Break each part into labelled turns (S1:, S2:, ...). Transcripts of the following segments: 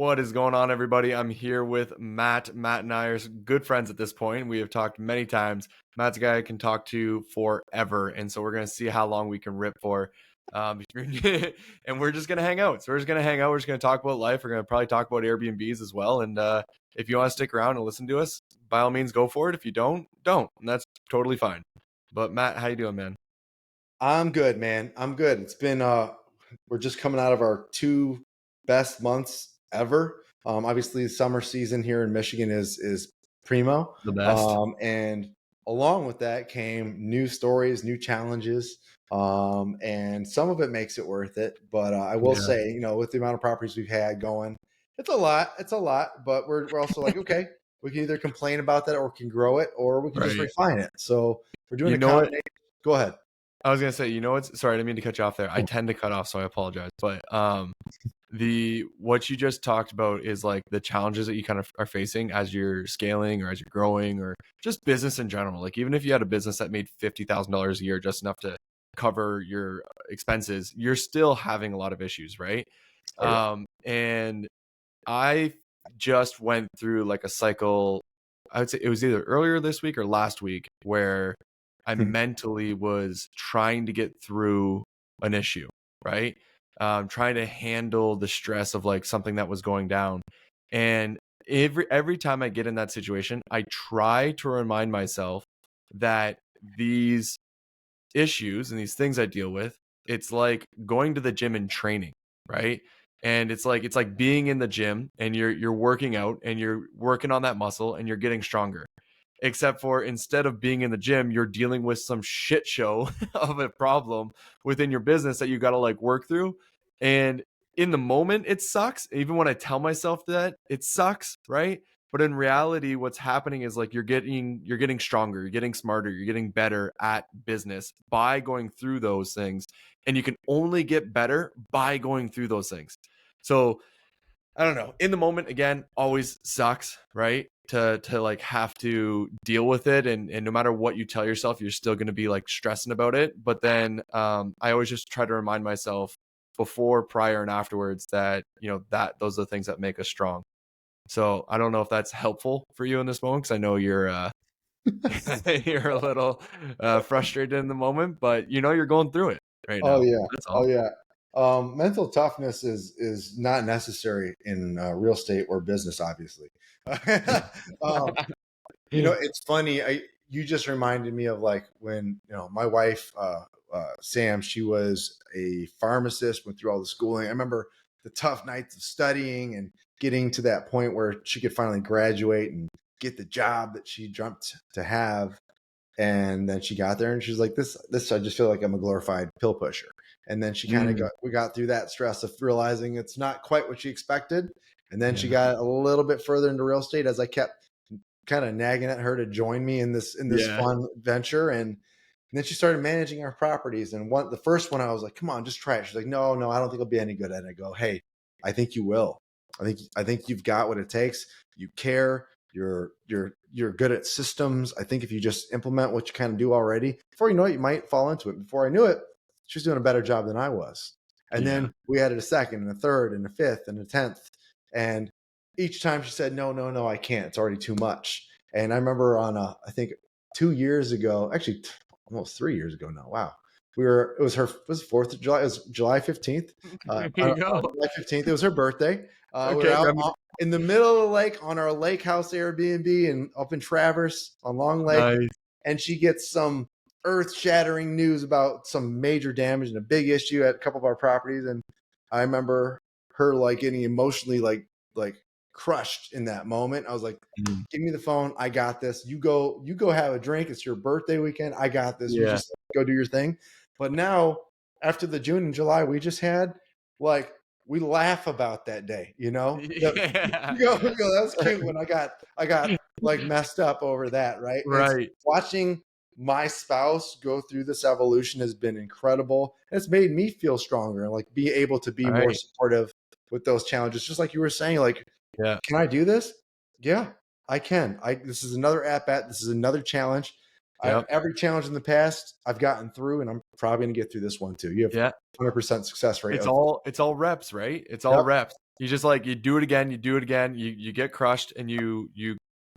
S1: What is going on, everybody? I'm here with Matt. Matt and I are good friends at this point. We have talked many times. Matt's a guy I can talk to forever, and so we're gonna see how long we can rip for. And we're just gonna hang out. So we're just gonna hang out. We're just gonna talk about life. We're gonna probably talk about Airbnbs as well. And if you want to stick around and listen to us, by all means, go for it. If you don't, and that's totally fine. But Matt, how you doing, man?
S2: I'm good, man. I'm good. It's been we're just coming out of our two best months ever. Obviously the summer season here in Michigan is primo.
S1: The best.
S2: And along with that came new stories, new challenges. And some of it makes it worth it. But I will
S1: Yeah.
S2: say, with the amount of properties we've had going, it's a lot. It's a lot, but we're also like, okay, we can either complain about that or we can grow it or we can just
S1: Right.
S2: refine it. So we're doing
S1: You
S2: a
S1: know what?
S2: combination. Go ahead.
S1: I was gonna say, it's sorry, I didn't mean to cut you off there. I tend to cut off, so I apologize. But the what you just talked about is like the challenges that you kind of are facing as you're scaling or as you're growing or just business in general. Like even if you had a business that made $50,000 a year, just enough to cover your expenses, you're still having a lot of issues, right?
S2: Oh yeah.
S1: And I just went through like a cycle. I would say it was either earlier this week or last week where I mentally was trying to get through an issue, right? Trying to handle the stress of like something that was going down. And every time I get in that situation, I try to remind myself that these issues and these things I deal with, it's like going to the gym and training, right? And it's like being in the gym and you're working out and you're working on that muscle and you're getting stronger. Except for instead of being in the gym, you're dealing with some shit show of a problem within your business that you got to like work through. And in the moment, it sucks. Even when I tell myself that, it sucks, right? But in reality, what's happening is like you're getting stronger, you're getting smarter, you're getting better at business by going through those things. And you can only get better by going through those things. So I don't know. In the moment, again, always sucks, right? To like have to deal with it, and no matter what you tell yourself, you're still going to be like stressing about it. But then I always just try to remind myself before, prior, and afterwards that that those are the things that make us strong. So I don't know if that's helpful for you in this moment because I know you're you're a little frustrated in the moment, but you're going through it right
S2: Oh
S1: now.
S2: yeah.
S1: That's
S2: Oh
S1: all.
S2: yeah. Mental toughness is not necessary in real estate or business, obviously. um, it's funny. You just reminded me of like when my wife Sam. She was a pharmacist, went through all the schooling. I remember the tough nights of studying and getting to that point where she could finally graduate and get the job that she dreamt to have. And then she got there and she's like, this, I just feel like I'm a glorified pill pusher. And then she kind of
S1: Mm,
S2: we got through that stress of realizing it's not quite what she expected. And then she
S1: yeah.
S2: got a little bit further into real estate as I kept kind of nagging at her to join me in this
S1: Yeah.
S2: fun venture. And then she started managing our properties. And the first one I was like, come on, just try it. She's like, no, I don't think I'll be any good at it. I go, hey, I think you will. I think you've got what it takes. You care. You're good at systems. I think if you just implement what you kind of do already, before you know it, you might fall into it. Before I knew it, she was doing a better job than I was. And
S1: Yeah.
S2: then we added a second and a third and a fifth and a 10th. And each time she said, no, I can't. It's already too much. And I remember I think 2 years ago, actually almost 3 years ago now. Wow. It was 4th of July. It was July 15th.
S1: There
S2: On
S1: you go.
S2: July 15th, it was her birthday. We were
S1: Okay,
S2: out
S1: remember.
S2: in the middle of the lake on our lake house Airbnb and up in Traverse on Long Lake.
S1: Nice.
S2: And she gets some earth shattering news about some major damage and a big issue at a couple of our properties. And I remember her like getting emotionally like crushed in that moment. I was like,
S1: Mm,
S2: give me the phone. I got this. You go have a drink. It's your birthday weekend. I got this. You
S1: yeah.
S2: just go do your thing. But now after the June and July we just had, like, we laugh about that day,
S1: Yeah.
S2: That's cute when I got like messed up over that, right? It's
S1: Right.
S2: watching my spouse go through this evolution has been incredible. It's made me feel stronger and like be able to be more
S1: Right.
S2: supportive with those challenges. Just like you were saying, like,
S1: Yeah.
S2: can I do this? Yeah, I can. This is another at bat. This is another challenge.
S1: Yep.
S2: Every challenge in the past I've gotten through, and I'm probably going to get through this one too. You have
S1: Yeah.
S2: 100% success rate
S1: It's
S2: of
S1: all reps, right? It's all
S2: yep,
S1: reps. You just like you do it again, you get crushed and you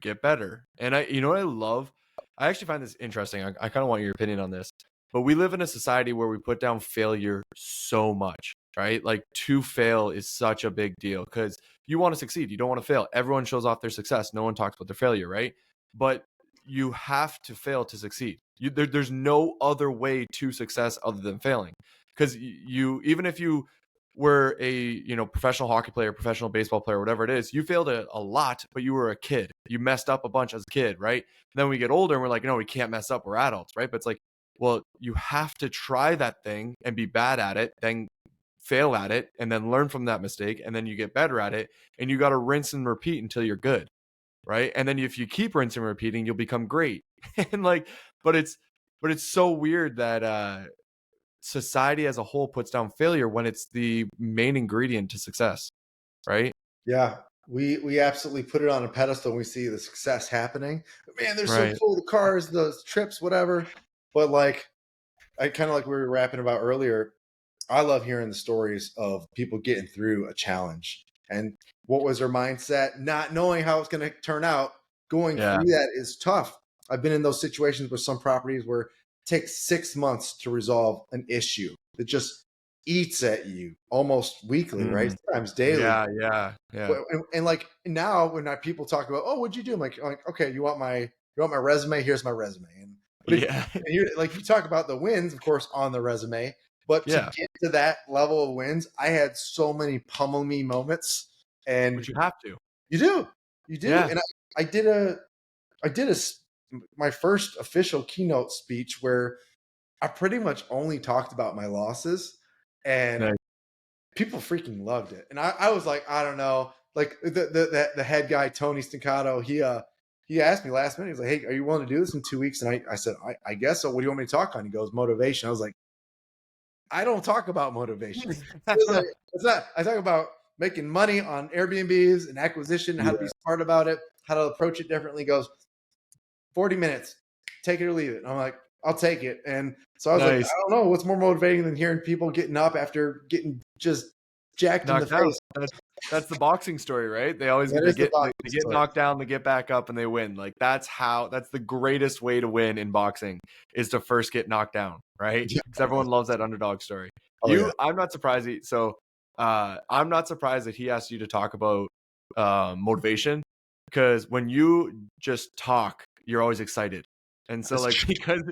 S1: get better. And I you know what I love? I actually find this interesting. I kind of want your opinion on this. But we live in a society where we put down failure so much, right? Like to fail is such a big deal because you want to succeed. You don't want to fail. Everyone shows off their success. No one talks about their failure, right? But you have to fail to succeed. There's no other way to success other than failing. Because you, even if you were a professional hockey player, professional baseball player, whatever it is, you failed a lot, but you were a kid. You messed up a bunch as a kid, right? And then we get older and we're like, no, we can't mess up. We're adults, right? But it's like, well, you have to try that thing and be bad at it, then fail at it, and then learn from that mistake, and then you get better at it, and you got to rinse and repeat until you're good, right? And then if you keep rinsing and repeating, you'll become great. And like, but it's so weird that society as a whole puts down failure when it's the main ingredient to success, right?
S2: Yeah, we absolutely put it on a pedestal when we see the success happening. Man, they're so
S1: Right.
S2: cool, the cars, the trips, whatever. But like, I kind of like we were rapping about earlier. I love hearing the stories of people getting through a challenge and what was their mindset, not knowing how it's going to turn out. Going
S1: Yeah.
S2: through that is tough. I've been in those situations with some properties where it takes 6 months to resolve an issue that just eats at you almost weekly, right?
S1: Mm.
S2: Sometimes daily.
S1: Yeah. Yeah. Yeah.
S2: And like now, when people talk about, oh, what'd you do? I'm like, okay, you want my resume? Here's my resume. And but if
S1: Yeah.
S2: you like, you talk about the wins, of course, on the resume, but to
S1: Yeah.
S2: get to that level of wins, I had so many pummel me moments, and
S1: But you have to.
S2: you do, you do.
S1: Yeah.
S2: And I did my first official keynote speech where I pretty much only talked about my losses, and
S1: Nice.
S2: people freaking loved it. And I was like, I don't know, like the head guy, Tony Stincato, he asked me last minute, he was like, hey, are you willing to do this in 2 weeks? And I said, I guess so. What do you want me to talk on? He goes, motivation. I was like, I don't talk about motivation. He was like, it's not, I talk about making money on Airbnbs and acquisition, how to be
S1: Yeah.
S2: smart about it, how to approach it differently. He goes, 40 minutes, take it or leave it. And I'm like, I'll take it. And so I was like, I
S1: Nice.
S2: don't know what's more motivating than hearing people getting up after getting just jacked in the
S1: Knocked out.
S2: face.
S1: That's the boxing story, right? They always
S2: That
S1: they
S2: is the
S1: get they
S2: boxing
S1: get
S2: story.
S1: knocked down, they get back up, and they win. Like that's the greatest way to win in boxing is to first get knocked down, right?
S2: Yeah.
S1: Because everyone loves that underdog story.
S2: Oh yeah.
S1: I'm not surprised. I'm not surprised that he asked you to talk about motivation because when you just talk, you're always excited, and so
S2: That's
S1: like
S2: true.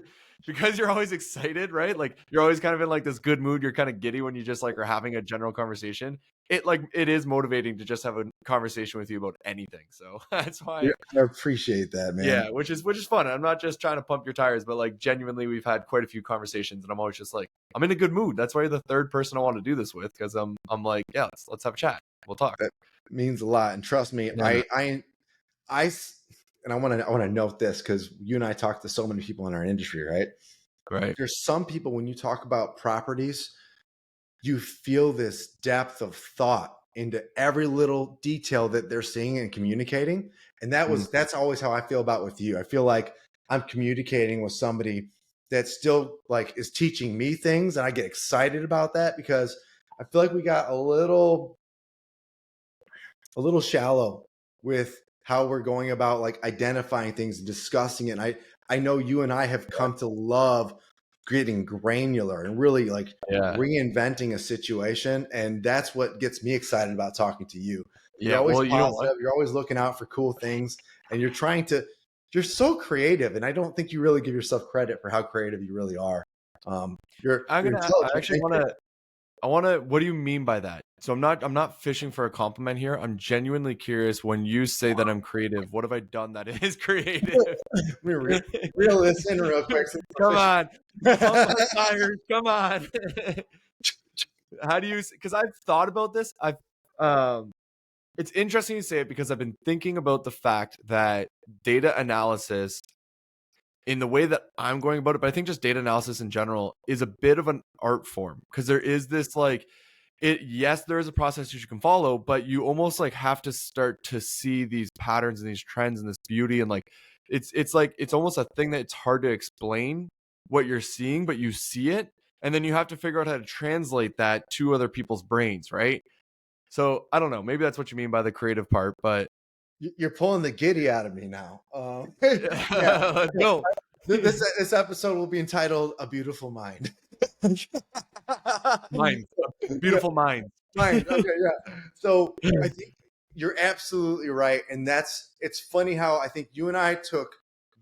S1: because you're always excited, right? Like you're always kind of in like this good mood. You're kind of giddy when you just like are having a general conversation. It is motivating to just have a conversation with you about anything. So that's
S2: Yeah,
S1: why,
S2: I appreciate that, man.
S1: yeah, which is fun. I'm not just trying to pump your tires, but like genuinely, we've had quite a few conversations, and I'm always just like, I'm in a good mood. That's why you're the third person I want to do this with because I'm like, yeah, let's have a chat. We'll talk.
S2: That means a lot. And trust me,
S1: Yeah.
S2: and I want to note this because you and I talk to so many people in our industry, right?
S1: Right.
S2: There's some people, when you talk about properties, you feel this depth of thought into every little detail that they're seeing and communicating. And
S1: Mm.
S2: that's always how I feel about with you. I feel like I'm communicating with somebody that still like is teaching me things, and I get excited about that because I feel like we got a little shallow with how we're going about like identifying things and discussing it. And I know you and I have come to love getting granular and really like
S1: Yeah.
S2: reinventing a situation. And that's what gets me excited about talking to you. You're
S1: Yeah.
S2: always
S1: Well, you know what?
S2: positive, you're always looking out for cool things, and you're so creative. And I don't think you really give yourself credit for how creative you really are. You're
S1: I
S2: intelligent.
S1: actually want to what do you mean by that? So I'm not fishing for a compliment here. I'm genuinely curious when you say that I'm creative, what have I done that is creative?
S2: We're reel this in real quick.
S1: Come on. Pump my tires. Come on. How do you because I've thought about this. Um it's interesting you say it because I've been thinking about the fact that data analysis in the way that I'm going about it, but I think just data analysis in general is a bit of an art form because there is this like yes, there is a process you can follow, but you almost like have to start to see these patterns and these trends and this beauty and like it's like it's almost a thing that it's hard to explain what you're seeing, but you see it, and then you have to figure out how to translate that to other people's brains, right? So I don't know. Maybe that's what you mean by the creative part, but
S2: You're pulling the giddy out of me now. Yeah,
S1: let's go.
S2: this episode will be entitled "A Beautiful Mind."
S1: Minds,
S2: Yeah,
S1: beautiful minds.
S2: mind. Okay, yeah. So I think you're absolutely right, and it's funny how I think you and I took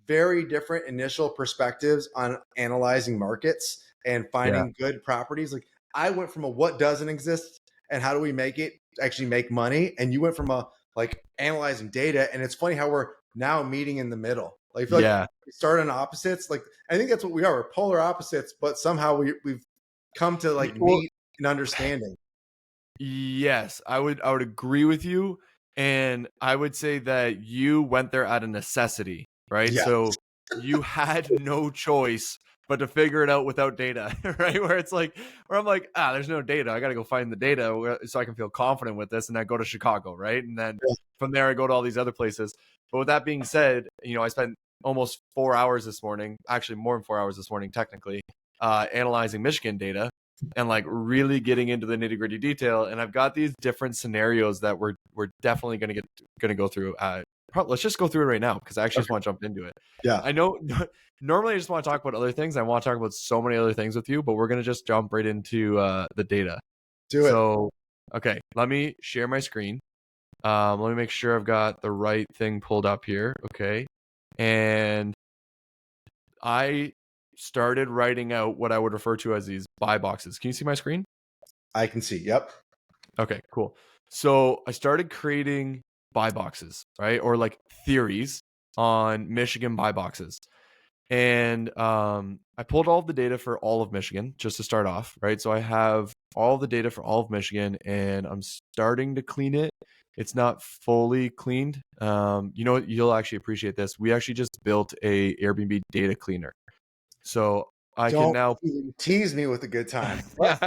S2: very different initial perspectives on analyzing markets and
S1: Yeah,
S2: finding good properties. Like I went from a what doesn't exist and how do we make it actually make money, and you went from a like analyzing data, and it's funny how we're now meeting in the middle. Like I feel like
S1: yeah.
S2: we started on opposites. Like I think that's what we are. We're polar opposites, but somehow we've come to like
S1: Well,
S2: meet an understanding.
S1: yes, I would agree with you, and I would say that you went there out of necessity, right?
S2: Yeah.
S1: So you had no choice but to figure it out without data, right? Where it's like, where I'm like, there's no data. I got to go find the data so I can feel confident with this, and I go to Chicago, right? And then from there, I go to all these other places. But with that being said, I spent almost 4 hours this morning, actually more than 4 hours this morning, technically, analyzing Michigan data and like really getting into the nitty gritty detail. And I've got these different scenarios that we're definitely gonna go through. Let's just go through it right now because I actually just
S2: Okay.
S1: want to jump into it.
S2: Yeah.
S1: I know normally I just want to talk about other things. I want to talk about so many other things with you, but we're gonna just jump right into the data.
S2: Do it.
S1: So okay, let me share my screen. Let me make sure I've got the right thing pulled up here. Okay, and I started writing out what I would refer to as these buy boxes. Can you see my screen?
S2: I can see. Yep.
S1: Okay, cool. So I started creating buy boxes, right? Or like theories on Michigan buy boxes. And I pulled all of the data for all of Michigan just to start off, right? So I have all the data for all of Michigan and I'm starting to clean it. It's not fully cleaned. You know what? You'll actually appreciate this. We actually just built a Airbnb data cleaner. So I can
S2: Don't
S1: now
S2: even tease me with a good time. What?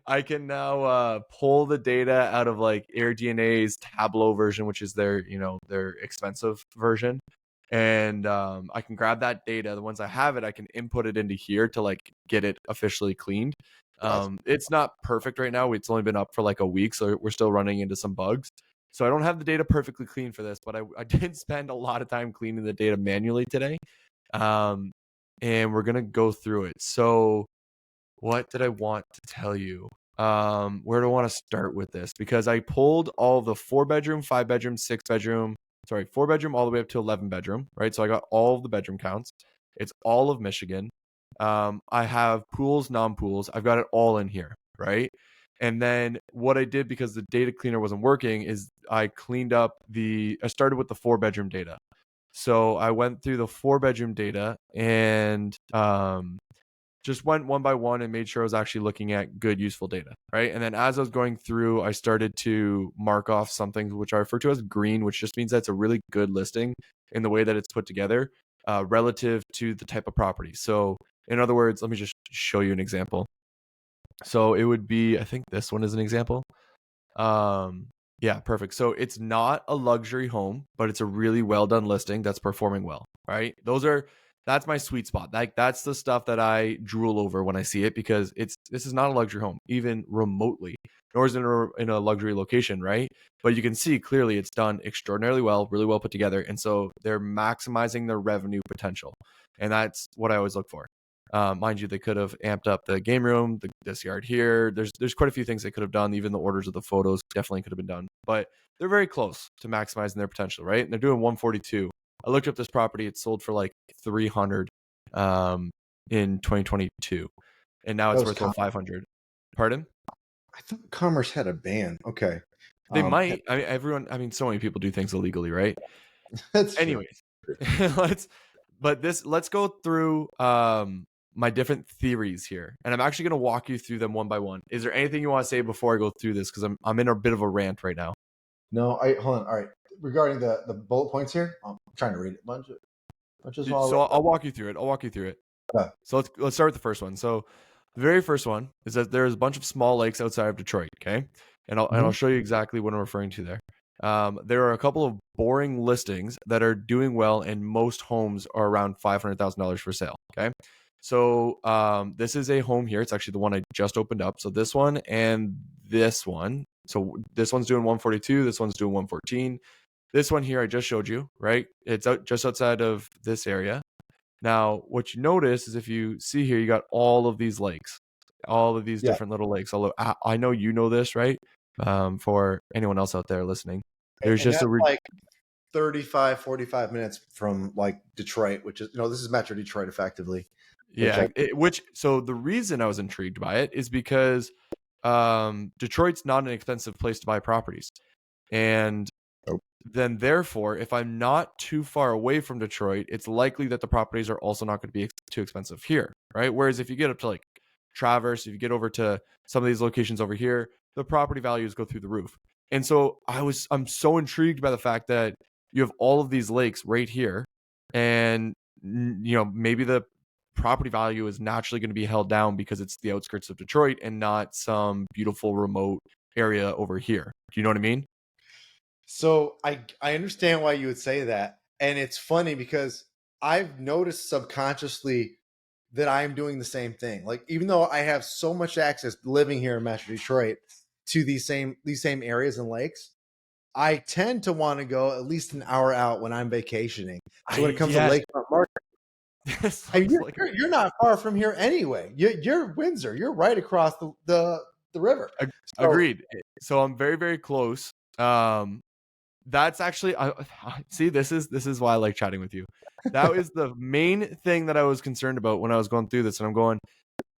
S1: I can now pull the data out of like AirDNA's Tableau version, which is their expensive version. And I can grab that data. The ones I have it, I can input it into here to like get it officially cleaned.
S2: Gotcha.
S1: It's not perfect right now. It's only been up for like a week, so we're still running into some bugs. So I don't have the data perfectly clean for this, but I did spend a lot of time cleaning the data manually today. Um, and we're gonna go through it. So what did I want to tell you? Where do I want to start with this? Because I pulled all the 4 bedroom, 5 bedroom, 6 bedroom, 4 bedroom all the way up to 11 bedroom, right? So I got all of the bedroom counts. It's all of Michigan. I have pools, non-pools. I've got it all in here, right? And then what I did because the data cleaner wasn't working is I started with the 4 bedroom data. So I went through the 4 bedroom data and just went one by one and made sure I was actually looking at good, useful data, right? And then as I was going through, I started to mark off some things which I refer to as green, which just means that's a really good listing in the way that it's put together relative to the type of property. So, in other words, let me just show you an example. So, it would be, I think this one is an example. Um, yeah, perfect. So it's not a luxury home, but it's a really well done listing that's performing well, right? That's my sweet spot. Like that's the stuff that I drool over when I see it because this is not a luxury home, even remotely, nor is it in a luxury location, right? But you can see clearly it's done extraordinarily well, really well put together, and so they're maximizing their revenue potential, and that's what I always look for. Mind you, they could have amped up the game room, this yard here. There's quite a few things they could have done. Even the orders of the photos definitely could have been done, but they're very close to maximizing their potential, right? And they're doing 142. I looked up this property; it sold for like 300 in 2022, and now
S2: That
S1: it's
S2: was
S1: worth about 500. Pardon?
S2: I thought Commerce had a ban. Okay.
S1: They
S2: Um,
S1: might. I mean, everyone. I mean, so many people do things illegally, right?
S2: that's true.
S1: Anyways, let's go through my different theories here, and I'm actually going to walk you through them one by one. Is there anything you want to say before I go through this? Because I'm in a bit of a rant right now.
S2: No, I hold on. All right. Regarding the bullet points here, I'm trying to read it. Bunch of small.
S1: So I'll walk you through it. I'll walk you through it.
S2: Yeah.
S1: So let's start with the first one. So the very first one is that there's a bunch of small lakes outside of Detroit. Okay, and I'll show you exactly what I'm referring to there. There are a couple of boring listings that are doing well, and most homes are around $500,000 for sale. Okay, so this is a home here. It's actually the one I just opened up. So this one and this one. So this one's doing 142. This one's doing 114. This one here I just showed you, right? It's just outside of this area. Now, what you notice is if you see here, you got all of these lakes, all of these
S2: Yeah.
S1: different little lakes. Although I know you know this, right? For anyone else out there listening, there's
S2: And
S1: just
S2: that's like 35, 45 minutes from like Detroit, which is, this is Metro Detroit effectively.
S1: yeah. So the reason I was intrigued by it is because Detroit's not an expensive place to buy properties, and then therefore, if I'm not too far away from Detroit, it's likely that the properties are also not going to be too expensive here, right? Whereas if you get up to like Traverse, if you get over to some of these locations over here, the property values go through the roof. And so I'm so intrigued by the fact that you have all of these lakes right here, and maybe the property value is naturally going to be held down because it's the outskirts of Detroit and not some beautiful remote area over here. Do you know what I mean?
S2: So I understand why you would say that. And it's funny because I've noticed subconsciously that I'm doing the same thing. Like, even though I have so much access living here in Metro Detroit to these same areas and lakes, I tend to want to go at least an hour out when I'm vacationing. So when it comes to
S1: Yes.
S2: Lakefront Market, you're not far from here anyway. You're Windsor. You're right across the river.
S1: Agreed. So I'm very, very close. That's actually I see this is why I like chatting with you. That is the main thing that I was concerned about when I was going through this. And I'm going,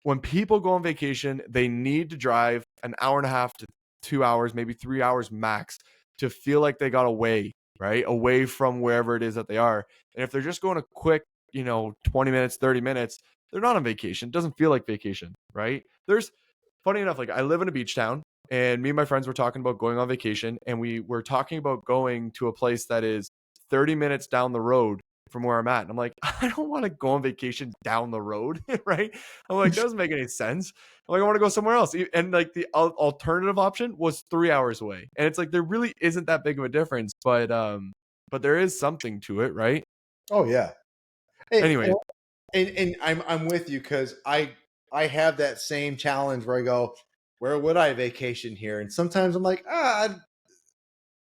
S1: when people go on vacation, they need to drive an hour and a half to 2 hours, maybe 3 hours max, to feel like they got away, right? Away from wherever it is that they are. And if they're just going a quick, 20 minutes, 30 minutes, they're not on vacation. It doesn't feel like vacation, right? There's funny enough, like I live in a beach town, and me and my friends were talking about going on vacation, and we were talking about going to a place that is 30 minutes down the road from where I'm at. And I'm like, I don't want to go on vacation down the road, right? I'm like, that doesn't make any sense. I'm like, I want to go somewhere else. And like the alternative option was 3 hours away. And it's like, there really isn't that big of a difference, but there is something to it, right?
S2: Oh yeah. Hey,
S1: Anyways,
S2: and I'm with you because I have that same challenge where I go, where would I vacation here? And sometimes I'm like,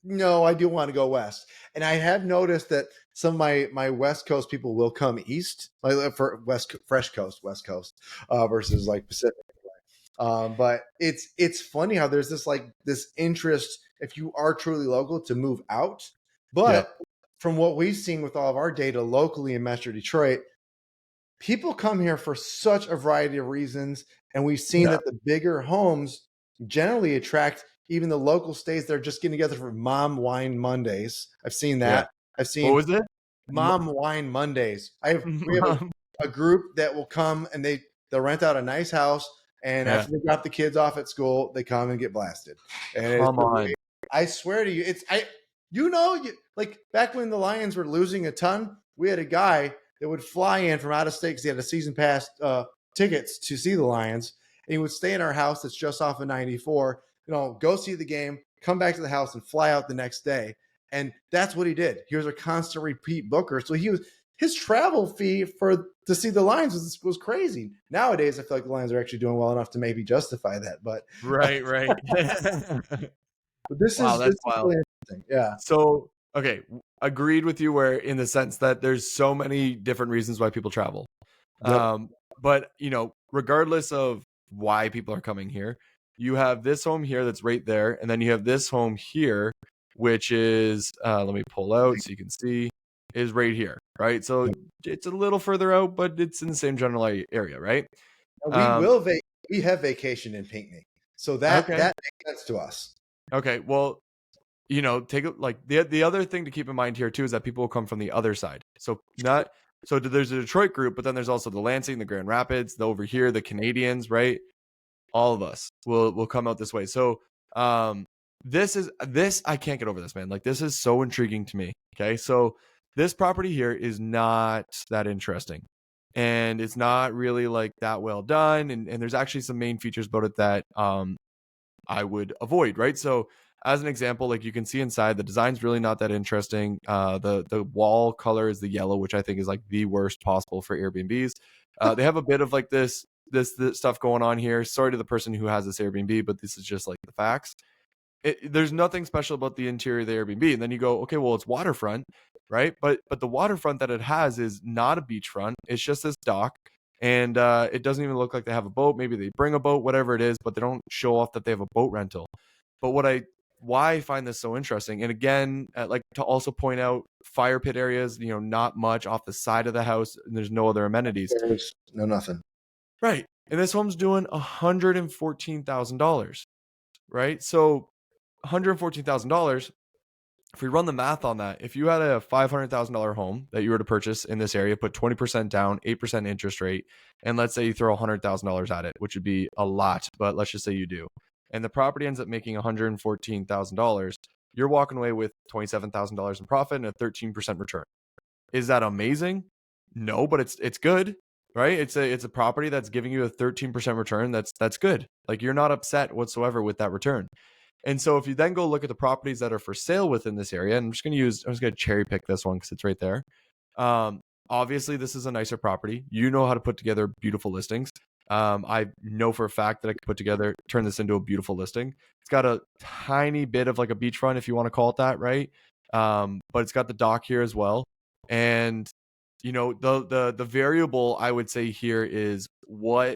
S2: no, I do want to go west. And I have noticed that some of my West Coast people will come east, like for West Coast, versus like Pacific. But it's funny how there's this interest, if you are truly local, to move out.
S1: yeah,
S2: But from what we've seen with all of our data locally in Metro Detroit, people come here for such a variety of reasons, and we've seen
S1: yeah,
S2: that the bigger homes generally attract even the local stays that are just getting together for Mom Wine Mondays. I've seen
S1: yeah.
S2: that. I've
S1: What
S2: seen
S1: was it?
S2: Mom Wine Mondays. We have
S1: Mom.
S2: a group that will come and they'll rent out a nice house, and
S1: Yeah.
S2: after they drop the kids off at school, they come and get blasted. And
S1: Come on.
S2: I swear to you, like back when the Lions were losing a ton, we had a guy that would fly in from out of state because he had a season pass tickets to see the Lions, and he would stay in our house that's just off of 94. Go see the game, come back to the house, and fly out the next day. And that's what he did. He was a constant repeat booker. So his travel fee to see the Lions was crazy. Nowadays, I feel like the Lions are actually doing well enough to maybe justify that. But
S1: Right.
S2: but this
S1: Wow,
S2: is
S1: that's wild.
S2: really interesting. Yeah.
S1: So, okay, agreed with you where in the sense that there's so many different reasons why people travel.
S2: Yep.
S1: But regardless of why people are coming here, you have this home here that's right there, and then you have this home here, which is let me pull out so you can see, is right here, right? So it's a little further out, but it's in the same general area, right?
S2: We
S1: Um,
S2: we have vacation in Pinckney, so that
S1: okay,
S2: makes sense to us.
S1: okay. Well, take it like the other thing to keep in mind here too is that people will come from the other side. So there's a Detroit group, but then there's also the Lansing, the Grand Rapids, the over here, the Canadians, right? All of us will come out this way. So this I can't get over this, man. Like, this is so intriguing to me. Okay, so this property here is not that interesting, and it's not really like that well done, and there's actually some main features about it that I would avoid, right? So as an example, like you can see inside, the design's really not that interesting. The wall color is the yellow, which I think is like the worst possible for Airbnbs. They have a bit of like this this stuff going on here. Sorry to the person who has this Airbnb, but this is just like the facts. There's nothing special about the interior of the Airbnb. And then you go, okay, well, it's waterfront, right? But the waterfront that it has is not a beachfront. It's just this dock. And it doesn't even look like they have a boat. Maybe they bring a boat, whatever it is, but they don't show off that they have a boat rental. But why I find this so interesting, and again, like to also point out fire pit areas, not much off the side of the house, and there's no other amenities.
S2: There's no nothing.
S1: Right. And this home's doing $114,000, right? So $114,000, if we run the math on that, if you had a $500,000 home that you were to purchase in this area, put 20% down, 8% interest rate, and let's say you throw $100,000 at it, which would be a lot, but let's just say you do, and the property ends up making $114,000, you're walking away with $27,000 in profit and a 13% return. Is that amazing? No, but it's good, right? It's a property that's giving you a 13% return. That's good. Like, you're not upset whatsoever with that return. And so if you then go look at the properties that are for sale within this area, and I'm just going to cherry pick this one because it's right there. Obviously, this is a nicer property. You know how to put together beautiful listings. I know for a fact that I could turn this into a beautiful listing. It's got a tiny bit of like a beachfront, if you want to call it that, right? But it's got the dock here as well. And the variable I would say here is, what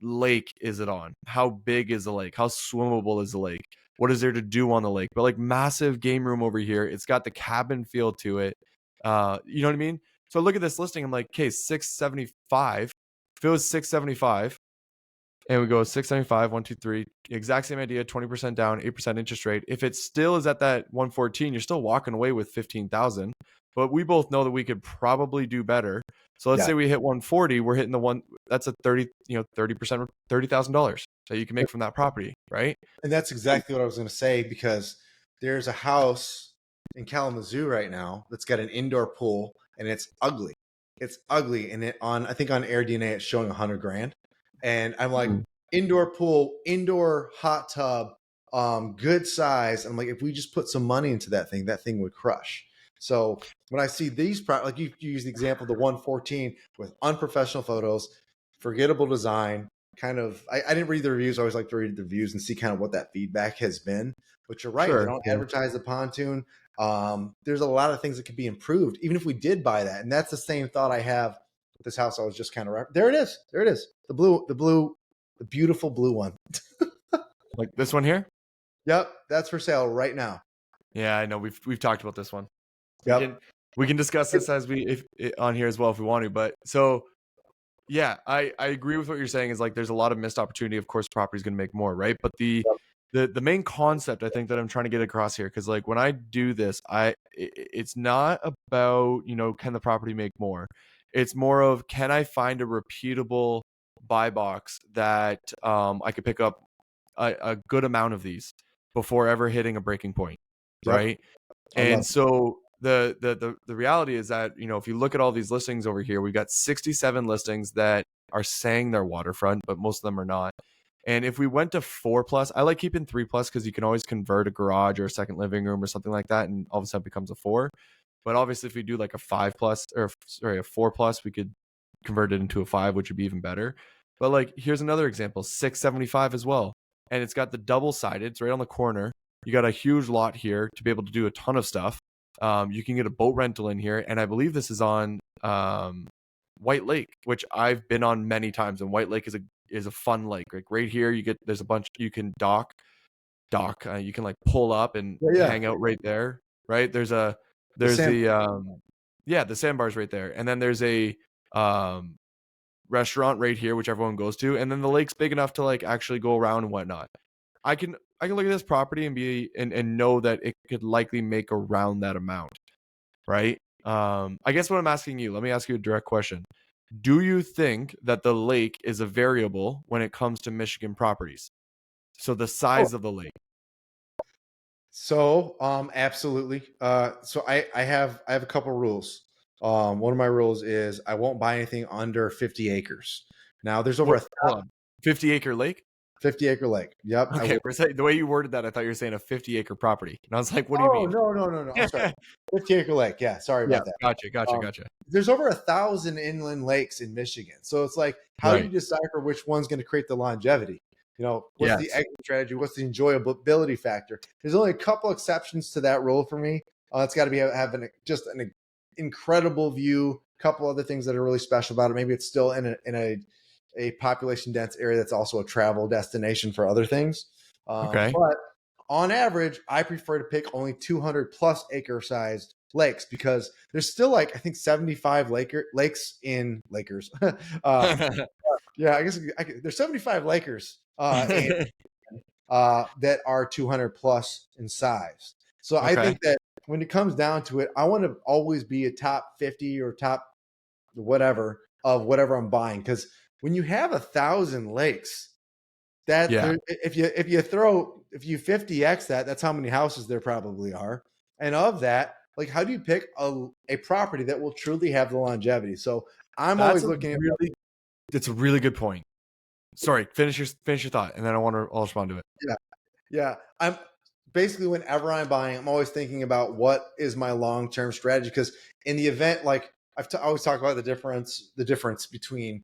S1: lake is it on? How big is the lake? How swimmable is the lake? What is there to do on the lake? But like, massive game room over here. It's got the cabin feel to it. You know what I mean? So I look at this listing. I'm like, okay, 675. If it was 675 and we go 675, 1, 2, 3, exact same idea, 20% down, 8% interest rate. If it still is at that 114, you're still walking away with 15,000. But we both know that we could probably do better. So let's say we hit 140, we're hitting the one that's a 30%, $30,000 that you can make from that property, right?
S2: And that's exactly what I was going to say, because there's a house in Kalamazoo right now that's got an indoor pool, and it's ugly. It's ugly, and I think on AirDNA it's showing $100,000, and I'm like, indoor pool, indoor hot tub, good size. I'm like, if we just put some money into that thing would crush. So when I see these, like you use the example of the 114 with unprofessional photos, forgettable design, kind of, I didn't read the reviews. I always like to read the reviews and see kind of what that feedback has been. But you're right. Sure, they don't advertise the pontoon. There's a lot of things that could be improved, even if we did buy that. And that's the same thought I have with this house. I was just kind of, there it is. There it is. The beautiful blue one.
S1: Like this one here?
S2: Yep. That's for sale right now.
S1: Yeah, I know. We've talked about this one.
S2: Yep.
S1: We can discuss this on here as well if we want to. But so, yeah, I agree with what you're saying. Is like, there's a lot of missed opportunity. Of course, property's going to make more, right? But the main concept I think that I'm trying to get across here, because like when I do this, it's not about, can the property make more? It's more of, can I find a repeatable buy box that I could pick up a good amount of these before ever hitting a breaking point, right? And so the reality is that, if you look at all these listings over here, we've got 67 listings that are saying they're waterfront, but most of them are not. And if we went to 4+, I like keeping 3+, because you can always convert a garage or a second living room or something like that, and all of a sudden it becomes a 4. But obviously, if we do like a 5+, or sorry, a 4+, we could convert it into a 5, which would be even better. But like, here's another example, 675 as well. And it's got the double-sided, it's right on the corner. You got a huge lot here to be able to do a ton of stuff. You can get a boat rental in here, and I believe this is on White Lake, which I've been on many times. And White Lake is a fun lake. Like right here, there's a bunch you can dock. You can like pull up and hang out right there. Right there's the sandbars right there, and then there's a restaurant right here, which everyone goes to, and then the lake's big enough to like actually go around and whatnot. I can look at this property and know that it could likely make around that amount, right? I guess what I'm asking you, let me ask you a direct question. Do you think that the lake is a variable when it comes to Michigan properties? So the size of the lake.
S2: So, absolutely. So I have a couple of rules. One of my rules is I won't buy anything under 50 acres. Now there's over
S1: 50-acre lake.
S2: 50-acre lake. Yep, I
S1: Okay,
S2: will.
S1: for a second, the way you worded that, I thought you were saying a 50-acre property, and I was like, "What do you
S2: Oh,
S1: mean?"
S2: no, no, no, no. I'm sorry. 50-acre lake. Yeah, sorry
S1: Yeah,
S2: about that.
S1: gotcha, gotcha,
S2: Um,
S1: gotcha.
S2: there's over 1,000 inland lakes in Michigan. So it's like, how do
S1: Right.
S2: you decipher which one's going to create the longevity? What's the
S1: Yes.
S2: exit strategy? What's the enjoyability factor? There's only a couple exceptions to that rule for me. It's got to be having just an incredible view. A couple other things that are really special about it. Maybe it's still in a population dense area that's also a travel destination for other things.
S1: Okay.
S2: But on average, I prefer to pick only 200 plus acre sized lakes because there's still like I think 75 lakes in Lakers. Yeah, I guess there's 75 Lakers that are 200 plus in size. So I
S1: Okay.
S2: think that when it comes down to it, I want to always be a top 50 or top whatever of whatever I'm buying because when you have 1,000 lakes, that
S1: Yeah,
S2: there if you 50x that's how many houses there probably are. And of that, like how do you pick a property that will truly have the longevity? So I'm
S1: that's
S2: always
S1: a
S2: looking at
S1: really that's a really good point. Sorry, finish your thought, and then I'll respond to it.
S2: yeah, yeah. I'm basically whenever I'm buying, I'm always thinking about what is my long-term strategy because in the event like I always talk about the difference between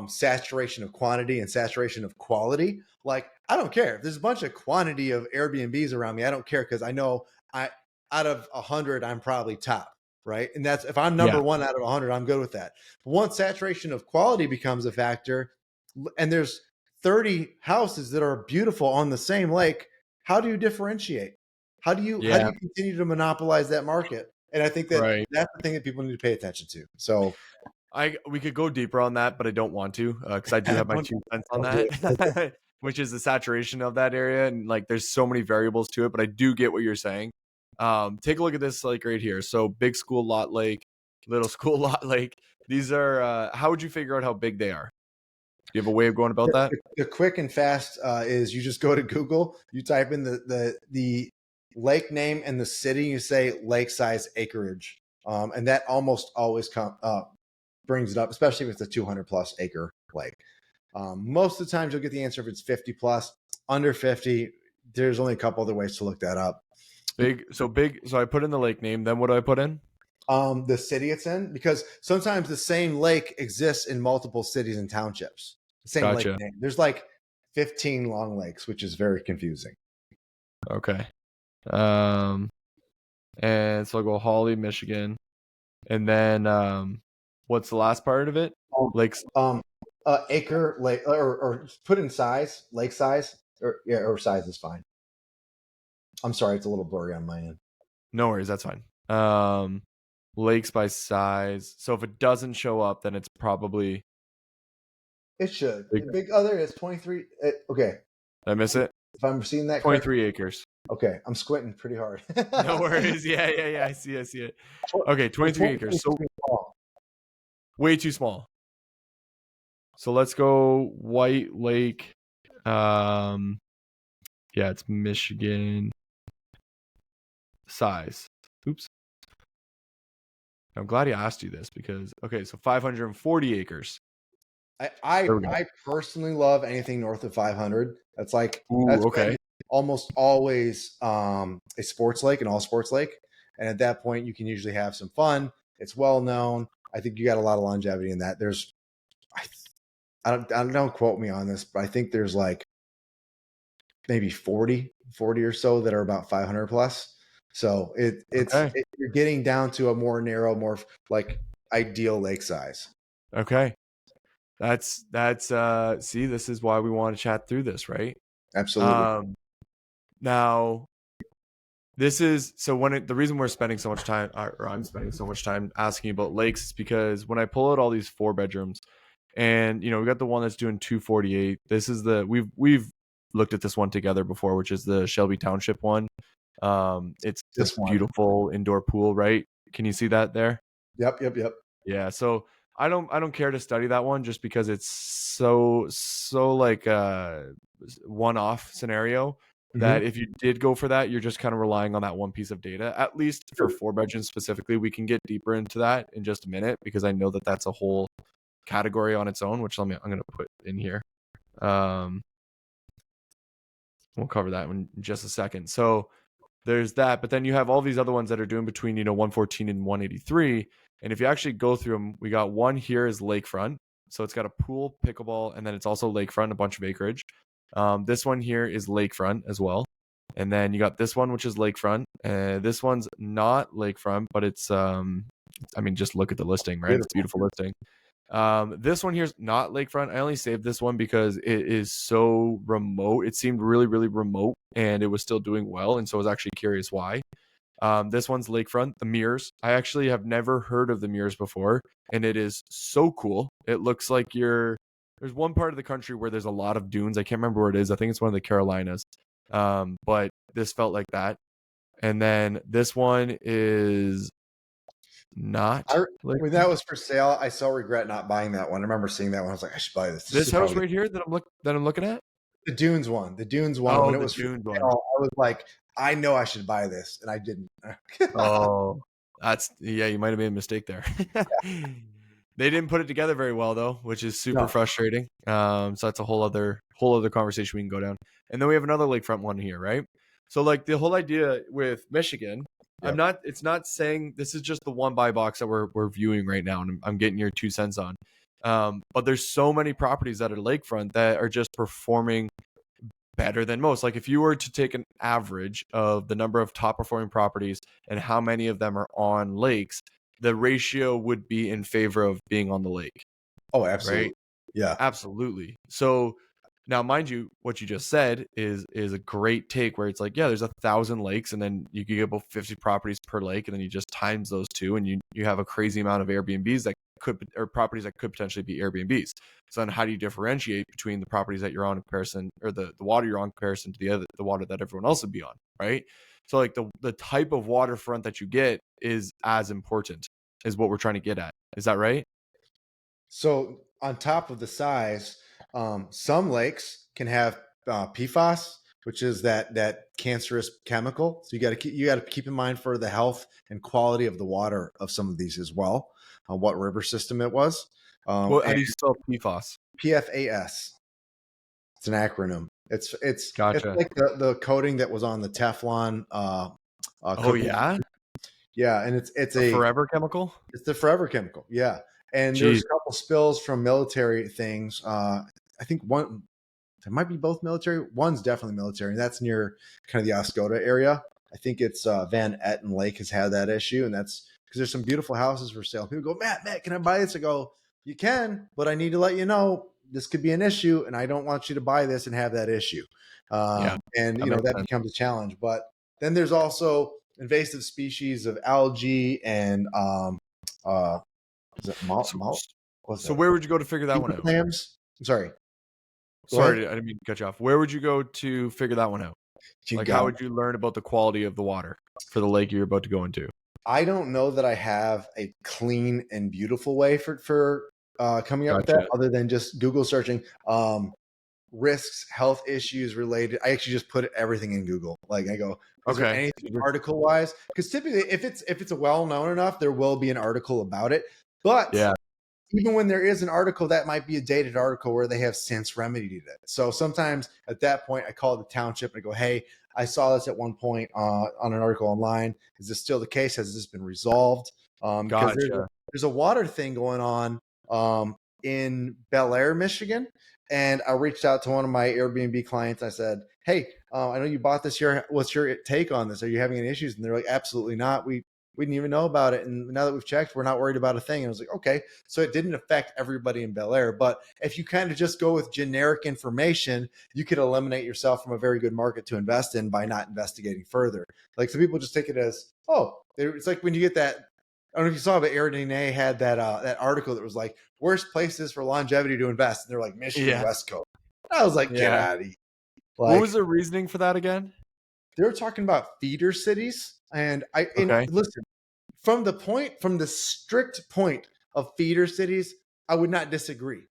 S2: saturation of quantity and saturation of quality. Like I don't care if there's a bunch of quantity of Airbnbs around me. I don't care because I know I out of 100 I'm probably top, right? And that's if I'm
S1: Yeah,
S2: number one out of 100, I'm good with that. But once saturation of quality becomes a factor, and there's 30 houses that are beautiful on the same lake, how do you differentiate? How do
S1: yeah,
S2: you continue to monopolize that market? And I think that
S1: right.
S2: that's the thing that people need to pay attention to. So
S1: We could go deeper on that, but I don't want to because I do have my
S2: don't,
S1: 2 cents on
S2: don't do it.
S1: that, which is the saturation of that area, and like there's so many variables to it. But I do get what you're saying. Take a look at this like right here. So big school lot lake, little school lot lake. These are how would you figure out how big they are? Do you have a way of going about that?
S2: The quick and fast is you just go to Google, you type in the lake name and the city, you say lake size acreage, and that almost always brings it up, especially if it's a 200 plus acre lake. Most of the times you'll get the answer if it's 50 plus. Under 50, there's only a couple other ways to look that up.
S1: Big. So big. So I put in the lake name. Then what do I put in?
S2: The city it's in, because sometimes the same lake exists in multiple cities and townships. The same lake
S1: Gotcha.
S2: name. There's like 15 Long Lakes, which is very confusing.
S1: Okay. Um, and so I'll go Holly, Michigan, and then what's the last part of it?
S2: Um,
S1: Lakes.
S2: um, acre lake or put in size, lake size, or size is fine. I'm sorry, it's a little blurry on my end.
S1: No worries, that's fine. Lakes by size. So if it doesn't show up, then it's probably
S2: It should.
S1: big.
S2: Big other is 23. Okay,
S1: Did I miss it?
S2: if I'm seeing that correct.
S1: 23 acres.
S2: Okay, I'm squinting pretty hard.
S1: No worries. Yeah, yeah, yeah. I see it. Okay, 23 acres. So way too small. So let's go White Lake. Um, yeah, it's Michigan size. Oops. I'm glad he asked you this because okay, so 540 acres.
S2: I I,
S1: There we go.
S2: I personally love anything north of 500. That's
S1: Ooh,
S2: when
S1: okay.
S2: it's almost always a sports lake, an all sports lake, and at that point you can usually have some fun. It's well known. I think you got a lot of longevity in that. I, I don't quote me on this, but I think there's like maybe 40 or so that are about 500 plus. So
S1: Okay.
S2: you're getting down to a more narrow, more like ideal lake size.
S1: Okay. That's see, this is why we want to chat through this, right?
S2: Absolutely.
S1: Um now this is so the reason we're spending so much time or I'm spending so much time asking about lakes is because when I pull out all these 4 bedrooms and we got the one that's doing 248. This is we've looked at this one together before, which is the Shelby Township one. It's
S2: This
S1: this
S2: one.
S1: beautiful indoor pool, right? Can you see that there?
S2: Yep. Yep. Yep.
S1: Yeah, so I don't care to study that one just because it's so like a one-off scenario
S2: Mm-hmm.
S1: that if you did go for that, you're just kind of relying on that one piece of data. At least for 4 bedrooms specifically, we can get deeper into that in just a minute because I know that that's a whole category on its own, which I'm going to put in here. Um, We'll cover that in just a second. So there's that, but then you have all these other ones that are doing between 114 and 183. And if you actually go through them, we got one here is lakefront, so it's got a pool, pickleball, and then it's also lakefront, a bunch of acreage. This one here is lakefront as well, and then you got this one which is lakefront. This one's not lakefront, but it's I mean, just look at the listing, right? It's a beautiful listing. This one here's not lakefront. I only saved this one because it is so remote. It seemed really, really remote, and it was still doing well. And so I was actually curious why. This one's lakefront, the mirrors. I actually have never heard of the mirrors before, and it is so cool. It looks like there's one part of the country where there's a lot of dunes. I can't remember where it is. I think it's one of the Carolinas. But this felt like that. And then this one is not
S2: when that was for sale, I so regret not buying that one. I remember seeing that one. I was like, I should buy this.
S1: This house right here that I'm looking at.
S2: The Dunes one.
S1: Oh,
S2: when it
S1: the
S2: was
S1: Dunes one.
S2: I was like, I know I should buy this, and I didn't.
S1: Oh, you might have made a mistake there. They didn't put it together very well though, which is super frustrating. So that's a whole other conversation we can go down. And then we have another lakefront one here, right? So like the whole idea with Michigan, it's not saying this is just the one buy box that we're viewing right now, and I'm getting your 2 cents on. But there's so many properties that are lakefront that are just performing better than most. Like if you were to take an average of the number of top performing properties and how many of them are on lakes, the ratio would be in favor of being on the lake.
S2: Oh, absolutely.
S1: Right?
S2: Yeah.
S1: Absolutely. So now, mind you, what you just said is a great take where it's like, yeah, there's 1,000 lakes, and then you can get about 50 properties per lake, and then you just times those two, and you have a crazy amount of Airbnbs or properties that could potentially be Airbnbs. So then how do you differentiate between the properties that you're on in comparison, or the water you're on in comparison to the water that everyone else would be on, right? So like the type of waterfront that you get is as important, is what we're trying to get at. Is that right?
S2: So on top of the size, some lakes can have PFAS, which is that cancerous chemical. So you got to keep in mind for the health and quality of the water of some of these as well. What river system it was.
S1: How do you spell PFAS?
S2: PFAS. It's an acronym. It's
S1: Gotcha.
S2: like the coating that was on the Teflon.
S1: Oh yeah,
S2: yeah, and it's
S1: a forever chemical.
S2: It's the forever chemical. Yeah, and there's a couple spills from military things. I think one, there might be both military. One's definitely military, and that's near kind of the Oscoda area. I think it's Van Etten Lake has had that issue, and that's because there's some beautiful houses for sale. People go, Matt, can I buy this? I go, you can, but I need to let you know this could be an issue, and I don't want you to buy this and have that issue. And that becomes a challenge. But then there's also invasive species of algae and is it
S1: so where would you go to figure that one out?
S2: Clams. I'm sorry.
S1: Sorry, I didn't mean to cut you off. Where would you go to figure that one out? How would you learn about the quality of the water for the lake you're about to go into?
S2: I don't know that I have a clean and beautiful way for coming up with that, other than just Google searching risks, health issues related. I actually just put everything in Google. Like I go, is there anything article wise? Because typically, if it's a well known enough, there will be an article about it. But even when there is an article, that might be a dated article where they have since remedied it. So sometimes at that point, I call the township and I go, hey, I saw this at one point on an article online. Is this still the case? Has this been resolved? Because there's a water thing going on in Bel Air, Michigan. And I reached out to one of my Airbnb clients. I said, hey, I know you bought this here. What's your take on this? Are you having any issues? And they're like, absolutely not. We didn't even know about it. And now that we've checked, we're not worried about a thing. And I was like, okay. So it didn't affect everybody in Bel Air. But if you kind of just go with generic information, you could eliminate yourself from a very good market to invest in by not investigating further. Like some people just take it as, oh, it's like when you get that. I don't know if you saw, but Airbnb had that article that was like worst places for longevity to invest. And they're like Michigan West Coast. I was like, get out of here.
S1: Like, what was the reasoning for that again?
S2: They were talking about feeder cities. And listen, from the strict point of feeder cities, I would not disagree.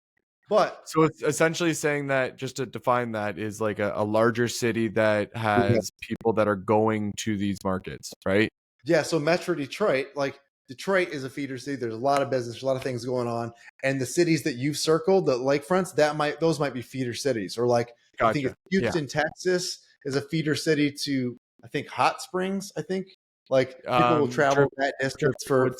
S2: But
S1: so it's essentially saying that, just to define that, is like a larger city that has people that are going to these markets, right?
S2: Yeah. So Metro Detroit, like Detroit is a feeder city. There's a lot of business, a lot of things going on. And the cities that you've circled, the lakefronts, those might be feeder cities. Or like I think it's Houston, Texas. is a feeder city to, I think, Hot Springs. I think like people will travel that distance for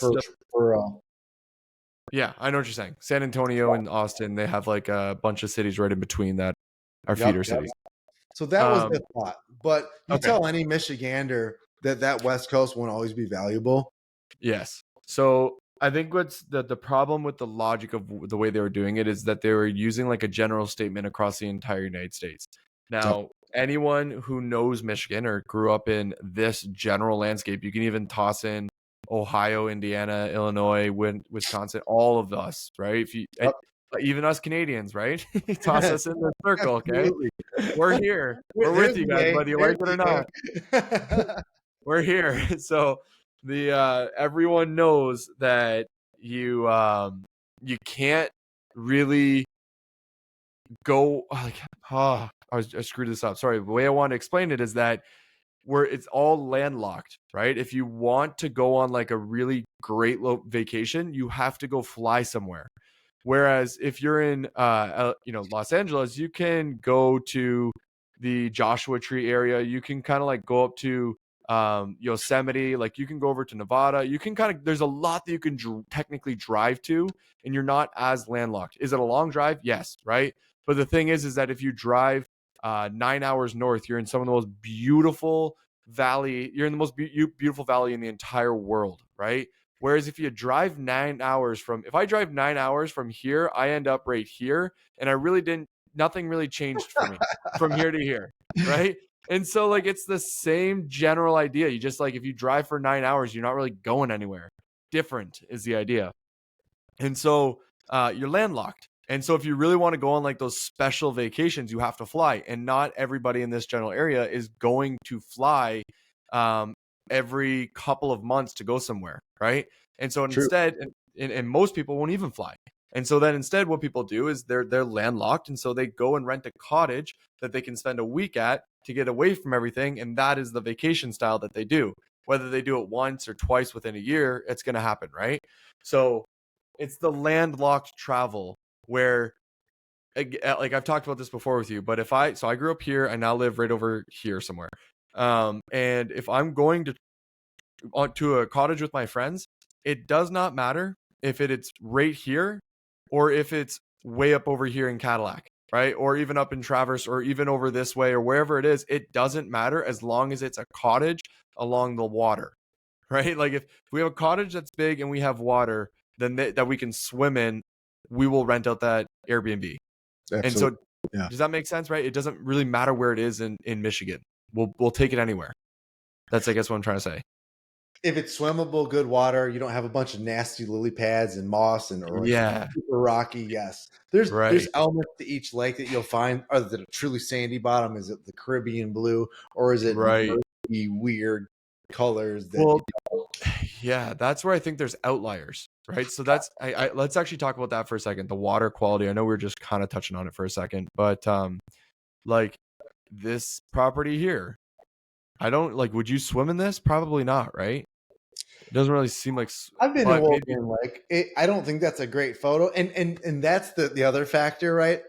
S1: yeah, I know what you're saying. San Antonio and Austin, they have like a bunch of cities right in between that are feeder
S2: yep.
S1: cities.
S2: So that was the thought. But you
S1: Okay.
S2: tell any Michigander that that West Coast won't always be valuable.
S1: Yes. So I think what's the problem with the logic of the way they were doing it is that they were using like a general statement across the entire United States.
S2: Yep.
S1: Now, anyone who knows Michigan or grew up in this general landscape, you can even toss in Ohio, Indiana, Illinois, Wisconsin, all of us, right? If you
S2: Yep.
S1: even us Canadians, right? Toss us in the circle, okay?
S2: Absolutely.
S1: We're here. We're with
S2: There's
S1: you
S2: the
S1: guys,
S2: A.
S1: whether you like
S2: There's
S1: it or
S2: the
S1: not.
S2: A.
S1: We're here. So the everyone knows that you can't really go like I screwed this up. Sorry. The way I want to explain it is that where it's all landlocked, right? If you want to go on like a really great vacation, you have to go fly somewhere. Whereas if you're in Los Angeles, you can go to the Joshua Tree area. You can kind of like go up to Yosemite. Like you can go over to Nevada. You can kind of there's a lot that you can technically drive to, and you're not as landlocked. Is it a long drive? Yes, right. But the thing is that if you drive 9 hours north, you're in some of the most beautiful valley. You're in the most beautiful valley in the entire world, right? Whereas if you drive 9 hours if I drive 9 hours from here, I end up right here. And nothing really changed for me from here to here. Right. And so like, it's the same general idea. You just like, if you drive for 9 hours, you're not really going anywhere. Different is the idea. And so you're landlocked. And so if you really want to go on like those special vacations, you have to fly. And not everybody in this general area is going to fly um, every couple of months to go somewhere, right? And so
S2: True.
S1: instead, and most people won't even fly. And so then instead, what people do is they're landlocked, and so they go and rent a cottage that they can spend a week at to get away from everything, and that is the vacation style that they do. Whether they do it once or twice within a year, it's going to happen, right? So it's the landlocked travel where like I've talked about this before with you, but I grew up here, I now live right over here somewhere. And if I'm going to a cottage with my friends, it does not matter if it's right here or if it's way up over here in Cadillac, right? Or even up in Traverse or even over this way or wherever it is, it doesn't matter as long as it's a cottage along the water, right? Like if we have a cottage that's big and we have water, then that we can swim in, we will rent out that Airbnb. And so
S2: Absolutely. Yeah.
S1: does that make sense, right? It doesn't really matter where it is in Michigan. We'll take it anywhere. That's I guess what I'm trying to say.
S2: If it's swimmable, good water, you don't have a bunch of nasty lily pads and moss and or it's
S1: Yeah.
S2: super rocky. Yes, there's
S1: Right.
S2: elements to each lake that you'll find. Are that a truly sandy bottom? Is it the Caribbean blue or is it
S1: Right.
S2: murky, weird colors that
S1: Well, yeah, that's where I think there's outliers, right? So that's I let's actually talk about that for a second. The water quality. I know we were just kind of touching on it for a second, but like this property here, I don't like would you swim in this? Probably not, right? It doesn't really seem like
S2: I've been to
S1: but maybe
S2: Wolverine Lake. I don't think that's a great photo, and that's the other factor, right?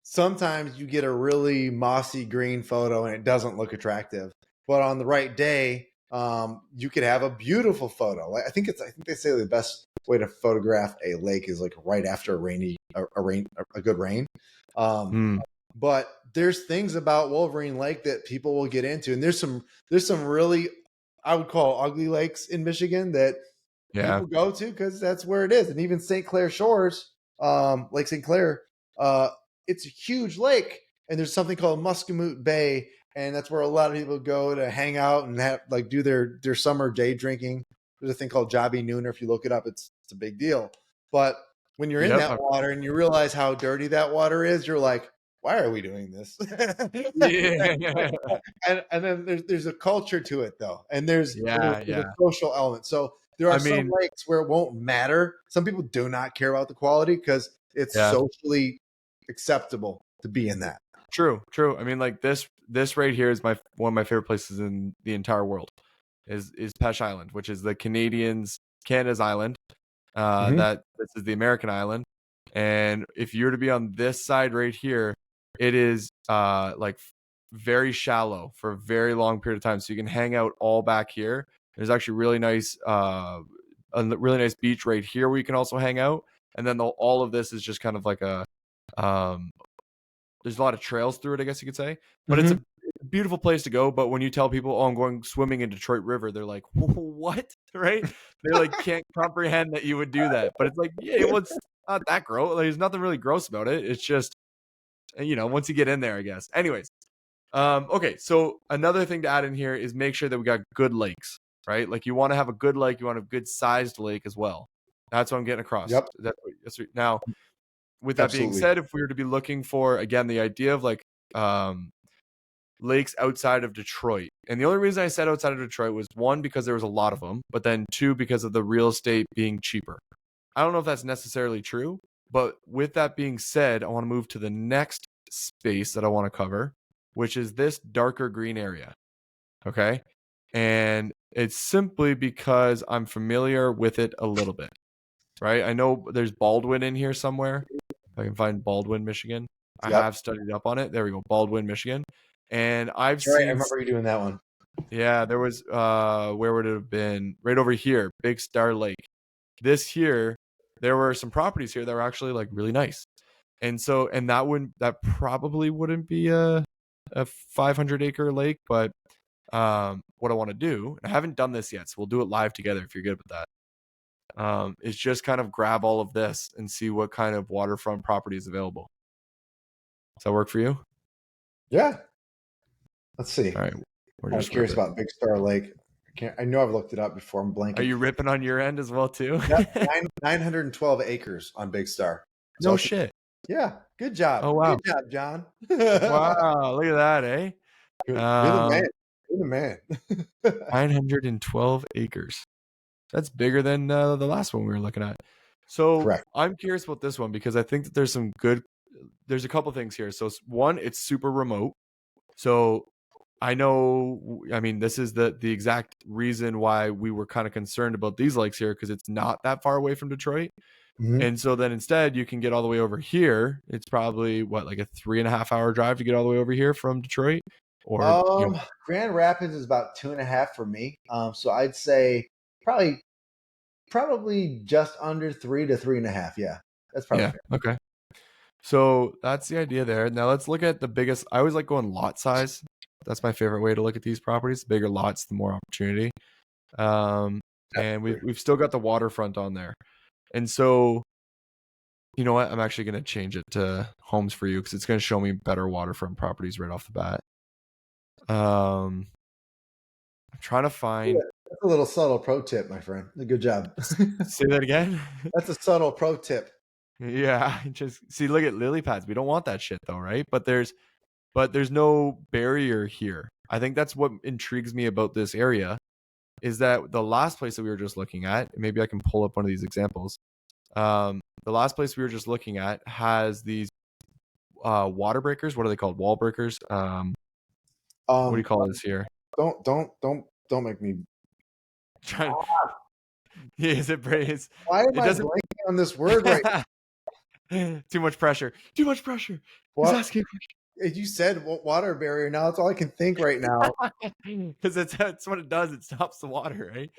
S2: Sometimes you get a really mossy green photo and it doesn't look attractive, but on the right day, you could have a beautiful photo. Like I think they say the best way to photograph a lake is like right after a good rain. Um,
S1: hmm,
S2: but there's things about Wolverine Lake that people will get into, and there's some really I would call ugly lakes in Michigan that
S1: yeah.
S2: people go to because that's where it is. And even St. Clair Shores, Lake St. Clair, uh, it's a huge lake, and there's something called Muscatmoot Bay, and that's where a lot of people go to hang out and have like do their summer day drinking. There's a thing called Jobby Nooner. If you look it up, it's a big deal. But when you're in
S1: Yep.
S2: that water and you realize how dirty that water is, you're like, why are we doing this?
S1: Yeah.
S2: And then there's a culture to it though, and there's a
S1: Yeah.
S2: social element. So there are
S1: I
S2: some
S1: mean,
S2: lakes where it won't matter. Some people do not care about the quality because it's
S1: yeah.
S2: socially acceptable to be in that.
S1: True. I mean, like this right here is my one of my favorite places in the entire world is Pesh Island, which is the Canada's island.
S2: Mhm.
S1: That this is the American island, and if you're to be on this side right here, it is like very shallow for a very long period of time. So you can hang out all back here. There's actually a really nice beach right here where you can also hang out. And then all of this is just kind of like um, there's a lot of trails through it, I guess you could say. But it's a
S2: Mhm.
S1: beautiful place to go. But when you tell people, "Oh, I'm going swimming in Detroit River," they're like, "What?" Right? They like can't comprehend that you would do that. But it's like, yeah, well, it's not that gross. Like, there's nothing really gross about it. It's just, once you get in there, I guess. Anyways, okay. So another thing to add in here is make sure that we got good lakes, right? Like you want to have a good lake, you want a good sized lake as well. That's what I'm getting across.
S2: Yep,
S1: Now, with that being
S2: absolutely.
S1: said, if we were to be looking for again the idea of like um lakes outside of Detroit. And the only reason I said outside of Detroit was one, because there was a lot of them, but then two, because of the real estate being cheaper. I don't know if that's necessarily true, but with that being said, I want to move to the next space that I want to cover, which is this darker green area. Okay. And it's simply because I'm familiar with it a little bit, right? I know there's Baldwin in here somewhere. If I can find Baldwin, Michigan. I
S2: Yep,
S1: have studied up on it. There we go, Baldwin, Michigan. And I've
S2: that's right. I
S1: seen,
S2: remember you doing that one.
S1: yeah, there was, where would it have been? Right over here, Big Star Lake. This here, there were some properties here that were actually like really nice. And so, and that probably wouldn't be a 500-acre lake, but what I want to do, and I haven't done this yet, so we'll do it live together if you're good with that. Is just kind of grab all of this and see what kind of waterfront property is available. Does that work for you?
S2: Yeah. Let's see.
S1: All right, we're
S2: I'm
S1: just
S2: curious
S1: ripping.
S2: about Big Star Lake. I know I've looked it up before. I'm
S1: Are
S2: blanking.
S1: you ripping on your end as well too?
S2: Yep, 912 acres on Big Star. So
S1: No
S2: it's,
S1: shit.
S2: yeah, good job.
S1: Oh
S2: Good
S1: wow.
S2: job, John.
S1: Wow, look at that, eh?
S2: You're the man. You're the man.
S1: 912 acres. That's bigger than the last one we were looking at. So
S2: Correct.
S1: I'm curious about this one because I think that there's a couple things here. So one, it's super remote. So I know, I mean, this is the exact reason why we were kind of concerned about these lakes here, because it's not that far away from Detroit.
S2: Mhm.
S1: And so then instead you can get all the way over here. It's probably what, like a 3.5 hour drive to get all the way over here from Detroit, or
S2: Grand Rapids is about 2.5 for me. So I'd say probably just under 3 to 3.5. Yeah, that's probably
S1: yeah,
S2: fair.
S1: okay. So that's the idea there. Now let's look at the biggest. I always like going lot size. That's my favorite way to look at these properties. The bigger lots, the more opportunity. Um, and we've
S2: Absolutely.
S1: we've still got the waterfront on there. And so, you know what? I'm actually going to change it to homes for you because it's going to show me better waterfront properties right off the bat. I'm trying to
S2: Yeah,
S1: find.
S2: that's a little subtle pro tip, my friend. Good job.
S1: Say that again.
S2: That's a subtle pro tip.
S1: Yeah, just see. Look at lily pads. We don't want that shit though, right? But there's no barrier here. I think that's what intrigues me about this area is that the last place that we were just looking at, maybe I can pull up one of these examples. The last place we were just looking at has these water breakers. What are they called? Wall breakers. What do you
S2: Um,
S1: call this here?
S2: don't make me.
S1: Trying. Yeah, is it praise?
S2: Why am
S1: It
S2: I
S1: doesn't.
S2: blanking on this word right
S1: Too much pressure. Too much pressure. He's
S2: What
S1: asking.
S2: you said? Water barrier. Now that's all I can think right now.
S1: Because that's what it does. It stops the water, right?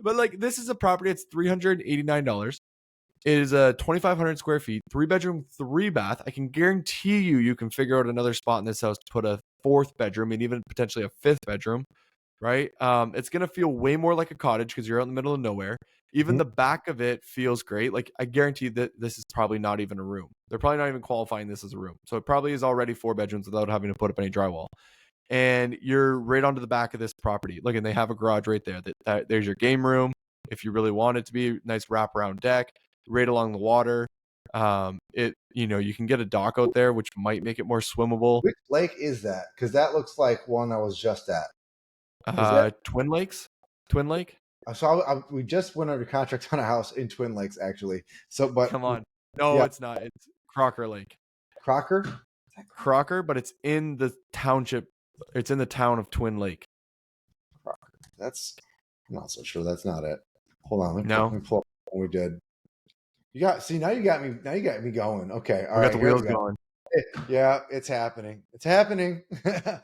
S1: But like this is a property. It's $389. It is a 2,500 square feet, 3 bedroom, 3 bath. I can guarantee you can figure out another spot in this house to put a fourth bedroom and even potentially a fifth bedroom, right? It's gonna feel way more like a cottage because you're out in the middle of nowhere. Even
S2: Mhm.
S1: the back of it feels great. Like I guarantee that this is probably not even a room. They're probably not even qualifying this as a room. So it probably is already 4 bedrooms without having to put up any drywall. And you're right onto the back of this property. Look, and they have a garage right there. There's your game room. If you really want it to be, nice wraparound deck right along the water. You can get a dock out there, which might make it more swimmable.
S2: Which lake is that? Because that looks like one I was just at. Is that
S1: Twin Lakes, Twin Lake.
S2: so? We just went under contract on a house in Twin Lakes, actually. So, but
S1: Come on, no,
S2: yeah,
S1: it's not. It's Crocker Lake,
S2: Crocker. Is that
S1: Crocker, but it's in the township. It's in the town of Twin Lake.
S2: Crocker? That's. I'm not so sure. That's not it. Hold on.
S1: No,
S2: Let me pull up what we did. You got. See, now you got me. Now you got me going. Okay. All
S1: we got
S2: right.
S1: the
S2: Here
S1: wheels
S2: we go.
S1: going.
S2: Yeah, it's happening. It's happening.
S1: This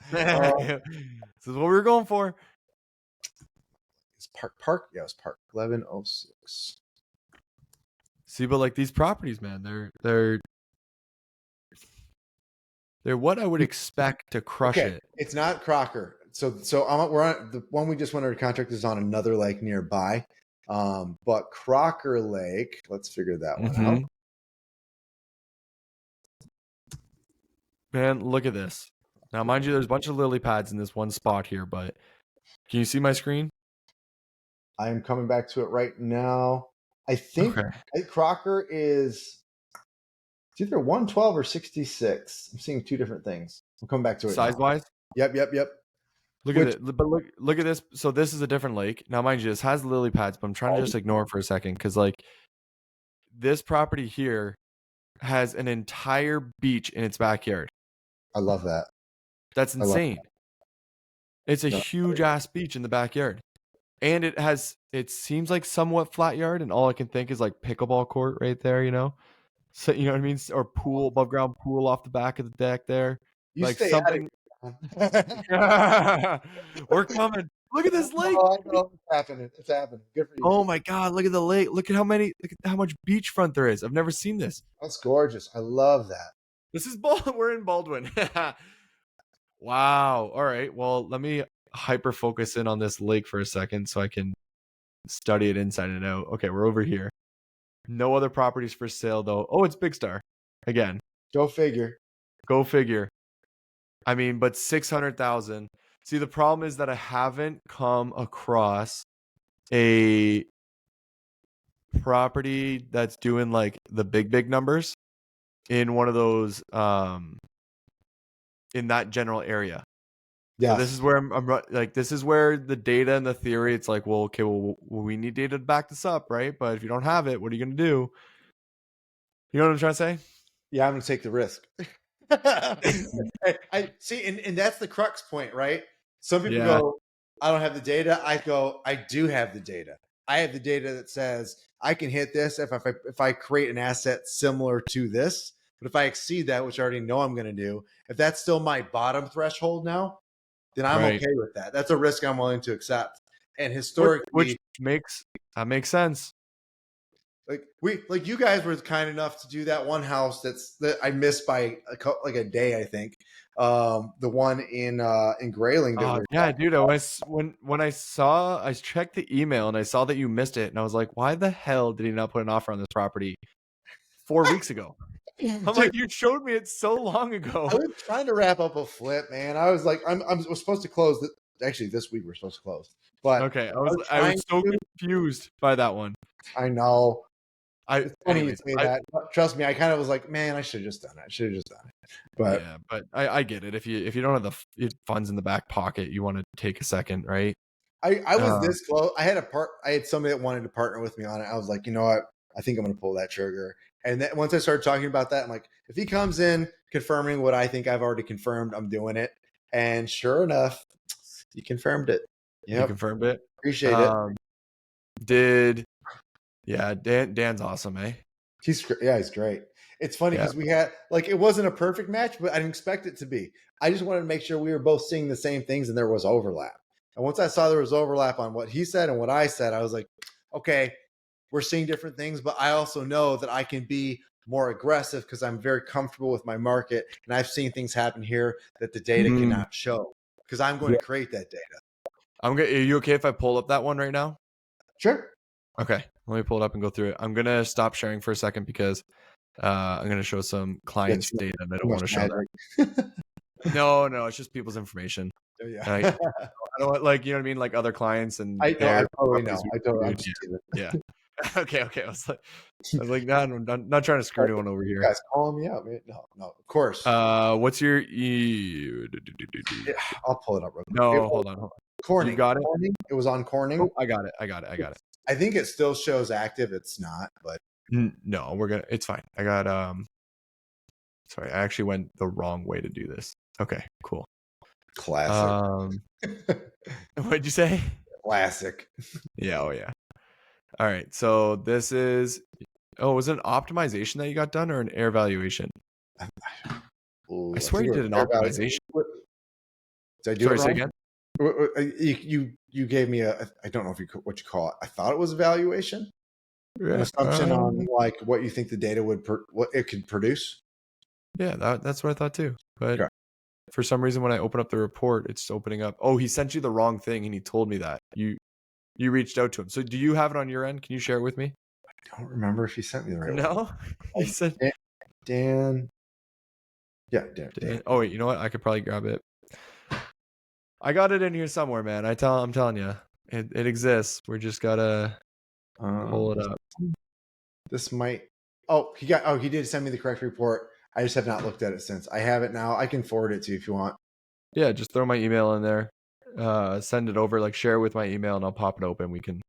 S1: is what we were going for.
S2: It's Park. Yeah, it's Park 1106.
S1: See, but like these properties, man, they're what I would expect to crush
S2: Okay,
S1: it.
S2: it's not Crocker. We're on the one we just went under contract is on another lake nearby. But Crocker Lake, let's figure that one out.
S1: Mm-hmm. Man, look at this. Now, mind you, there's a bunch of lily pads in this one spot here, but can you see my screen?
S2: I am coming back to it right now. I think Crocker is it's either 112 or 66. I'm seeing two different things. I'm coming back to it
S1: Size
S2: now.
S1: wise.
S2: Yep.
S1: Look at it, but look at this. So this is a different lake. Now, mind you, this has lily pads, but I'm trying to just ignore it for a second because, like, this property here has an entire beach in its backyard.
S2: I love that.
S1: That's insane. It's a huge ass beach in the backyard, and it seems like somewhat flat yard, and all I can think is like pickleball court right there. You know, so you know what I mean, or pool, above ground pool off the back of the deck there,
S2: You
S1: like
S2: stay out of
S1: something. We're coming. Look at this lake.
S2: I know. It's happening. It's happening. Good for you.
S1: Oh my God, look at the lake. Look at how much beachfront there is. I've never seen this.
S2: That's gorgeous. I love that.
S1: This is we're in Baldwin. Wow. All right. Well, let me hyper focus in on this lake for a second so I can study it inside and out. Okay, we're over here. No other properties for sale though. Oh, it's Big Star. Again.
S2: Go figure.
S1: Go figure. I mean, but 600,000. See, the problem is that I haven't come across a property that's doing like the big numbers in one of those in that general area. Yeah. So this is where I'm like, this is where the data and the theory, it's like, well, okay, well, we need data to back this up, right? But if you don't have it, what are you going to do? You know what I'm trying to say?
S2: Yeah, I'm going to take the risk. I see, and that's the crux point, right? Some people go, I don't have the data. I go, I do have the data. I have the data that says I can hit this if I create an asset similar to this. But if I exceed that, which I already know I'm going to do, if that's still my bottom threshold now, then I'm okay with that. That's a risk I'm willing to accept. And historically,
S1: which makes sense.
S2: Like you guys were kind enough to do that one house that I missed by a day, I think. The one in Grayling.
S1: Yeah, dude. When I checked the email and I saw that you missed it, and I was like, why the hell did he not put an offer on this property 4 weeks ago? I'm like, you showed me it so long ago.
S2: I was trying to wrap up a flip, man. I was like, we're supposed to close. Actually, this week we're supposed to close. But
S1: okay, I was so confused by that one.
S2: I know. It's funny you say that. Trust me, I kind of was like, man, I should have just done it. But
S1: yeah, but I get it. If you don't have the funds in the back pocket, you want to take a second, right?
S2: I was this close. I had somebody that wanted to partner with me on it. I was like, you know what? I think I'm going to pull that trigger. And then once I started talking about that, I'm like, if he comes in confirming what I think I've already confirmed, I'm doing it. And sure enough, he confirmed it.
S1: Yeah, confirmed it.
S2: Appreciate it.
S1: Dan's awesome, eh?
S2: He's great. It's funny because we had it wasn't a perfect match, but I didn't expect it to be. I just wanted to make sure we were both seeing the same things and there was overlap. And once I saw there was overlap on what he said and what I said, I was like, okay, we're seeing different things, but I also know that I can be more aggressive because I'm very comfortable with my market. And I've seen things happen here that the data cannot show because I'm going to create that data.
S1: Are you okay if I pull up that one right now?
S2: Sure.
S1: Okay. Let me pull it up and go through it. I'm going to stop sharing for a second because I'm going to show some clients' data and I don't want to show that. No, it's just people's information.
S2: Oh, yeah.
S1: I don't you know what I mean? Like other clients and
S2: I totally know.
S1: Yeah. Okay. I was like, no, I'm not trying to screw anyone over here.
S2: You guys calling me out, man. No, of course.
S1: What's your
S2: I'll pull it up real quick.
S1: No, hold on.
S2: Corning.
S1: You got it?
S2: Corning. It was on Corning.
S1: Oh, I got it.
S2: I think it still shows active. It's not, but
S1: no, it's fine. I got sorry, I actually went the wrong way to do this. Okay, cool.
S2: Classic.
S1: What'd you say?
S2: Classic.
S1: Yeah, oh yeah. All right, so this is was it an optimization that you got done or an air valuation?
S2: Ooh,
S1: I
S2: I
S1: swear
S2: think
S1: you
S2: it was
S1: did an
S2: fair value.
S1: optimization.
S2: Did I do it
S1: Sorry, say
S2: wrong?
S1: again.
S2: You gave me I don't know what you call it. I thought it was evaluation, an
S1: Yeah.
S2: assumption on like what you think the data what it could produce.
S1: Yeah, that's what I thought too. But
S2: Okay.
S1: for some reason, when I open up the report, it's opening up. Oh, he sent you the wrong thing, and he told me that you reached out to him. So do you have it on your end? Can you share it with me?
S2: I don't remember if he sent me the right one.
S1: No, he said
S2: Dan. Yeah, Dan.
S1: Dan. Oh wait, you know what? I could probably grab it. I got it in here somewhere, man. I'm telling you, it exists. We just gotta pull it up.
S2: This might. He did send me the correct report. I just have not looked at it since. I have it now. I can forward it to you if you want.
S1: Yeah, just throw my email in there. Send it over. Like share it with my email, and I'll pop it open. We can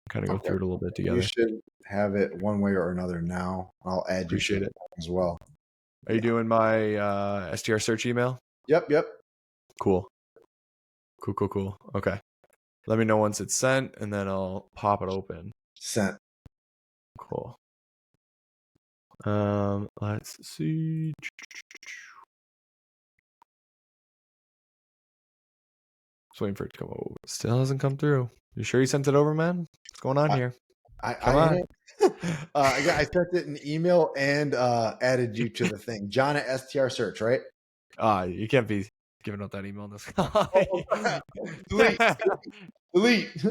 S1: kind of go
S2: Okay.
S1: through it a little bit
S2: You
S1: together.
S2: should have it one way or another now. I'll add
S1: Appreciate
S2: you to
S1: it.
S2: as well.
S1: Are you doing my STR search email?
S2: Yep.
S1: Cool. Okay. Let me know once it's sent, and then I'll pop it open.
S2: Sent.
S1: Cool. Let's see. Just waiting for it to come over. Still hasn't come through. You sure you sent it over, man? What's going on here? Come on.
S2: I sent it an email and added you to the thing. John at STR search, right?
S1: You can't be giving out that email in this.
S2: Delete.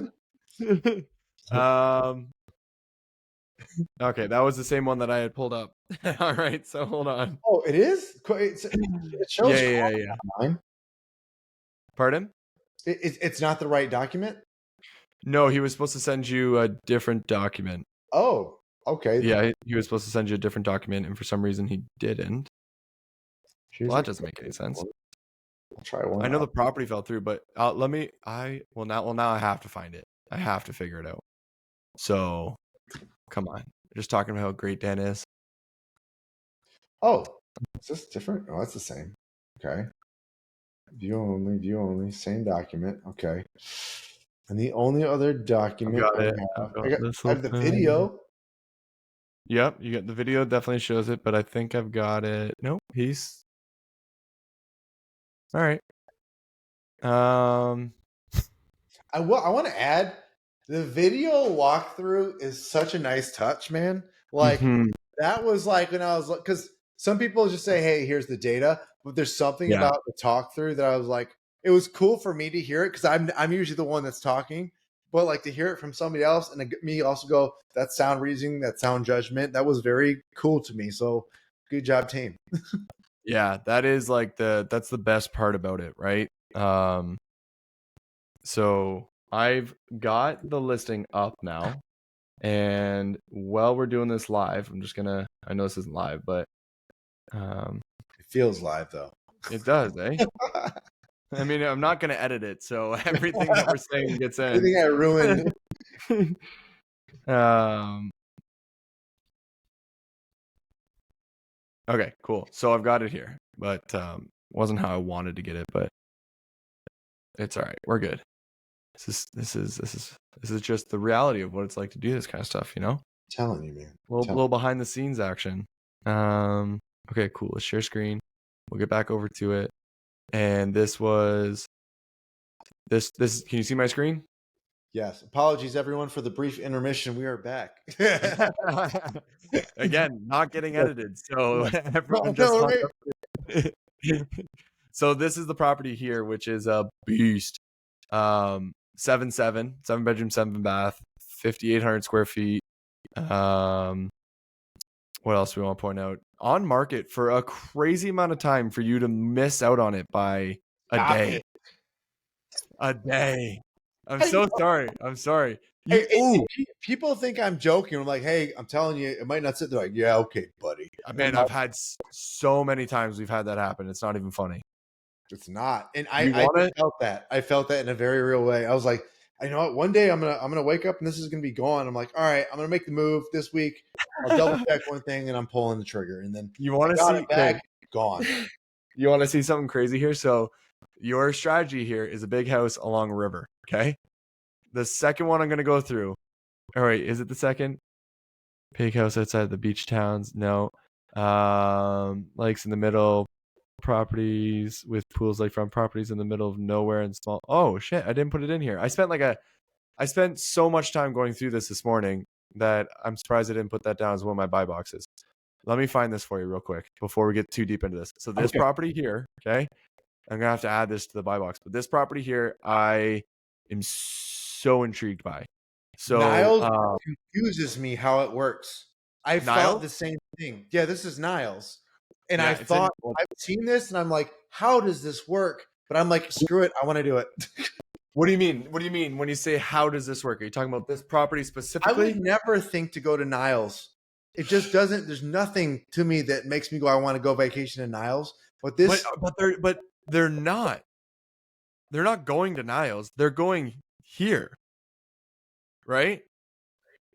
S1: Okay, that was the same one that I had pulled up. All right, so hold on.
S2: Oh, it is. It shows.
S1: Yeah.
S2: Mine.
S1: Pardon?
S2: It's not the right document.
S1: No, he was supposed to send you a different document.
S2: Oh, okay.
S1: Yeah, he was supposed to send you a different document, and for some reason he didn't. Well, that doesn't make any sense.
S2: I'll try one.
S1: I know the property fell through, but now I have to find it. I have to figure it out. So, come on. Just talking about how great Dan is.
S2: Oh, is this different? Oh, that's the same. Okay. View only, same document. Okay. And the only other document I have the video.
S1: Yep, you got the video definitely shows it, but I think I've got it. Nope, he's all right.
S2: I want to add the video walkthrough is such a nice touch, man. Like that was like when I was like, because some people just say, "Hey, here's the data," but there's something about the talk through that I was like, it was cool for me to hear it because I'm usually the one that's talking, but like to hear it from somebody else and me also go that sound reasoning, that sound judgment, that was very cool to me. So good job, team.
S1: Yeah, that is like that's the best part about it, right? So I've got the listing up now, and while we're doing this live, I know this isn't live, but
S2: it feels live though.
S1: It does, eh? I mean, I'm not gonna edit it, so everything that we're saying gets in.
S2: Everything I ruined.
S1: Okay, cool. So I've got it here, but wasn't how I wanted to get it, but it's all right. We're good. This is just the reality of what it's like to do this kind of stuff, you know?
S2: I'm telling you, man.
S1: Little behind the scenes action. Okay, cool. Let's share screen. We'll get back over to it. And this was this. Can you see my screen?
S2: Yes. Apologies, everyone, for the brief intermission. We are back.
S1: Again, not getting edited, so everyone So this is the property here, which is a beast. 7-bedroom, 7-bath, 5,800 square feet. What else do we want to point out? On market for a crazy amount of time for you to miss out on it by a day. A day. I'm so sorry. I'm sorry.
S2: People think I'm joking. I'm like, hey, I'm telling you, it might not sit there. Like, yeah, okay, buddy.
S1: Man, I've had so many times we've had that happen. It's not even funny.
S2: It's not, and I felt that. I felt that in a very real way. I was like, you know what? One day I'm gonna wake up and this is gonna be gone. I'm like, all right, I'm gonna make the move this week. I'll double check one thing and I'm pulling the trigger. And then
S1: you want to see
S2: it back, gone.
S1: You want to see something crazy here? So your strategy here is a big house along a river. Okay. The second one I'm gonna go through. All right, is it the second? Big house outside the beach towns? No. Lakes in the middle. properties with pools, lakefront properties in the middle of nowhere and small. Oh shit! I didn't put it in here. I spent so much time going through this morning that I'm surprised I didn't put that down as one of my buy boxes. Let me find this for you real quick before we get too deep into this. So this property here, okay, I'm gonna have to add this to the buy box. But this property here, I am so intrigued by. So
S2: Niles confuses me how it works. I thought the same thing. Yeah, this is Niles. And
S1: Yeah,
S2: I
S1: it's in.
S2: thought I've seen this and I'm like, how does this work? But I'm like, screw it, I want to do it.
S1: What do you mean? What do you mean when you say how does this work? Are you talking about this property
S2: I
S1: specifically?
S2: would never think to go to Niles. It just doesn't. There's nothing to me that makes me go, I want to go vacation in Niles. But this,
S1: They're not. They're not going to Niles. They're going here, right?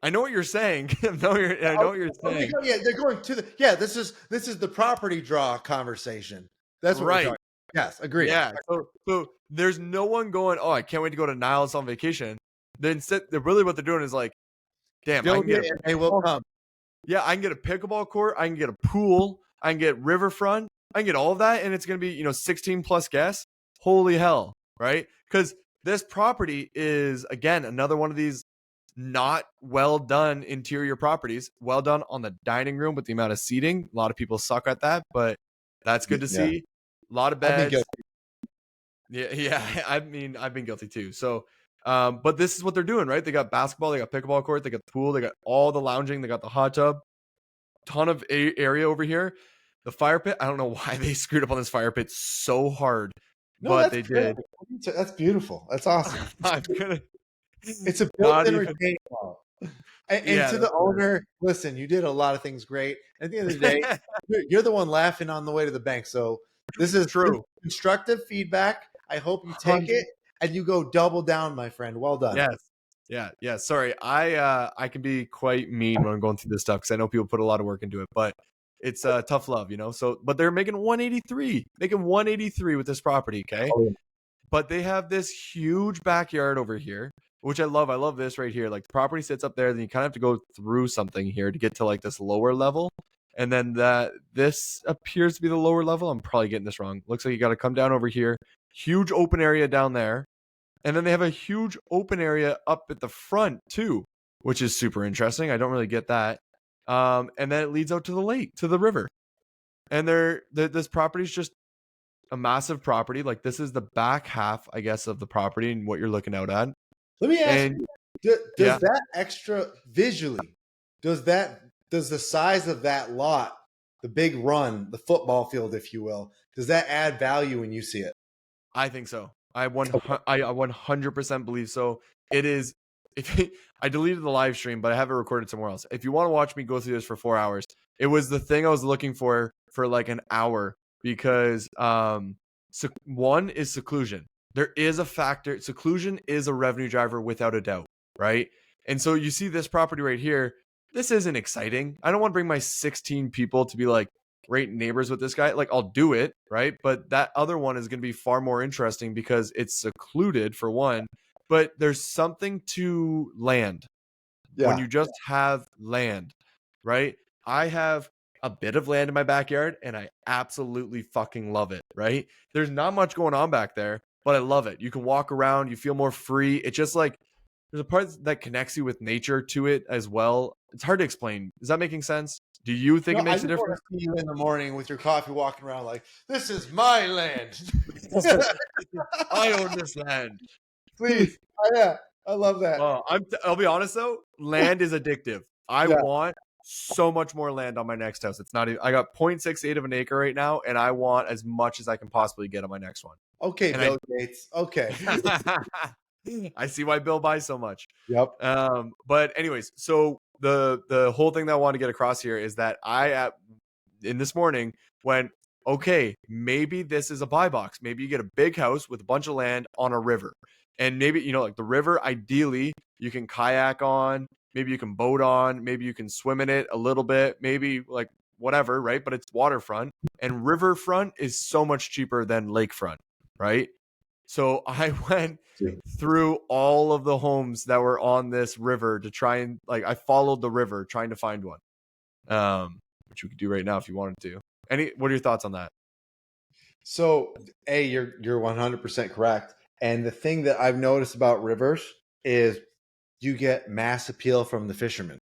S1: I know what you're saying. I know what you're saying.
S2: yeah, they're going to the. Yeah, this is the property draw conversation. That's what we're
S1: Right.
S2: talking. Yes, agree.
S1: Yeah. So there's no one going, oh, I can't wait to go to Niles on vacation. Then instead, really what they're doing is like, damn, I can get
S2: and they will come.
S1: Yeah, I can get a pickleball court, I can get a pool, I can get riverfront, I can get all of that, and it's gonna be 16 plus guests. Holy hell, right? Because this property is again another one of these not well done interior properties. Well done on the dining room with the amount of seating. A lot of people suck at that, but that's good to see. A lot of beds. Yeah. I mean, I've been guilty too. So, but this is what they're doing, right? They got basketball, they got pickleball court, they got the pool, they got all the lounging, they got the hot tub, ton of area over here. The fire pit. I don't know why they screwed up on this fire pit so hard, but they did.
S2: That's beautiful. That's awesome. It's a built-in retaining wall. And to the owner, listen, you did a lot of things great. At the end of the day, you're the one laughing on the way to the bank. So this is
S1: true.
S2: Constructive feedback. I hope you take it and you go double down, my friend. Well done.
S1: Yes. Yeah. Sorry. I can be quite mean when I'm going through this stuff because I know people put a lot of work into it, but it's tough love, So, but they're making 183 with this property. Okay.
S2: Oh, yeah.
S1: But they have this huge backyard over here, which I love. I love this right here. Like the property sits up there, then you kind of have to go through something here to get to like this lower level. And then this appears to be the lower level. I'm probably getting this wrong. Looks like you got to come down over here. Huge open area down there. And then they have a huge open area up at the front too, which is super interesting. I don't really get that. And then it leads out to the lake, to the river. And this property is just a massive property. Like this is the back half, I guess, of the property and what you're looking out at.
S2: Let me ask you, does that extra visually, does the size of that lot, the big run, the football field, if you will, does that add value when you see it?
S1: I think so. I 100% believe so. It is. I deleted the live stream, but I have it recorded somewhere else. If you want to watch me go through this for 4 hours, it was the thing I was looking for like an hour because one is seclusion. There is a factor. Seclusion is a revenue driver without a doubt, right? And so you see this property right here. This isn't exciting. I don't want to bring my 16 people to be like great neighbors with this guy. Like I'll do it, right? But that other one is going to be far more interesting because it's secluded for one, but there's something to land when you just have land, right? I have a bit of land in my backyard and I absolutely fucking love it, right? There's not much going on back there, but I love it. You can walk around, you feel more free. It's just like there's a part that connects you with nature to it as well. It's hard to explain. Is that making sense? Do you think it makes a difference?
S2: I see you in the morning with your coffee walking around like, this is my land.
S1: I own this land.
S2: Please. Yeah, I love that.
S1: I'll be honest though, land is addictive. I want so much more land on my next house. It's not even, I got 0.68 of an acre right now, and I want as much as I can possibly get on my next one.
S2: Okay, Bill Gates. Okay.
S1: I see why Bill buys so much.
S2: Yep.
S1: But anyways, so the whole thing that I want to get across here is that in this morning went, okay, maybe this is a buy box. Maybe you get a big house with a bunch of land on a river. And maybe, like the river, ideally, you can kayak on, maybe you can boat on, maybe you can swim in it a little bit, maybe like whatever, right? But it's waterfront, and riverfront is so much cheaper than lakefront, right? So I went through all of the homes that were on this river to try and I followed the river trying to find one, which we could do right now if you wanted to. What are your thoughts on that?
S2: So, you're 100% correct. And the thing that I've noticed about rivers is you get mass appeal from the fishermen.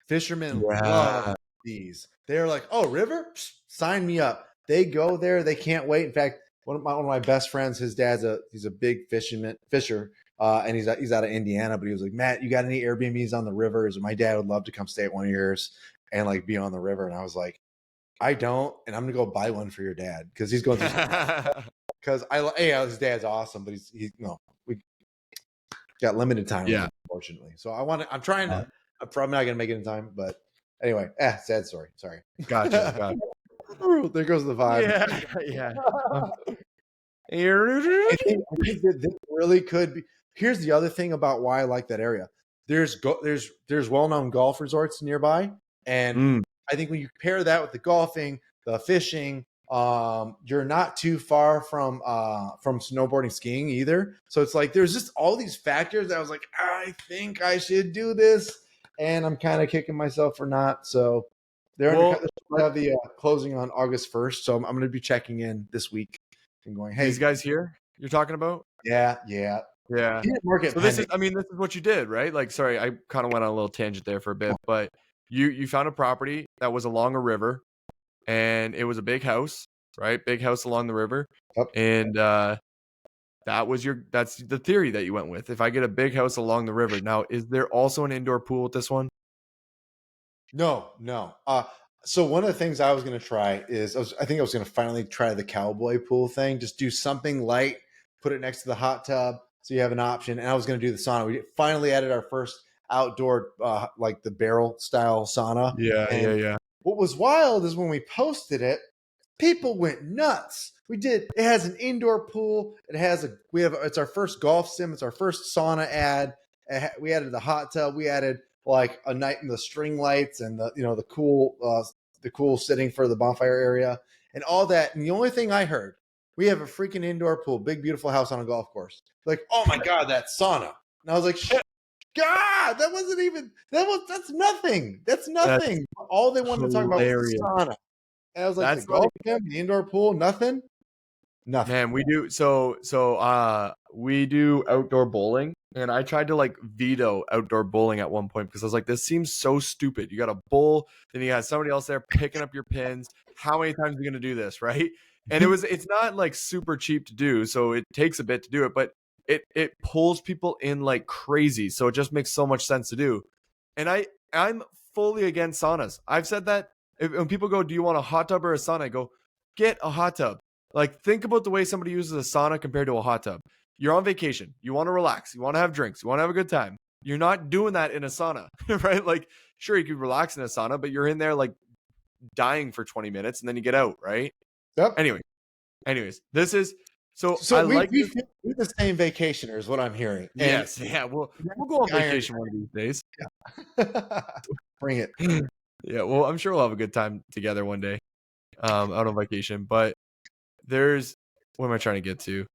S2: Fishermen love
S1: Yeah.
S2: these. They're like, "Oh, river? Psst, sign me up." They go there. They can't wait. In fact, one of my best friends, his dad's he's a big fisher, and he's out of Indiana. But he was like, "Matt, you got any Airbnbs on the rivers? My dad would love to come stay at one of yours and like be on the river." And I was like, "I don't, and I'm gonna go buy one for your dad because he's going through some because his dad's awesome, but he's we got limited time with
S1: Yeah.
S2: him, unfortunately. So I'm trying to. I'm probably not gonna make it in time, but anyway, sad story. Sorry.
S1: Gotcha. Gotcha.
S2: There goes the vibe.
S1: Yeah. Yeah. Um,
S2: I think that this really could be. Here's the other thing about why I like that area. There's well-known golf resorts nearby, and
S1: Mm.
S2: I think when you pair that with the golfing, the fishing, you're not too far from snowboarding, skiing either. So it's like there's just all these factors that I was like, I think I should do this, and I'm kind of kicking myself for not. So
S1: Well,
S2: they have the closing on August 1st. So I'm going to be checking in this week and going,
S1: these
S2: hey,
S1: guys here you're talking about?
S2: yeah,
S1: Yeah.
S2: market
S1: So this is,
S2: pending.
S1: I mean, this is what you did, right? Like, sorry, I kind of went on a little tangent there for a bit, but you found a property that was along a river, and it was a big house, right? Big house along the river,
S2: Yep.
S1: and that's the theory that you went with. If I get a big house along the river, now is there also an indoor pool with this one?
S2: No. So one of the things I was going to try is I think I was going to finally try the cowboy pool thing. Just do something light, put it next to the hot tub, so you have an option. And I was going to do the sauna. We finally added our first outdoor, like the barrel style sauna.
S1: Yeah, yeah,
S2: And
S1: yeah.
S2: what was wild is when we posted it, people went nuts. It has an indoor pool. It's our first golf sim. It's our first sauna ad. We added the hot tub. We added like a night in the string lights and the cool sitting for the bonfire area and all that. And the only thing I heard, we have a freaking indoor pool, big beautiful house on a golf course. Like, oh my god, that sauna. And I was like, God, that's nothing. That's
S1: That's
S2: nothing. All they wanted to talk about was the
S1: hilarious.
S2: sauna. And I was like, the
S1: That's not
S2: golf gym, the indoor pool, nothing.
S1: Man, we do we do outdoor bowling, and I tried to like veto outdoor bowling at one point because I was like, this seems so stupid. You got a bowl, then you got somebody else there picking up your pins. How many times are you gonna do this, right? And it's not like super cheap to do, so it takes a bit to do it, but it pulls people in like crazy. So it just makes so much sense to do. And I'm fully against saunas. I've said that when people go, do you want a hot tub or a sauna? I go, get a hot tub. Like, think about the way somebody uses a sauna compared to a hot tub. You're on vacation. You want to relax. You want to have drinks. You want to have a good time. You're not doing that in a sauna, right? Like, sure, you could relax in a sauna, but you're in there like dying for 20 minutes and then you get out, right?
S2: Yep.
S1: Anyways, this is so
S2: So
S1: I like this.
S2: we're the same vacationer, is what I'm hearing.
S1: Yes, yeah, we'll go on vacation one of these days.
S2: Bring it.
S1: Yeah, well, I'm sure we'll have a good time together one day, out on vacation. But what am I trying to get to?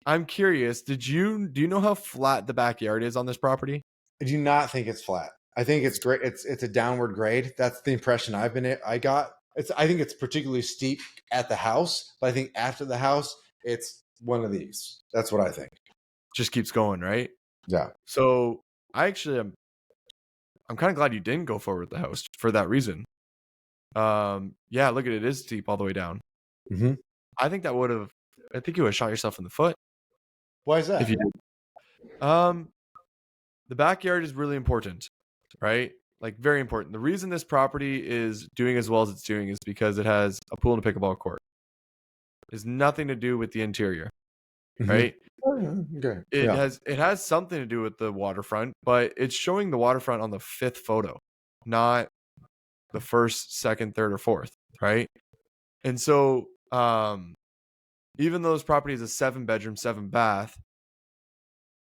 S1: I'm curious. Do you know how flat the backyard is on this property?
S2: I do not think it's flat. I think it's great. It's a downward grade. That's the impression I got. I think it's particularly steep at the house, but I think after the house, it's one of these. That's what I think.
S1: Just keeps going, right?
S2: Yeah.
S1: So I actually I'm kind of glad you didn't go forward with the house for that reason. Yeah, look at it, it is steep all the way down.
S2: Mm-hmm.
S1: I think you would have shot yourself in the foot
S2: Why is that?
S1: if you did. The backyard is really important, right? Like very important. The reason this property is doing as well as it's doing is because it has a pool and a pickleball court. It has nothing to do with the interior, right?
S2: Okay. Yeah.
S1: It has something to do with the waterfront, but it's showing the waterfront on the 5th photo, not the first, second, third, or fourth, right? And so even though this property is a 7-bedroom, 7-bath,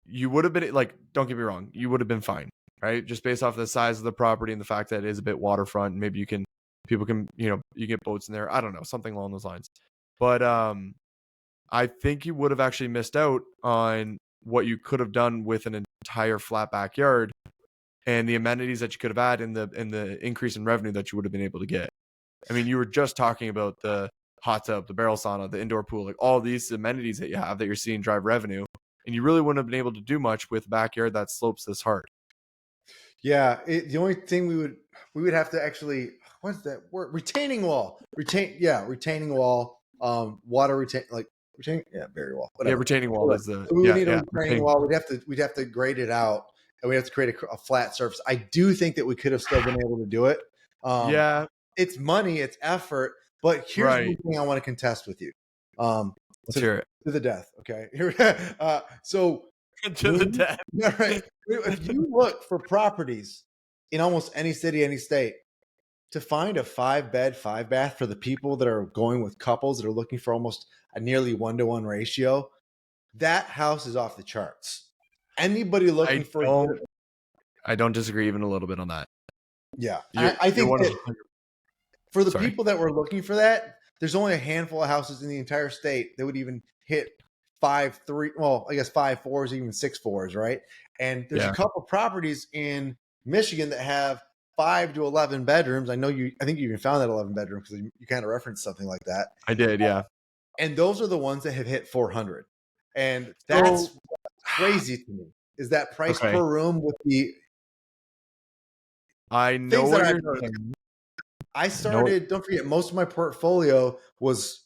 S1: you would have been like, don't get me wrong, you would have been fine, right? Just based off the size of the property and the fact that it is a bit waterfront, and maybe people can, you get boats in there. I don't know, something along those lines. But I think you would have actually missed out on what you could have done with an entire flat backyard and the amenities that you could have had and the increase in revenue that you would have been able to get. I mean, you were just talking about the hot tub, the barrel sauna, the indoor pool, like all these amenities that you have that you're seeing drive revenue, and you really wouldn't have been able to do much with a backyard that slopes this hard.
S2: Yeah, the only thing we would have to actually, what's that word? Retaining wall. Retaining wall. Water retain, yeah, barrier wall,
S1: Yeah,
S2: whatever.
S1: retaining wall is the
S2: So we would need a retaining
S1: retaining.
S2: wall. We'd have to grade it out, and we have to create a flat surface. I do think that we could have still been able to do it. Um,
S1: Yeah,
S2: it's money, it's effort, but here's one
S1: right.
S2: thing I want to contest with you. Um,
S1: Let's
S2: to,
S1: hear
S2: to the death. Okay. So
S1: it. To the
S2: when
S1: death.
S2: yeah, right. If you look for properties in almost any city, any state, to find a 5-bed, 5-bath for the people that are going with couples that are looking for almost a nearly 1-to-1 ratio, that house is off the charts. Anybody looking
S1: I
S2: for a
S1: don't I don't disagree even a little bit on that.
S2: yeah,
S1: You're
S2: I
S1: you're
S2: think
S1: one
S2: that
S1: hundred.
S2: for the
S1: Sorry.
S2: people that were looking for that, there's only a handful of houses in the entire state that would even hit 5.3. Well, I guess 5.4s, even 6.4s, right? And there's a
S1: Yeah,
S2: couple properties in Michigan that have 5 to 11 bedrooms. I know you. I think you even found that 11 bedroom because you kind of referenced something like that.
S1: I did. Yeah.
S2: And those are the ones that have hit 400. And
S1: So
S2: that's crazy to me. Is that price
S1: okay,
S2: per room with the
S1: I know
S2: things that
S1: what
S2: I've
S1: you're
S2: noticed?
S1: saying.
S2: I
S1: I know.
S2: started, don't forget, most of my portfolio was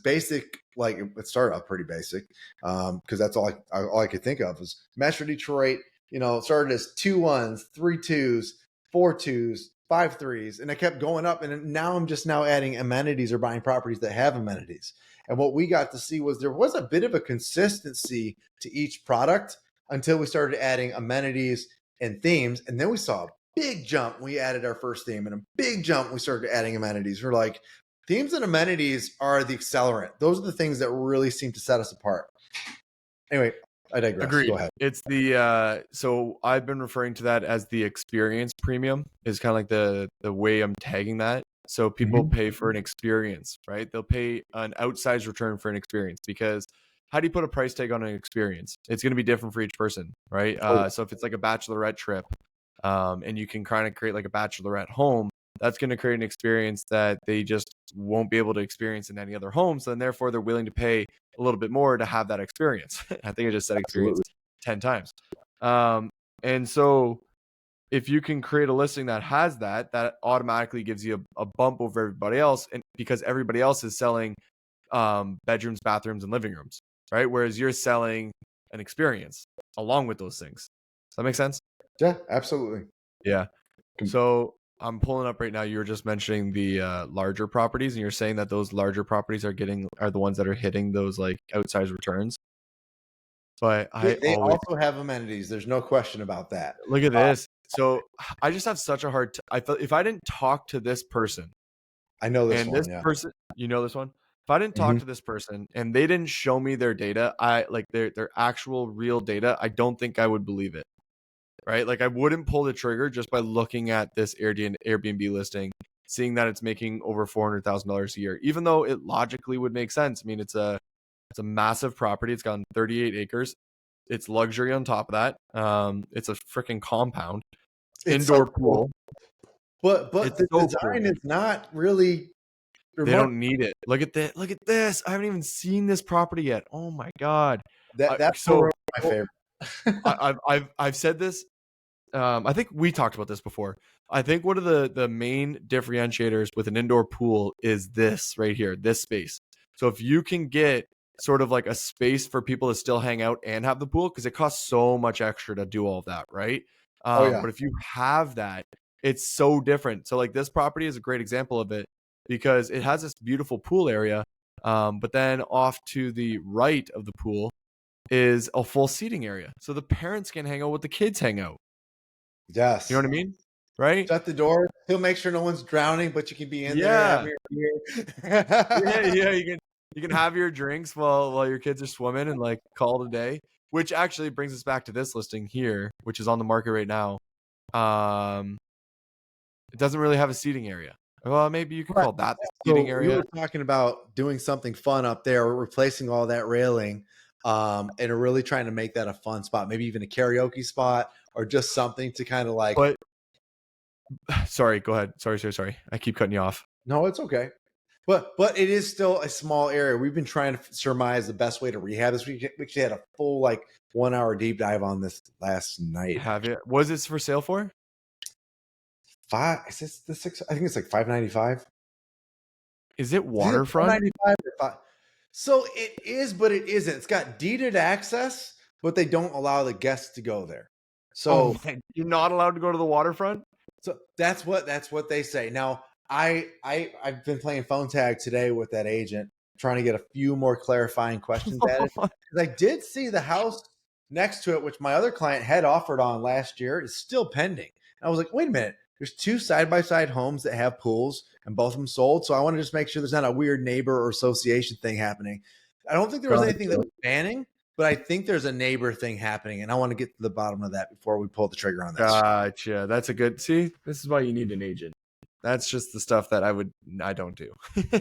S2: basic. Like it started off pretty basic because that's all I could think of was Metro Detroit. It started as 2 1s, 3 2s, 4 2s, 5 3s, and I kept going up. And now I'm just now adding amenities or buying properties that have amenities. And what we got to see was there was a bit of a consistency to each product until we started adding amenities and themes, and then we saw a big jump when we added our first theme and a big jump when we started adding amenities. We're like, themes and amenities are the accelerant. Those are the things that really seem to set us apart. Anyway, I digress.
S1: Agreed.
S2: Go ahead.
S1: It's the so I've been referring to that as the experience premium is kind of like the way I'm tagging that. So people
S2: Mhm.
S1: pay for an experience, right? They'll pay an outsized return for an experience because how do you put a price tag on an experience? It's going to be different for each person, right?
S2: Oh,
S1: So if it's like a bachelorette trip, and you can kind of create like a bachelorette home, that's going to create an experience that they just won't be able to experience in any other home. So then therefore they're willing to pay a little bit more to have that experience. I think I just said experience
S2: absolutely.
S1: 10 times. Um, and so if you can create a listing that has that, that automatically gives you a bump over everybody else. And because everybody else is selling bedrooms, bathrooms, and living rooms, right? Whereas you're selling an experience along with those things. Does that make sense?
S2: Yeah, absolutely.
S1: Yeah. So I'm pulling up right now. You were just mentioning the larger properties, and you're saying that those larger properties are the ones that are hitting those like outsized returns. But I
S2: They
S1: always
S2: also have amenities. There's no question about that.
S1: look at
S2: Uh,
S1: this. So I just have such a hard. I felt if I didn't talk to this person
S2: I know this
S1: and this
S2: one. Yeah.
S1: person, you know this one. If I didn't talk
S2: Mhm.
S1: to this person and they didn't show me their data, I like their actual real data, I don't think I would believe it. Right? Like I wouldn't pull the trigger just by looking at this Airbnb listing, seeing that it's making over $400,000 a year, even though it logically would make sense. I mean, it's a massive property. It's got 38 acres. It's luxury on top of that. It's a freaking compound,
S2: It's so
S1: indoor
S2: cool.
S1: pool.
S2: But
S1: It's
S2: the
S1: so cool.
S2: design is not really
S1: They
S2: remarkable.
S1: don't need it. Look at that. Look at this. I haven't even seen this property yet. Oh my god.
S2: That pool
S1: So
S2: room is my favorite.
S1: I've said this. I think we talked about this before. I think one of the main differentiators with an indoor pool is this right here, this space. So if you can get sort of like a space for people to still hang out and have the pool, because it costs so much extra to do all of that, right?
S2: Oh yeah.
S1: But if you have that, it's so different. So like this property is a great example of it because it has this beautiful pool area, but then off to the right of the pool is a full seating area, so the parents can hang out with the kids hang out. You know
S2: Yes.
S1: what I mean? Right?
S2: Shut the door. He'll make sure no one's drowning, but you can be in there
S1: Yeah.
S2: having your
S1: Yeah,
S2: beer.
S1: yeah, you can have your drinks while your kids are swimming and like call it a day. Which actually brings us back to this listing here, which is on the market right now. Um, it doesn't really have a seating area. Well, maybe you could
S2: Right.
S1: call that the seating
S2: So we
S1: area.
S2: were talking about doing something fun up there, replacing all that railing, and really trying to make that a fun spot, maybe even a karaoke spot or just something to kind of like
S1: But sorry, go ahead. Sorry. I keep cutting you off.
S2: No, it's okay. But it is still a small area. We've been trying to surmise the best way to rehab this. We actually had a full like 1 hour deep dive on this last night.
S1: Have you? Was this for sale for?
S2: Five is this the six? I think it's like 595.
S1: Is it
S2: It's either
S1: waterfront?
S2: 495 or five. So it is, but it isn't. It's got deeded access, but they don't allow the guests to go there.
S1: Oh
S2: So
S1: my! You're not allowed to go to the waterfront.
S2: so that's what they say. Now I've been playing phone tag today with that agent, trying to get a few more clarifying questions added. Because I did see the house next to it, which my other client had offered on last year, is still pending. And I was like, wait a minute. There's two side by side homes that have pools, and both of them sold. So I want to just make sure there's not a weird neighbor or association thing happening. I don't think there was anything that
S1: Gotcha.
S2: was banning, but I think there's a neighbor thing happening, and I want to get to the bottom of that before we pull the trigger on that.
S1: Gotcha. That's a good. See, this is why you need an agent. That's just the stuff that I don't do.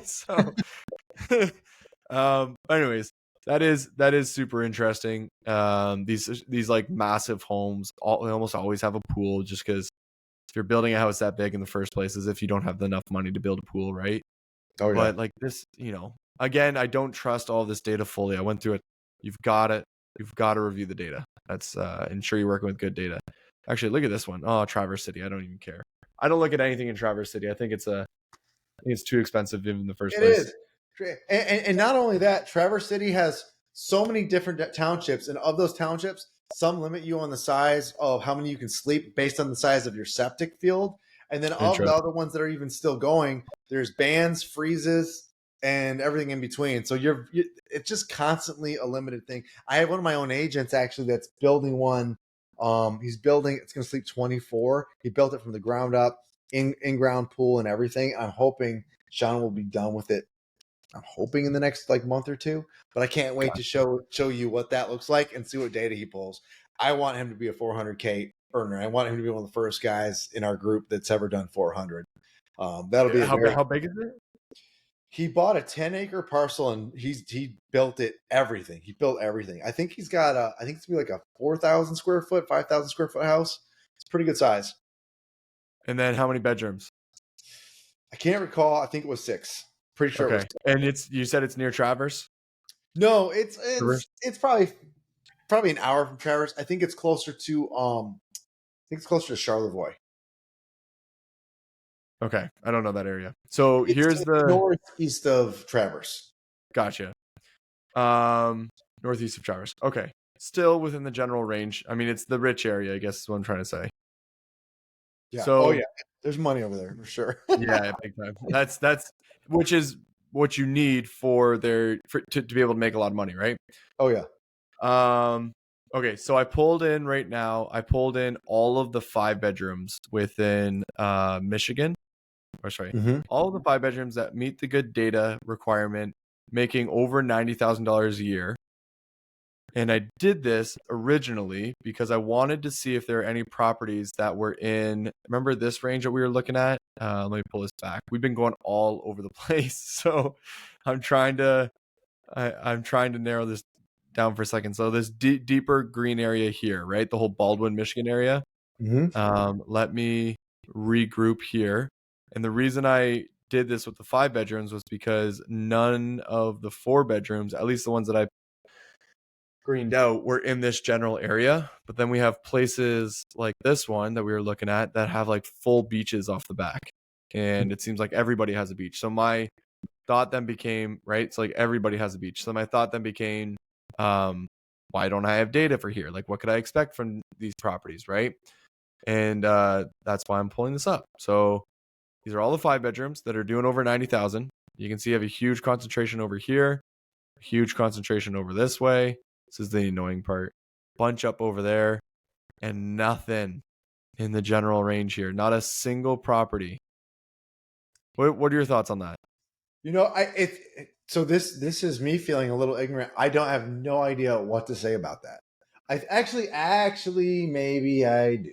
S1: So, anyways, that is super interesting. These like massive homes, they almost always have a pool, just because if you're building a house that big in the first place, as if you don't have enough money to build a pool, right?
S2: Oh yeah.
S1: But like this, again, I don't trust all this data fully. I went through it. You've got it. You've got to review the data. That's ensure you're working with good data. Actually, look at this one. Oh, Traverse City. I don't even care. I don't look at anything in Traverse City. I think it's too expensive in the first
S2: It
S1: place.
S2: is. And not only that, Traverse City has so many different townships, and of those townships, some limit you on the size of how many you can sleep based on the size of your septic field. And then of the
S1: Interesting.
S2: other ones that are even still going, there's bans, freezes, and everything in between. So it's just constantly a limited thing. I have one of my own agents actually that's building one. He's building. It's going to sleep 24. He built it from the ground up, in ground pool and everything. I'm hoping Sean will be done with it. I'm hoping in the next like month or two, but I can't wait to show you what that looks like and see what data he pulls. I want him to be a 400K earner. I want him to be one of the first guys in our group that's ever done 400. That'll be a very.
S1: How big is it?
S2: He bought a 10-acre parcel and he built it everything. He built everything. I think he's got I think it's gonna be like a 4,000 square foot, 5,000 square foot house. It's pretty good size.
S1: And then how many bedrooms?
S2: I can't recall. I think it was 6. Pretty sure it was
S1: Okay. And you said it's near Traverse?
S2: No,
S1: Traverse?
S2: it's probably an hour from Traverse. I think it's closer to Charlevoix.
S1: Okay. I don't know that area. So
S2: It's
S1: here's
S2: to
S1: the
S2: northeast of Traverse.
S1: gotcha. Northeast of Traverse. Okay. Still within the general range. I mean, it's the rich area, I guess is what I'm trying to say.
S2: Yeah. Oh
S1: So
S2: yeah. There's money over there for sure.
S1: yeah, big time. That's which is what you need to be able to make a lot of money, right?
S2: Oh yeah.
S1: Okay, so I pulled in all of the 5 bedrooms within Michigan. Or sorry,
S2: Mm-hmm.
S1: all of the 5 bedrooms that meet the good data requirement, making over $90,000 a year. And I did this originally because I wanted to see if there are any properties that were in, remember this range that we were looking at? Let me pull this back. We've been going all over the place. So I'm trying to narrow this down for a second. So this deeper green area here, right? The whole Baldwin, Michigan area.
S2: Mm-hmm.
S1: Let me regroup here. And the reason I did this with the 5 bedrooms was because none of the 4 bedrooms, at least the ones that I greened out, were in this general area. But then we have places like this one that we were looking at that have like full beaches off the back. And it seems like everybody has a beach. So my thought then became, right? So like everybody has a beach. So my thought then became, why don't I have data for here? Like what could I expect from these properties, right? And that's why I'm pulling this up. So these are all the 5 bedrooms that are doing over 90,000. You can see I have a huge concentration over here, a huge concentration over this way. This is the annoying part. Bunch up over there, and nothing in the general range here. Not a single property. What are your thoughts on that?
S2: So this is me feeling a little ignorant. I don't have no idea what to say about that. I actually maybe I do.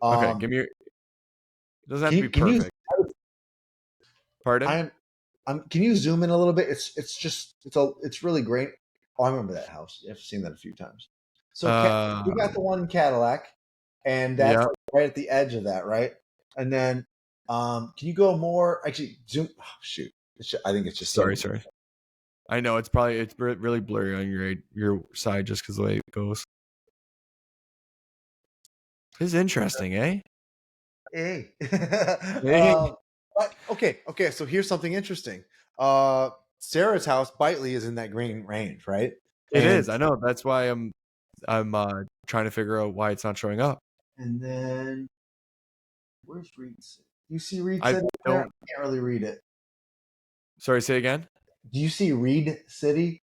S1: Okay, give me your. It doesn't have to be
S2: Can you
S1: perfect. Pardon?
S2: can you zoom in a little bit? It's really great. Oh, I remember that house. I've seen that a few times. So we got the one in Cadillac, and that's
S1: Yeah.
S2: like right at the edge of that, right? And then Can you go more? Actually, zoom. Oh, shoot. I think it's just so.
S1: Sorry. I know it's really blurry on your side just because the way it goes. It's interesting, eh?
S2: Hey.
S1: Hey.
S2: Okay. So here's something interesting. Sarah's house, Bitely, is in that green range, right?
S1: It
S2: And
S1: is. I know. That's why I'm trying to figure out why it's not showing up.
S2: then where's Reed City? You see Reed
S1: I
S2: City there?
S1: don't.
S2: I can't really read it.
S1: Sorry, say again.
S2: Do you see Reed City?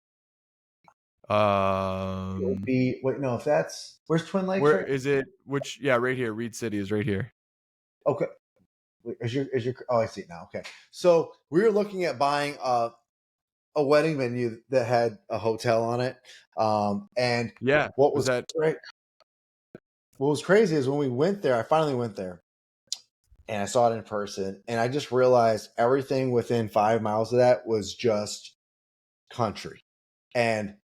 S2: It would
S1: Um,
S2: be wait, no, if that's where's Twin Lakes
S1: where
S2: right?
S1: is it? Which? Yeah, right here. Reed City is right here.
S2: Okay. Wait, is your oh I see it now. Okay. So we were looking at buying a wedding venue that had a hotel on it. And
S1: Yeah.
S2: what
S1: Was
S2: was
S1: that?
S2: great, what was crazy is when we went there, I finally went there and I saw it in person, and I just realized everything within 5 miles of that was just country. And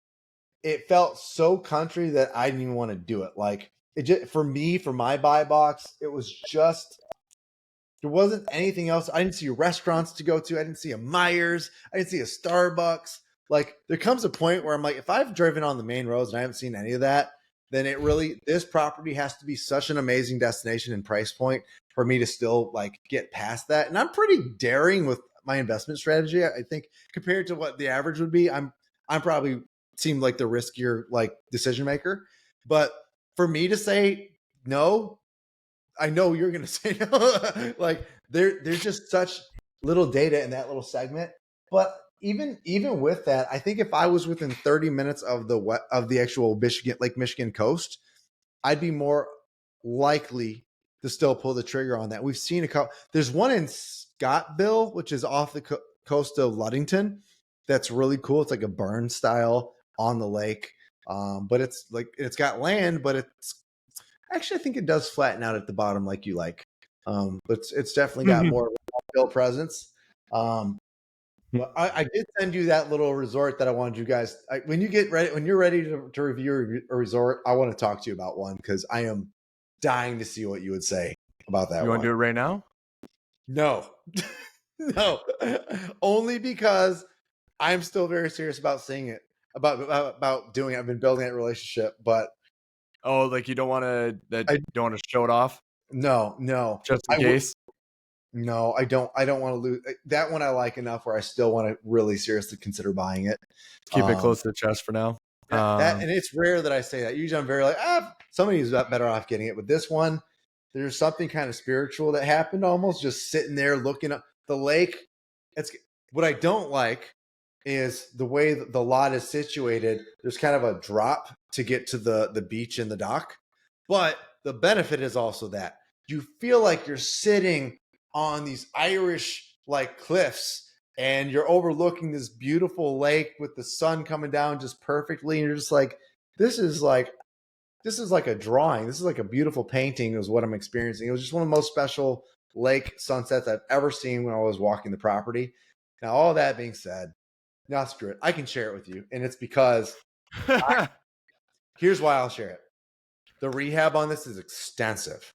S2: it felt so country that I didn't even want to do it. Like it just for me, for my buy box, it was just there wasn't anything else. I didn't see restaurants to go to. I didn't see a Myers. I didn't see a Starbucks. Like there comes a point where I'm like, if I've driven on the main roads and I haven't seen any of that, then this property has to be such an amazing destination and price point for me to still like get past that. And I'm pretty daring with my investment strategy. I think compared to what the average would be, I'm probably seem like the riskier like decision maker. But for me to say no, I know you're going to say no. Like there's just such little data in that little segment. But even with that, I think if I was within 30 minutes of the actual Michigan coast, I'd be more likely to still pull the trigger on that. We've seen a couple. There's one in Scottville, which is off the coast of Ludington. That's really cool. It's like a burn style on the lake, but it's like it's got land, but it's actually, I think it does flatten out at the bottom like you like. But it's definitely got more of a hill presence. But I did send you that little resort that I wanted you guys. When you're ready to review a resort, I want to talk to you about one because I am dying to see what you would say about that
S1: You want
S2: one.
S1: to do it right now?
S2: No, no, only because I'm still very serious about seeing it, about doing it. I've been building that relationship, but
S1: Oh, like you don't want to
S2: I
S1: show it off
S2: no,
S1: just in
S2: I would.
S1: case.
S2: No, I don't. I don't want to lose that one. I like enough where I still want to really seriously consider buying it.
S1: Keep it
S2: Um,
S1: close to the chest for now.
S2: that and it's rare that I say that. Usually, I'm very like, somebody's better off getting it. But this one, there's something kind of spiritual that happened. Almost just sitting there looking up the lake. It's what I don't like is the way that the lot is situated. There's kind of a drop to get to the beach and the dock, but the benefit is also that you feel like you're sitting on these Irish like cliffs and you're overlooking this beautiful lake with the sun coming down just perfectly and you're just like this is like this is like a drawing, this is like a beautiful painting is what I'm experiencing. It was just one of the most special lake sunsets I've ever seen when I was walking the property. Now all that being said, now screw it, I can share it with you, and it's because here's why I'll share it. The rehab on this is extensive.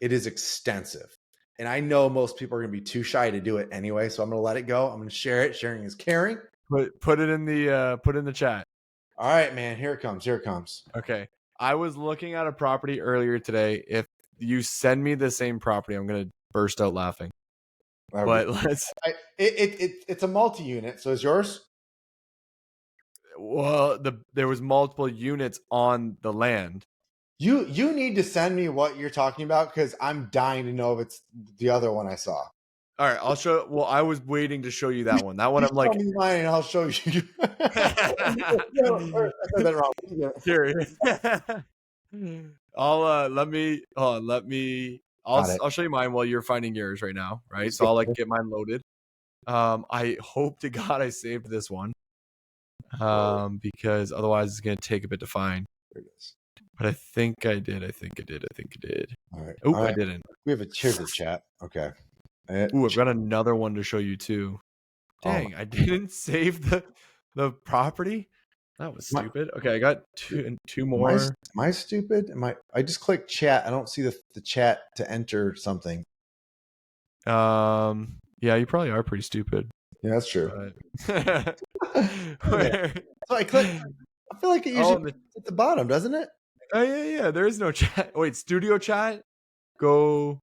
S2: It is extensive. And I know most people are going to be too shy to do it anyway, so I'm going to let it go. I'm going to share it. Sharing is caring.
S1: put it in the chat.
S2: All right, man. Here it comes. Here it comes.
S1: Okay. I was looking at a property earlier today. If you send me the same property, I'm gonna burst out laughing. But let's.
S2: It's a multi-unit. So is yours?
S1: Well, there was multiple units on the land.
S2: You need to send me what you're talking about because I'm dying to know if it's the other one I saw.
S1: All right, I'll show. Well, I was waiting to show you that one. That one,
S2: You
S1: I'm
S2: show
S1: like,
S2: me mine and I'll show you. I said that wrong.
S1: here. Let me.
S2: Got it.
S1: I'll show you mine while you're finding yours right now. Right, so I'll like get mine loaded. I hope to God I saved this one. Because otherwise it's gonna take a bit to find.
S2: There it is.
S1: But I think I did. I think I did.
S2: All right.
S1: Oh,
S2: All right.
S1: I didn't.
S2: We have here's the chat. Okay.
S1: Ooh, I've got another one to show you too. Dang, I didn't save the property. That was stupid. Okay, I got two more.
S2: Am I stupid? I just clicked chat. I don't see the chat to enter something.
S1: Yeah, you probably are pretty stupid,
S2: Yeah, that's true.
S1: but
S2: Yeah.
S1: where?
S2: So I click. I feel like it usually
S1: Oh,
S2: at the bottom, doesn't it?
S1: oh yeah. There is no chat. Wait, studio chat. Go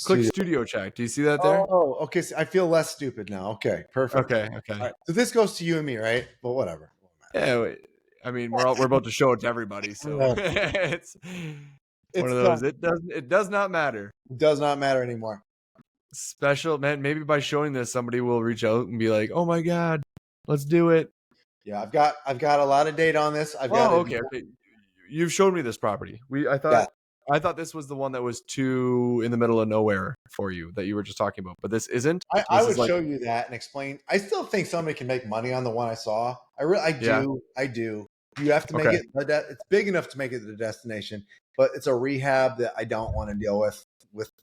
S1: click
S2: Studio.
S1: studio chat. Do you see that there?
S2: Oh, okay. So I feel less stupid now. Okay, perfect.
S1: Okay.
S2: All
S1: Okay.
S2: right. So this goes to you and me, right? But whatever.
S1: Yeah. Wait. I mean, we're about to show it to everybody, so
S2: Yeah.
S1: it's one of
S2: It's
S1: those. It does not matter.
S2: does not matter anymore.
S1: Special man. Maybe by showing this, somebody will reach out and be like, "Oh my god, let's do it."
S2: Yeah, I've got a lot of data on this. I've got
S1: Oh,
S2: it.
S1: okay. Okay. You've showed me this property.
S2: Yeah,
S1: I thought this was the one that was too in the middle of nowhere for you that you were just talking about, but this isn't.
S2: I
S1: This is
S2: would
S1: like,
S2: show you that and explain. I still think somebody can make money on the one I saw. I
S1: yeah.
S2: do. I do. You have to make
S1: Okay.
S2: it. It's big enough to make it the destination, but it's a rehab that I don't want to deal with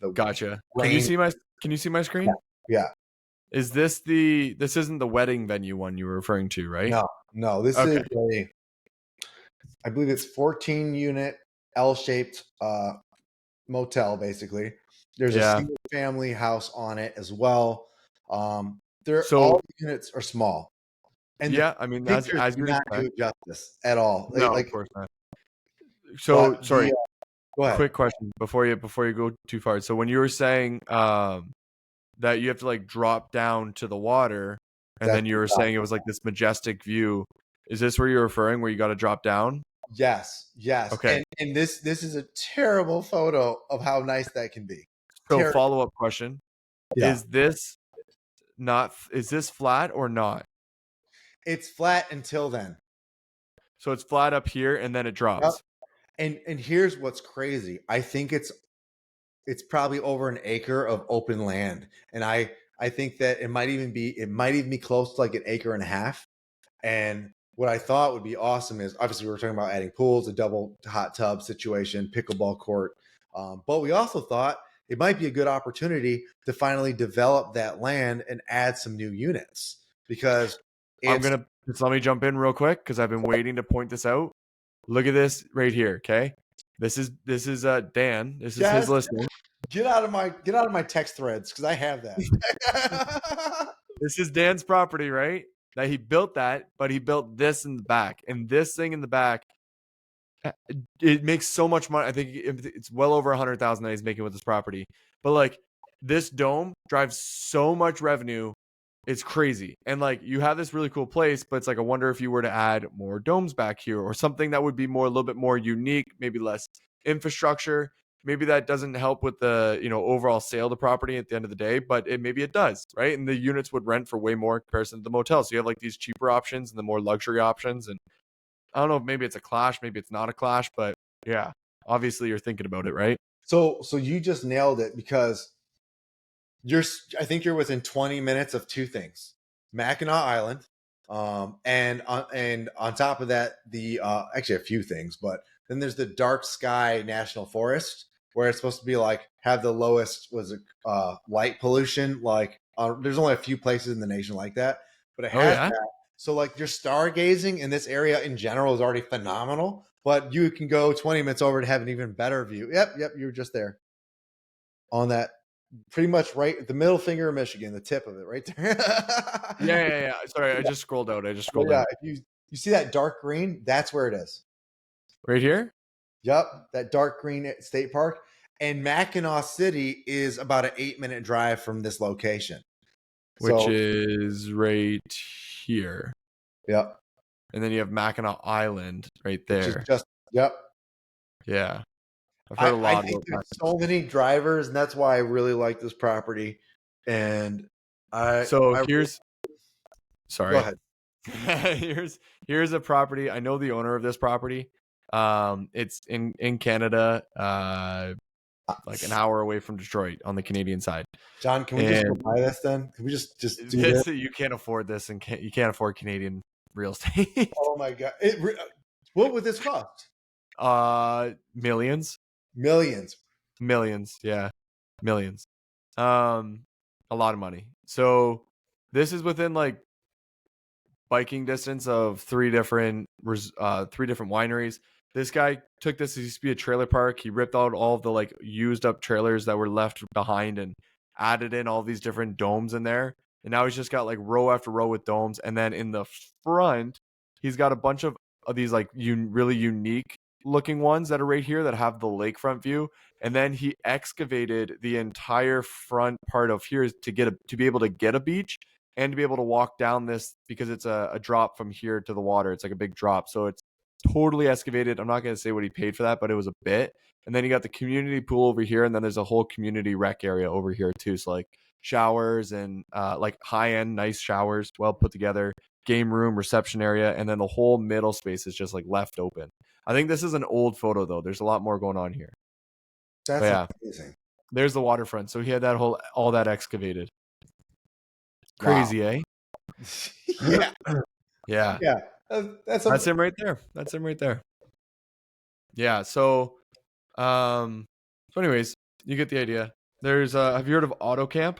S2: the
S1: Gotcha.
S2: rain.
S1: Can you see my
S2: Yeah.
S1: screen?
S2: Yeah.
S1: Is this isn't the wedding venue one you were referring to, right?
S2: No, no. This is
S1: Okay.
S2: I believe it's 14 unit L-shaped motel. Basically, there's a
S1: Yeah.
S2: single family house on it as well. They're
S1: So
S2: all the units are small, and the
S1: yeah, I mean
S2: pictures
S1: as
S2: do
S1: you'd
S2: not do
S1: expect.
S2: it justice at all.
S1: No, of
S2: Like,
S1: course not. So
S2: but
S1: sorry,
S2: go ahead.
S1: quick question before you go too far. So when you were saying that you have to like drop down to the water and
S2: That's
S1: then you were saying it was like this majestic view. Is this where you're referring where you got to drop down?
S2: yes, yes,
S1: Okay.
S2: and this is a terrible photo of how nice that can be.
S1: So
S2: Terrible.
S1: follow-up question.
S2: Yeah,
S1: Is this flat or not?
S2: it's flat until then.
S1: So it's flat up here and then it
S2: Yep.
S1: drops.
S2: And here's what's crazy. I think it's probably over an acre of open land, and I think that it might even be close to like an acre and a half. And what I thought would be awesome is obviously we were talking about adding pools, a double hot tub situation, pickleball court, but we also thought it might be a good opportunity to finally develop that land and add some new units because
S1: I'm
S2: it's
S1: gonna just let me jump in real quick because I've been waiting to point this out. Look at this right here. Okay, this is Dan. This is his
S2: yes.
S1: listing.
S2: Get out of my text threads because I have that.
S1: This is Dan's property, right? That he built that, but he built this in the back, and this thing in the back. It makes so much money. I think it's well over 100,000 that he's making with this property. But like this dome drives so much revenue, it's crazy. And like you have this really cool place, but it's like I wonder if you were to add more domes back here or something that would be more a little bit more unique, maybe less infrastructure. Maybe that doesn't help with the overall sale of the property at the end of the day, but maybe it does, right? And the units would rent for way more in comparison to the motel. So you have like these cheaper options and the more luxury options, and I don't know if maybe it's a clash, maybe it's not a clash, but yeah, obviously you're thinking about it, right?
S2: So you just nailed it because you're I think you're within 20 minutes of two things: Mackinac Island, and on top of that, the actually a few things, but then there's the Dark Sky National Forest where it's supposed to be like have the lowest light pollution. Like there's only a few places in the nation like that, but it
S1: Oh
S2: has
S1: yeah.
S2: that. So like your stargazing in this area in general is already phenomenal, but you can go 20 minutes over to have an even better view. Yep, you were just there on that pretty much right at the middle finger of Michigan, the tip of it right there.
S1: Yeah. Sorry, I just scrolled out.
S2: But yeah, if you see that dark green, that's where it is.
S1: Right here,
S2: Yep, that dark green state park. And Mackinac City is about an 8-minute drive from this location.
S1: which
S2: So,
S1: is right here.
S2: yep,
S1: And then you have Mackinac Island right
S2: which is
S1: there.
S2: just, yep.
S1: Yeah. I've heard a
S2: I
S1: lot
S2: think
S1: about
S2: there's
S1: that.
S2: so many drivers, and that's why I really like this property. And
S1: So
S2: I
S1: here's
S2: go
S1: sorry.
S2: ahead.
S1: Here's a property. I know the owner of this property. It's in Canada, like an hour away from Detroit on the Canadian side.
S2: John, can we just go
S1: And
S2: buy this then? Can we just do this?
S1: this you can't afford this and you can't afford Canadian real estate.
S2: Oh my god! What would this cost?
S1: Millions.
S2: Millions.
S1: Millions, yeah. Millions. A lot of money. So this is within like biking distance of three different wineries. This guy took this. It used to be a trailer park. He ripped out all of the like used up trailers that were left behind and added in all these different domes in there. And now he's just got like row after row with domes. And then in the front, he's got a bunch of these like really unique looking ones that are right here that have the lakefront view. And then he excavated the entire front part of here to be able to get a beach and to be able to walk down this, because it's a drop from here to the water. It's like a big drop. So it's totally excavated. I'm not going to say what he paid for that, but it was a bit. And then you got the community pool over here, and then there's a whole community rec area over here too. So like showers and like high end nice showers, well put together, game room, reception area, and then the whole middle space is just like left open. I think this is an old photo though. There's a lot more going on here. But
S2: That's
S1: yeah,
S2: amazing.
S1: there's the waterfront. So he had that all that excavated.
S2: Wow.
S1: Crazy, eh?
S2: Yeah.
S1: Yeah.
S2: Yeah.
S1: That's him right there. That's him right there. Yeah. So anyways, you get the idea. There's have you heard of Auto Camp?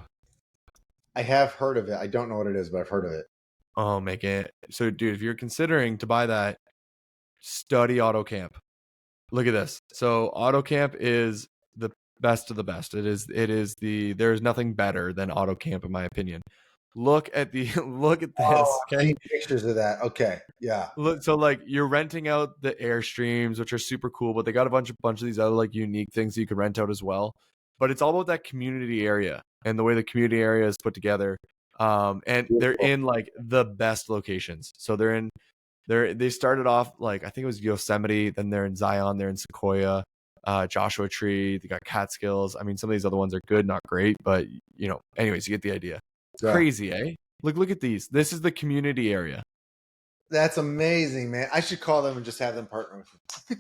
S2: I have heard of it. I don't know what it is, but I've heard of it.
S1: Oh, make it. So dude, if you're considering to buy that, study Auto Camp. Look at this. So Auto Camp is the best of the best. There is nothing better than Auto Camp in my opinion. Look at
S2: Oh,
S1: this,
S2: I've
S1: okay?
S2: seen pictures of that. Okay. Yeah.
S1: Look, so like you're renting out the Airstreams, which are super cool, but they got a bunch of these other like unique things that you can rent out as well. But it's all about that community area and the way the community area is put together. And they're
S2: Beautiful.
S1: in like the best locations. So they started off like I think it was Yosemite, then they're in Zion, they're in Sequoia, Joshua Tree, they got Catskills. I mean, some of these other ones are good, not great, but anyways, you get the idea. It's
S2: Yeah.
S1: crazy, eh? Look at these. This is the community area.
S2: That's amazing, man. I should call them and just have them partner with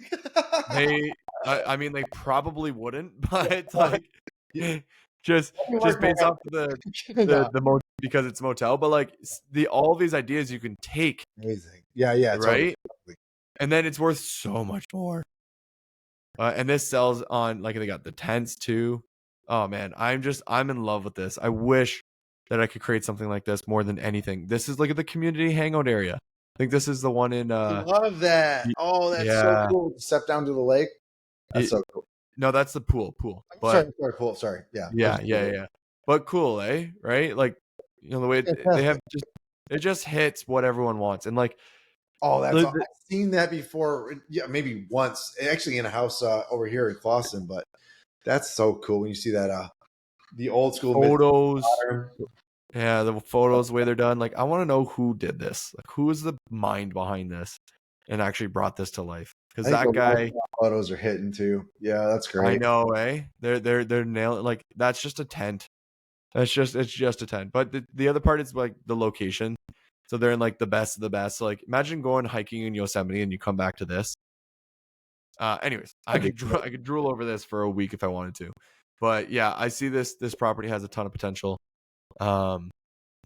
S2: me.
S1: I mean, they probably wouldn't, but like, just
S2: Work my
S1: based off
S2: No.
S1: the because it's motel, but like all these ideas you can take,
S2: Amazing. Yeah, yeah,
S1: right?
S2: totally.
S1: And then it's worth so much more. And this sells on like they got the tents too. Oh man, I'm in love with this. I wish that I could create something like this more than anything. This is like at the community hangout area. I think this is the one in
S2: I love that. Oh, that's so
S1: yeah.
S2: cool. Step down to the lake. That's so cool.
S1: No, that's the pool. But
S2: Sorry, cool. Sorry. Yeah.
S1: yeah. But cool, eh? Right? Like, the way they have it just hits what everyone wants. And like,
S2: Oh, I've seen that before. Yeah, maybe once. Actually, in a house over here in Clawson. But that's so cool when you see that the old school
S1: photos. Yeah, the photos, the way they're done. Like, I want to know who did this. Like, who is the mind behind this and actually brought this to life? Because that guy,
S2: photos are hitting too. Yeah, that's great.
S1: I know, eh? They're nailing. Like, that's just a tent. It's just a tent. But the other part is like the location. So they're in like the best of the best. So, like, imagine going hiking in Yosemite and you come back to this. Anyways, I could drool over this for a week if I wanted to. But yeah, I see this property has a ton of potential.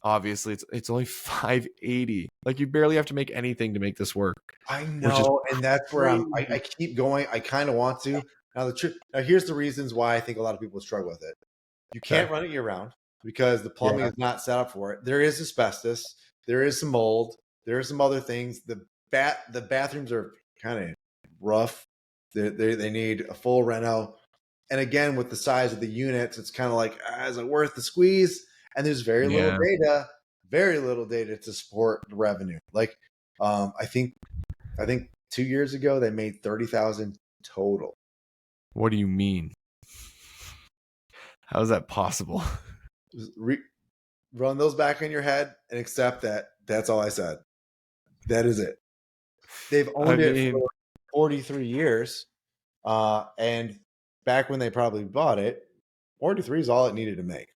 S1: Obviously it's only 580. Like, you barely have to make anything to make this work.
S2: I know, and that's where I keep going. I kind of want to. Now here's the reasons why I think a lot of people struggle with it. You can't run it year round because the plumbing is not set up for it. There is asbestos, there is some mold, there are some other things. The bathrooms are kind of rough. They need a full reno. And again, with the size of the units, it's kind of like, is it worth the squeeze? And there's very little data to support the revenue. Like, I think 2 years ago they made 30,000 total.
S1: What do you mean? How is that possible?
S2: Run those back in your head and accept that that's all I said. That is it. They've owned it for 43 years. And back when they probably bought it, 43 is all it needed to make.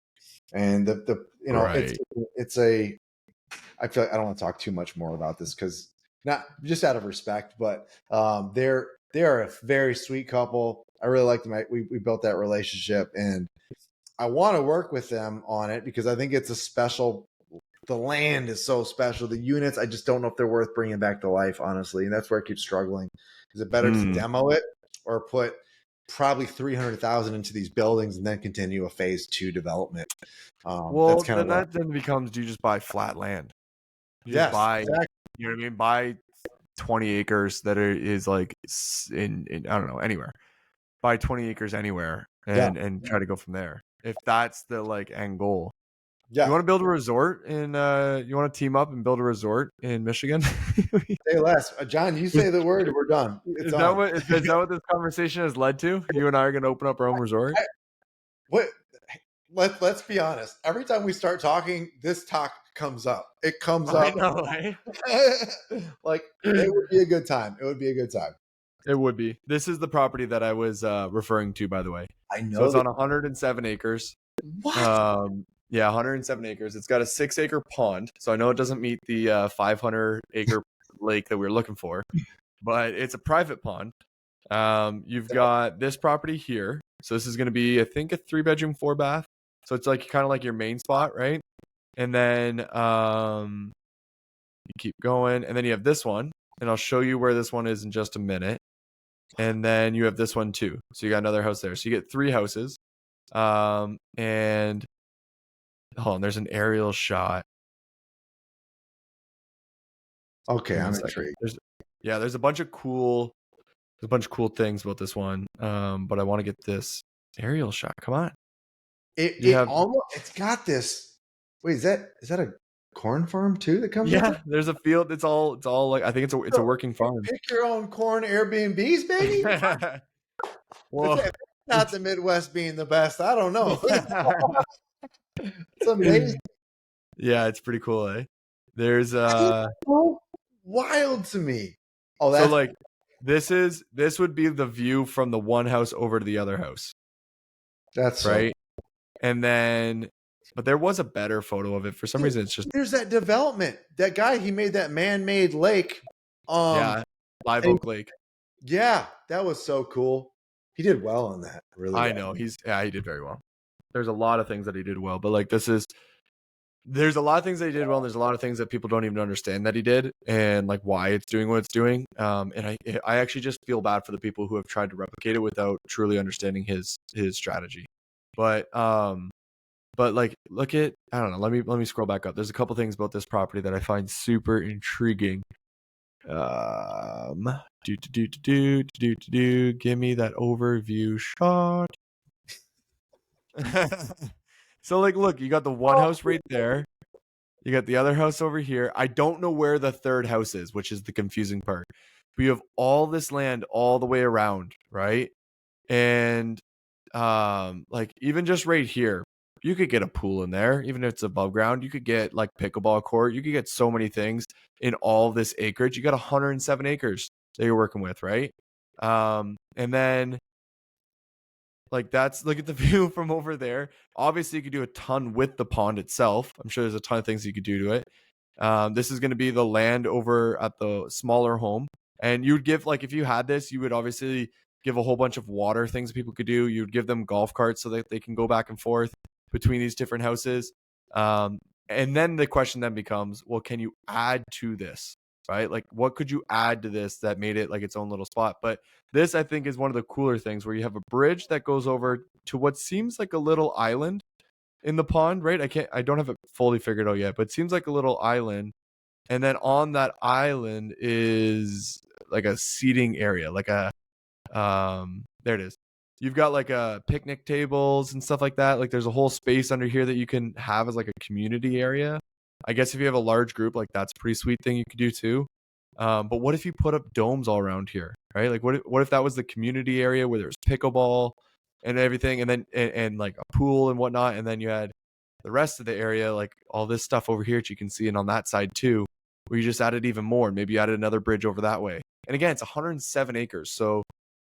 S2: And it's a, I feel like I don't want to talk too much more about this because not just out of respect, but they're a very sweet couple. I really like them. We built that relationship, and I want to work with them on it because I think it's a special. The land is so special. The units, I just don't know if they're worth bringing back to life, honestly, and that's where I keep struggling. Is it better to demo it or put probably 300,000 into these buildings and then continue a phase 2 development?
S1: Well, that's that then becomes, do you just buy flat land? You just buy, exactly. You know what I mean? Buy 20 acres that is like in I don't know, anywhere. Buy 20 acres anywhere and try to go from there. if that's the like end goal. You
S2: Yeah.
S1: want to build a resort in you want to team up and build a resort in Michigan?
S2: Say less. John, you
S1: is,
S2: say the word, we're done. It's
S1: that
S2: on.
S1: what is that what this conversation has led to? You and I are going to open up our own resort?
S2: I, what? Let's be honest. Every time we start talking, this talk comes up. It comes
S1: I
S2: up.
S1: know, eh?
S2: Like it would be a good time. It would be a good time.
S1: It would be. This is the property that I was referring to, by the way.
S2: I
S1: So
S2: know
S1: it's
S2: that.
S1: on 107 acres.
S2: What?
S1: Yeah, 107 acres. It's got a 6-acre pond, so I know it doesn't meet the 500-acre lake that we were looking for, but it's a private pond. You've got this property here, so this is going to be, I think, a 3-bedroom, 4-bath. So it's like kind of like your main spot, right? And then you keep going, and then you have this one, and I'll show you where this one is in just a minute. And then you have this one too. So you got another house there. So you get 3 houses. And hold on, there's an aerial shot.
S2: Okay,
S1: Give me a
S2: I'm
S1: second.
S2: intrigued.
S1: There's a bunch of cool things about this one. But I want to get this aerial shot. Come on. You
S2: It
S1: have
S2: almost. It's got this. Wait, is that a corn farm too that comes with it?
S1: there's a field. It's all like I think it's a
S2: So,
S1: working farm.
S2: pick your own corn Airbnbs, baby. If
S1: Well,
S2: that's not the Midwest being the best, I don't know. It's amazing.
S1: yeah, it's pretty cool, eh? There's
S2: It's so wild to me. Oh,
S1: so
S2: that's
S1: like this would be the view from the one house over to the other house,
S2: so.
S1: right? And then, but there was a better photo of it. For some
S2: Dude,
S1: reason, it's just
S2: there's that development. That guy, he made that man-made lake.
S1: yeah, Live
S2: And
S1: Oak Lake.
S2: yeah, that was so cool. He did well on that, really
S1: I
S2: well.
S1: know he did very well. There's a lot of things that he did well, but like there's a lot of things that he did well, and there's a lot of things that people don't even understand that he did, and like why it's doing what it's doing. And I actually just feel bad for the people who have tried to replicate it without truly understanding his strategy. But like look at, I don't know, let me scroll back up. There's a couple things about this property that I find super intriguing. Give me that overview shot. So like look, you got the one house right there. You got the other house over here. I don't know where the third house is, which is the confusing part. But you have all this land all the way around, right? And like even just right here, you could get a pool in there, even if it's above ground. You could get like pickleball court. You could get so many things in all this acreage. You got 107 acres that you're working with, right? And then like that's, look at the view from over there. Obviously, you could do a ton with the pond itself. I'm sure there's a ton of things you could do to it. This is going to be the land over at the smaller home, and you would give, like, if you had this, you would obviously give a whole bunch of water things people could do. You would give them golf carts so that they can go back and forth between these different houses. And then the question then becomes, well, can you add to this? Right? Like, what could you add to this that made it like its own little spot? But this, I think, is one of the cooler things where you have a bridge that goes over to what seems like a little island in the pond, right? I don't have it fully figured out yet, but it seems like a little island. And then on that island is like a seating area, like a there it is. You've got like a picnic tables and stuff like that. Like there's a whole space under here that you can have as like a community area. I guess if you have a large group, like that's a pretty sweet thing you could do too. But what if you put up domes all around here, right? Like what if that was the community area where there's pickleball and everything, and then and like a pool and whatnot, and then you had the rest of the area, like all this stuff over here that you can see, and on that side too, where you just added even more. Maybe you added another bridge over that way. And again, it's 107 acres. So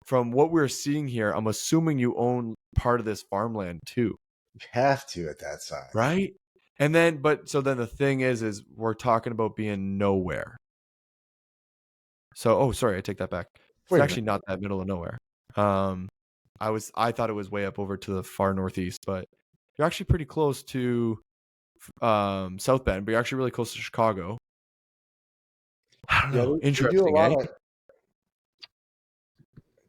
S1: from what we're seeing here, I'm assuming you own part of this farmland too,
S2: You have to at that size.
S1: right? And then, but so then the thing is we're talking about being nowhere. So, oh, sorry, I take that back. It's
S2: Wait a
S1: actually
S2: minute.
S1: not that middle of nowhere. I thought it was way up over to the far northeast, but you're actually pretty close to South Bend, but you're actually really close to Chicago. I don't
S2: Yeah,
S1: know.
S2: they do a
S1: Interesting,
S2: lot
S1: eh?
S2: of.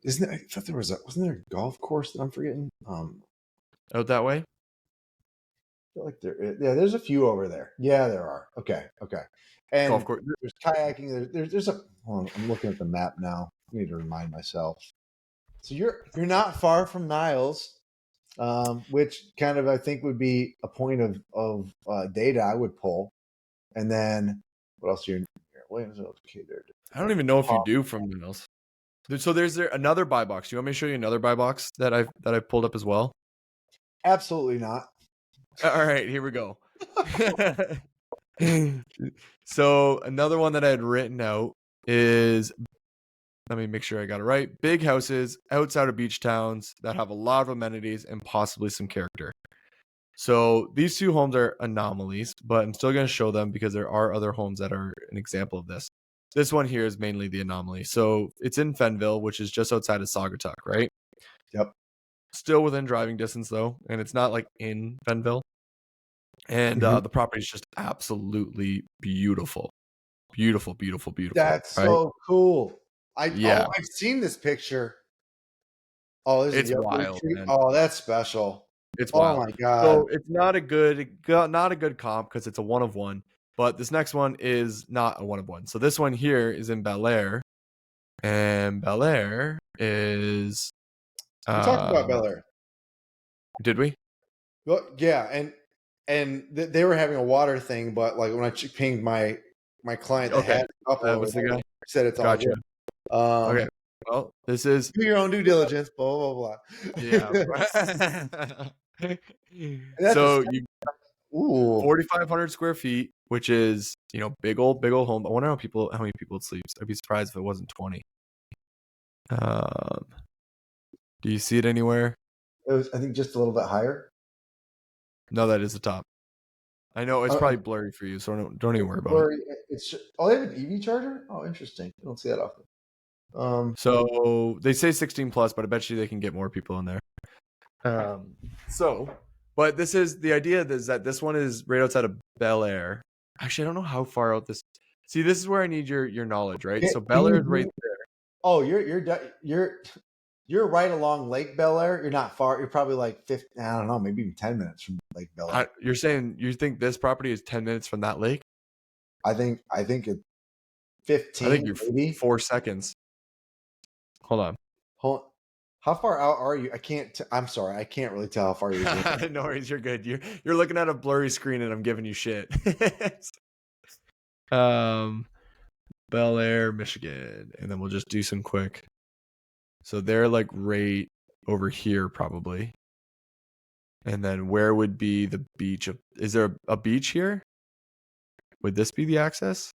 S2: Isn't it? I thought there wasn't there a golf course that I'm forgetting?
S1: Out that way?
S2: Feel like yeah, there's a few over there. Yeah, there are. Okay.
S1: Golf
S2: And
S1: course.
S2: there's kayaking. There's a. Hold on, I'm looking at the map now. I need to remind myself. So you're not far from Niles. which kind of I think would be a point of data I would pull. And then what else are you? Williamsville, Decatur.
S1: I don't even know if you
S2: Oh,
S1: do from Mills. So there's there another buy box. You want me to show you another buy box that I've pulled up as well?
S2: absolutely not.
S1: All right, here we go. So another one that I had written out is, let me make sure I got it right. Big houses outside of beach towns that have a lot of amenities and possibly some character. So these two homes are anomalies, but I'm still going to show them because there are other homes that are an example of this. This one here is mainly the anomaly. So it's in Fenville, which is just outside of Saugatuck, right?
S2: Yep.
S1: Still within driving distance though, and it's not like in Fenville. And
S2: Mhm.
S1: the property is just absolutely beautiful, beautiful, beautiful, beautiful.
S2: That's
S1: Right?
S2: so cool.
S1: Yeah,
S2: I've seen this picture. Oh, this is
S1: it's
S2: the upgrade
S1: wild,
S2: tree.
S1: man.
S2: Oh, that's special.
S1: It's
S2: Oh
S1: wild.
S2: my god.
S1: So it's not a good comp because it's a one of one. But this next one is not a one of one. So this one here is in Bel Air, and Bel Air is.
S2: We talked about
S1: Um,
S2: Bel Air.
S1: did we?
S2: Well, yeah, they were having a water thing, but like when I pinged my client that
S1: Okay,
S2: had a couple
S1: that
S2: over
S1: was the
S2: there,
S1: guy.
S2: he said it's all
S1: Gotcha.
S2: good.
S1: Okay. Well, this is
S2: Do your own due diligence. Blah blah
S1: yeah.
S2: blah. And that's
S1: So
S2: a
S1: you
S2: ooh.
S1: 4,500 square feet, which is, big old home. I wonder how many people it sleeps. I'd be surprised if it wasn't 20. Um, do you see it anywhere?
S2: It was, I think, just a little bit higher.
S1: No, that is the top. I know it's
S2: Uh,
S1: probably blurry for you, so don't even worry about it.
S2: blurry. It's oh, they have an EV charger. Oh, interesting. You don't see that often.
S1: So they say 16 plus, but I bet you they can get more people in there. Um, so, but this is the idea is that this one is right outside of Bel Air. Actually, I don't know how far out this. See, this is where I need your knowledge, right? So
S2: Can
S1: Bel Air
S2: you
S1: is right
S2: do? Oh, you're right along Lake Bel Air. You're not far. You're probably like 50. I don't know, maybe even 10 minutes from Lake Bel Air.
S1: You're saying you think this property is 10 minutes from that lake?
S2: I think it's
S1: I think
S2: 15
S1: you're
S2: maybe.
S1: 4 seconds. Hold on.
S2: Hold, how far out are you? I can't. I'm sorry. I can't really tell how far you're zooming.
S1: No worries, you're good. You're looking at a blurry screen and I'm giving you shit. um, Bel Air, Michigan, and then we'll just do some quick. So they're like right over here probably. And then where would be the beach? Is there a beach here? Would this be the access?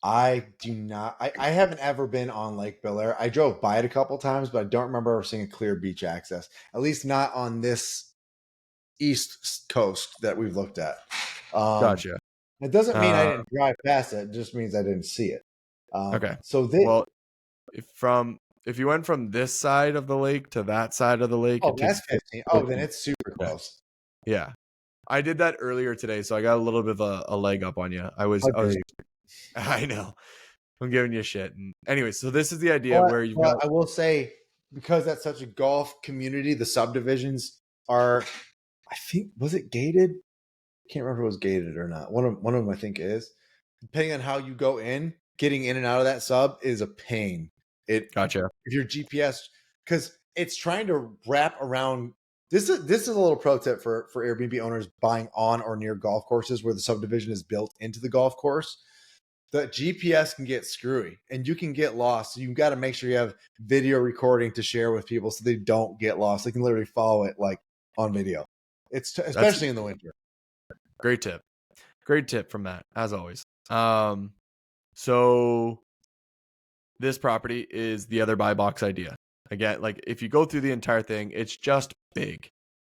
S2: I do not. I haven't ever been on Lake Bel Air. I drove by it a couple times, but I don't remember ever seeing a clear beach access. At least not on this east coast that we've looked at.
S1: Gotcha.
S2: It doesn't mean I
S1: Uh,
S2: didn't drive past it. It just means I didn't see it.
S1: okay.
S2: So this.
S1: Well, if you went from this side of the lake to that side of the lake,
S2: Oh,
S1: it
S2: that's
S1: takes
S2: 15. Oh, then it's super close.
S1: Yeah. I did that earlier today, so I got a little bit of a leg up on you. I
S2: How
S1: was
S2: dare you?
S1: I know. I'm giving you shit. And anyway, so this is the idea where you've got
S2: But I will say, because that's such a golf community, the subdivisions are, I think, was it gated? I can't remember if it was gated or not. One of them I think is. Depending on how you go in, getting in and out of that sub is a pain.
S1: gotcha.
S2: If your GPS, because it's trying to wrap around. This is a little pro tip for Airbnb owners buying on or near golf courses where the subdivision is built into the golf course. The GPS can get screwy and you can get lost. So you've got to make sure you have video recording to share with people so they don't get lost. They can literally follow it like on video.
S1: That's
S2: Especially in the winter.
S1: great tip. Great tip from Matt, as always. So this property is the other buy box idea. Again, like if you go through the entire thing, it's just big.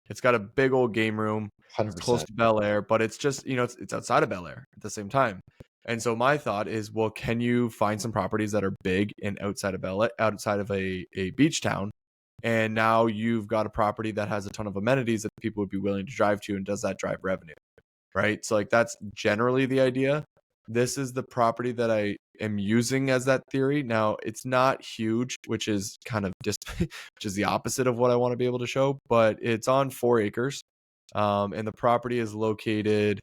S1: It's got a big old game room. It's close
S2: 100%.
S1: to Bel Air, but it's just, it's outside of Bel Air at the same time. And so my thought is, well, can you find some properties that are big and outside of Bel Air, outside of a beach town? And now you've got a property that has a ton of amenities that people would be willing to drive to, and does that drive revenue? Right? So like that's generally the idea. This is the property that I am using as that theory. Now it's not huge, which is kind of just which is the opposite of what I want to be able to show, but it's on 4 acres. And the property is located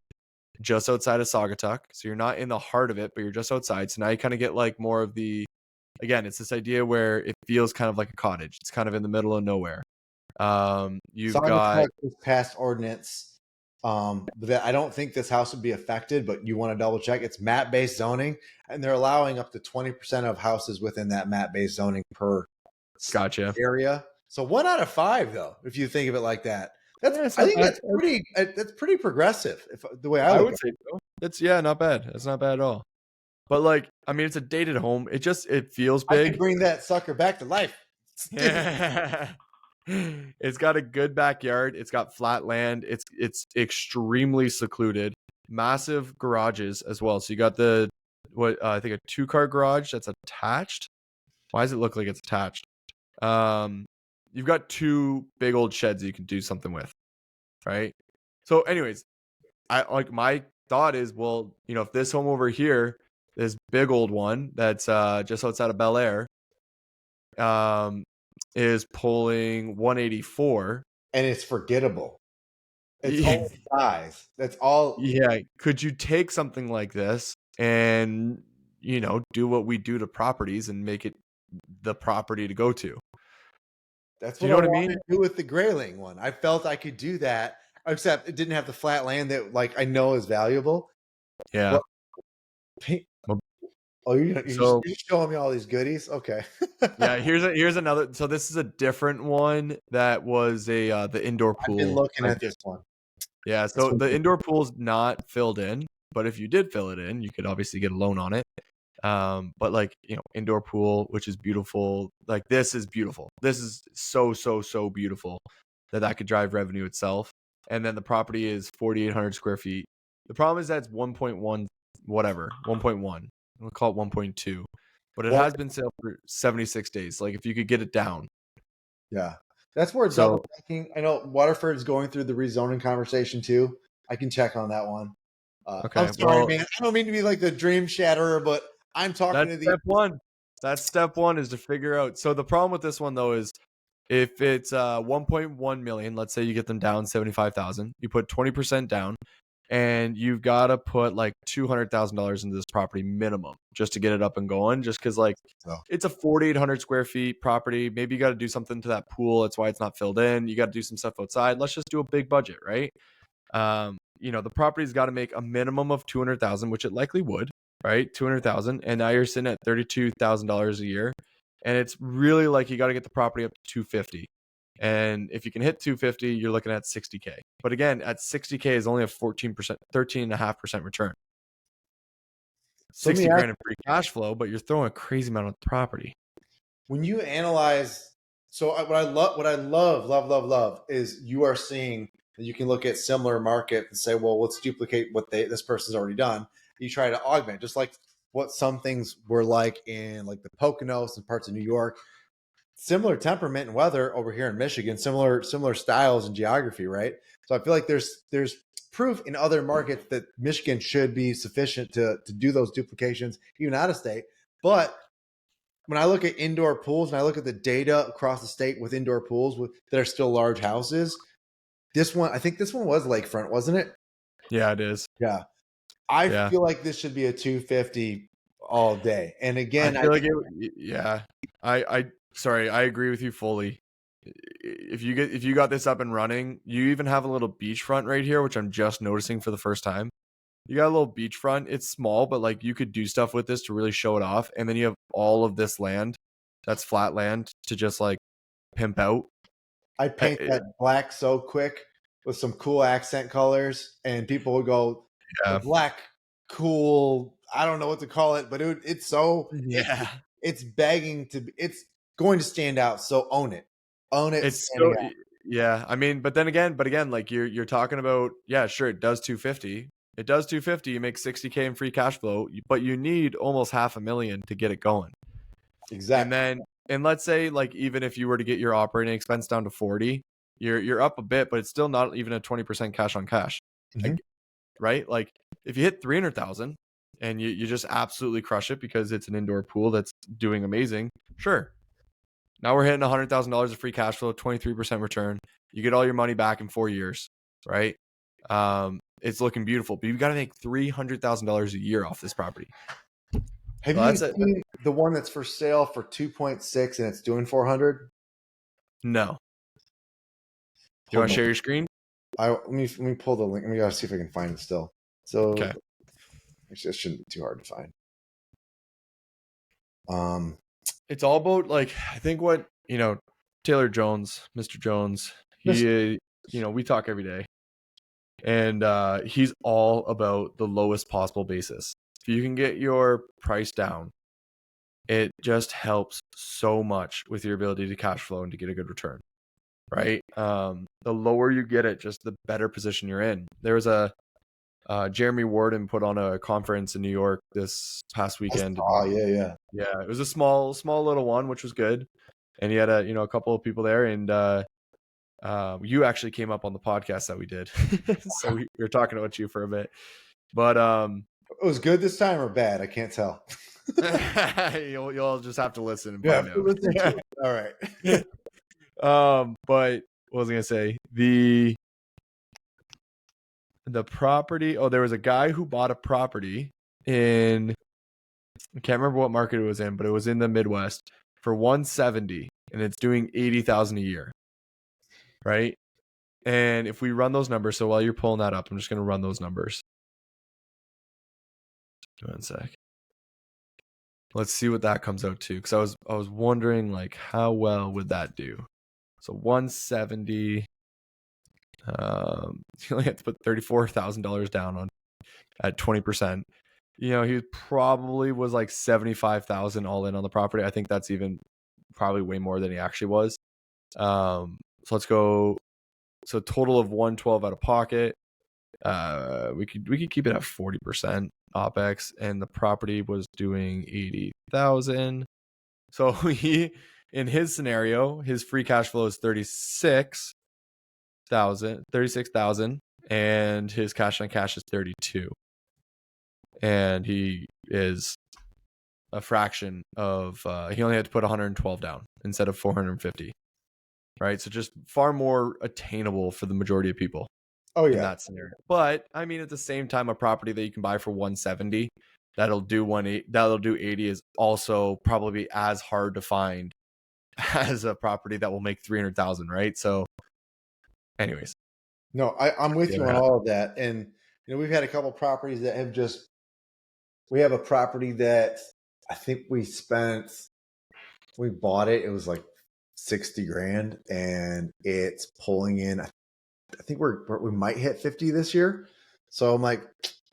S1: just outside of Saugatuck. So you're not in the heart of it, but you're just outside. So now you kind of get like more of the, again, it's this idea where it feels kind of like a cottage. It's kind of in the middle of nowhere. You've
S2: Saw in the
S1: got
S2: text this past ordinance, that I don't think this house would be affected, but you want to double check. It's map-based zoning, and they're allowing up to 20% of houses within that map-based zoning per
S1: gotcha.
S2: area. So 1 out of 5, though, if you think of it like that, that's
S1: Yeah, it's
S2: I
S1: not
S2: think
S1: bad.
S2: that's pretty progressive. If the way I
S1: I
S2: look
S1: would
S2: at
S1: say so. It's yeah, not bad. It's not bad at all. But like, I mean, it's a dated home. It feels
S2: it, I could
S1: big.
S2: bring that sucker back to life.
S1: It's got a good backyard. It's got flat land. It's extremely secluded. Massive garages as well. So you got the what I think a 2-car garage that's attached. Why does it look like it's attached? Um, you've got 2 big old sheds that you can do something with, right? So, anyways, I like my thought is, well, if this home over here, this big old one that's just outside of Bel Air, um, is pulling 184.
S2: And it's forgettable. It's
S1: Yeah,
S2: all size. That's all.
S1: yeah. Could you take something like this and do what we do to properties and make it the property to go to?
S2: That's
S1: Do you
S2: what
S1: know
S2: I
S1: what I
S2: wanted
S1: mean?
S2: to do with the Grayling one. I felt I could do that, except it didn't have the flat land that like I know is valuable.
S1: Yeah.
S2: But oh,
S1: So
S2: you're just showing me all these goodies. Okay.
S1: yeah, here's another. So this is a different one that was the indoor
S2: I've been
S1: pool
S2: looking
S1: like
S2: at this one.
S1: yeah.
S2: This
S1: So
S2: one.
S1: the indoor pool's not filled in, but if you did fill it in, you could obviously get a loan on it. But like indoor pool, which is beautiful. Like this is beautiful. This is so beautiful that could drive revenue itself. And then the property is 4,800 square feet. The problem is that's 1.1 whatever 1.1. We'll call it 1.2, but it
S2: Well,
S1: has been sale for 76 days. Like if you could get it down.
S2: yeah, that's where double
S1: So
S2: checking. I know Waterford is going through the rezoning conversation too. I can check on that one. I'm
S1: okay,
S2: sorry,
S1: well
S2: man. I don't mean to be like the dream shatterer, but I'm talking
S1: that's
S2: to the.
S1: step one. That's step one is to figure out. So the problem with this one though is if it's 1.1 million, let's say you get them down 75,000, you put 20% down, and you've got to put like $200,000 into this property minimum just to get it up and going. Just because like
S2: So,
S1: it's a 4,800 square feet property, maybe you got to do something to that pool. That's why it's not filled in. You got to do some stuff outside. Let's just do a big budget, right? The property's got to make a minimum of 200,000, which it likely would, right? 200,000, and now you're sitting at $32,000 a year, and it's really like you got to get the property up to 250. And if you can hit 250, you're looking at 60K. But again, at 60K is only a 14%, 13.5% return.
S2: so let me
S1: 60
S2: ask,
S1: grand in free cash flow, but you're throwing a crazy amount of property.
S2: when you analyze, what I love is you are seeing that you can look at similar market and say, well, let's duplicate what this person's already done. You try to augment, just like what some things were like in like the Poconos and parts of New York. Similar temperament and weather over here in Michigan, similar styles and geography, right? So I feel like there's proof in other markets that Michigan should be sufficient to do those duplications, even out of state. But when I look at indoor pools and I look at the data across the state with indoor pools that are still large houses, I think this one was lakefront, wasn't it?
S1: Yeah, it is.
S2: Yeah. I
S1: Yeah.
S2: feel like this should be a 250 all day. And
S1: I
S2: again,
S1: feel like yeah. Sorry, I agree with you fully. If you got this up and running, you even have a little beachfront right here, which I'm just noticing for the first time. You got a little beachfront. It's small, but like you could do stuff with this to really show it off. And then you have all of this land that's flat land to just like pimp out.
S2: I'd paint that black so quick with some cool accent colors, and people would go, the
S1: Yeah.
S2: black, cool, I don't know what to call it, but
S1: Yeah.
S2: it's begging to be, it's going to stand out. So own it. Own it
S1: It's
S2: standing
S1: so
S2: out.
S1: yeah. I mean, but again, like you're talking about, yeah, sure, it does 250. It does 250. You make 60K in free cash flow, but you need almost half a million to get it going. And
S2: Exactly.
S1: then and let's say like even if you were to get your operating expense down to 40, you're up a bit, but it's still not even a 20% cash on cash.
S2: Mhm.
S1: Like, right? Like if you hit 300,000 and you just absolutely crush it because it's an indoor pool that's doing amazing, sure. Now we're hitting $100,000 of free cash flow, 23% return. You get all your money back in 4 years, right? It's looking beautiful, but you've got to make $300,000 a year off this property.
S2: Have
S1: So
S2: you
S1: that's it.
S2: seen the one that's for sale for 2.6 and it's doing 400?
S1: No. You want to share your screen?
S2: Let me pull the link. Let me see if I can find it still. So
S1: Okay.
S2: actually, it shouldn't be too hard to find.
S1: It's all about, like, I think what, Taylor Jones, Mr. Jones, we talk every day, and he's all about the lowest possible basis. If you can get your price down, it just helps so much with your ability to cash flow and to get a good return, right? The lower you get it, just the better position you're in. There was a Jeremy Warden put on a conference in New York this past weekend.
S2: Oh yeah.
S1: Yeah, it was a small little one, which was good, and he had a couple of people there, and you actually came up on the podcast that we did, so we were talking about you for a bit, but
S2: it was good this time or bad? I can't tell.
S1: you'll just have to listen and
S2: Yeah,
S1: find out.
S2: listen to it. All right.
S1: But what was I gonna say? The property. Oh, there was a guy who bought a property in, I can't remember what market it was in, but it was in the Midwest for 170, and it's doing 80,000 a year, right? And if we run those numbers, so while you're pulling that up, I'm just gonna run those numbers. 1 sec. Let's see what that comes out to, because I was wondering, like, how well would that do? So 170. You only have to put $34,000 down on at 20%. He probably was like 75,000 all in on the property. I think that's even probably way more than he actually was. So let's go. So total of 112 out of pocket. We could keep it at 40% OpEx, and the property was doing 80,000. So he, in his scenario, his free cash flow is 36,000, and his cash on cash is 32, and he is a fraction of he only had to put 112 down instead of 450, right? So just far more attainable for the majority of people in that scenario. But I mean, at the same time, a property that you can buy for 170 that'll do 80 is also probably as hard to find as a property that will make 300,000, right? So anyways,
S2: no, I'm with you on all of that. And we've had a couple properties that have just, we have a property that I think we bought it was like 60 grand, and it's pulling in, I think we might hit 50 this year. So I'm like,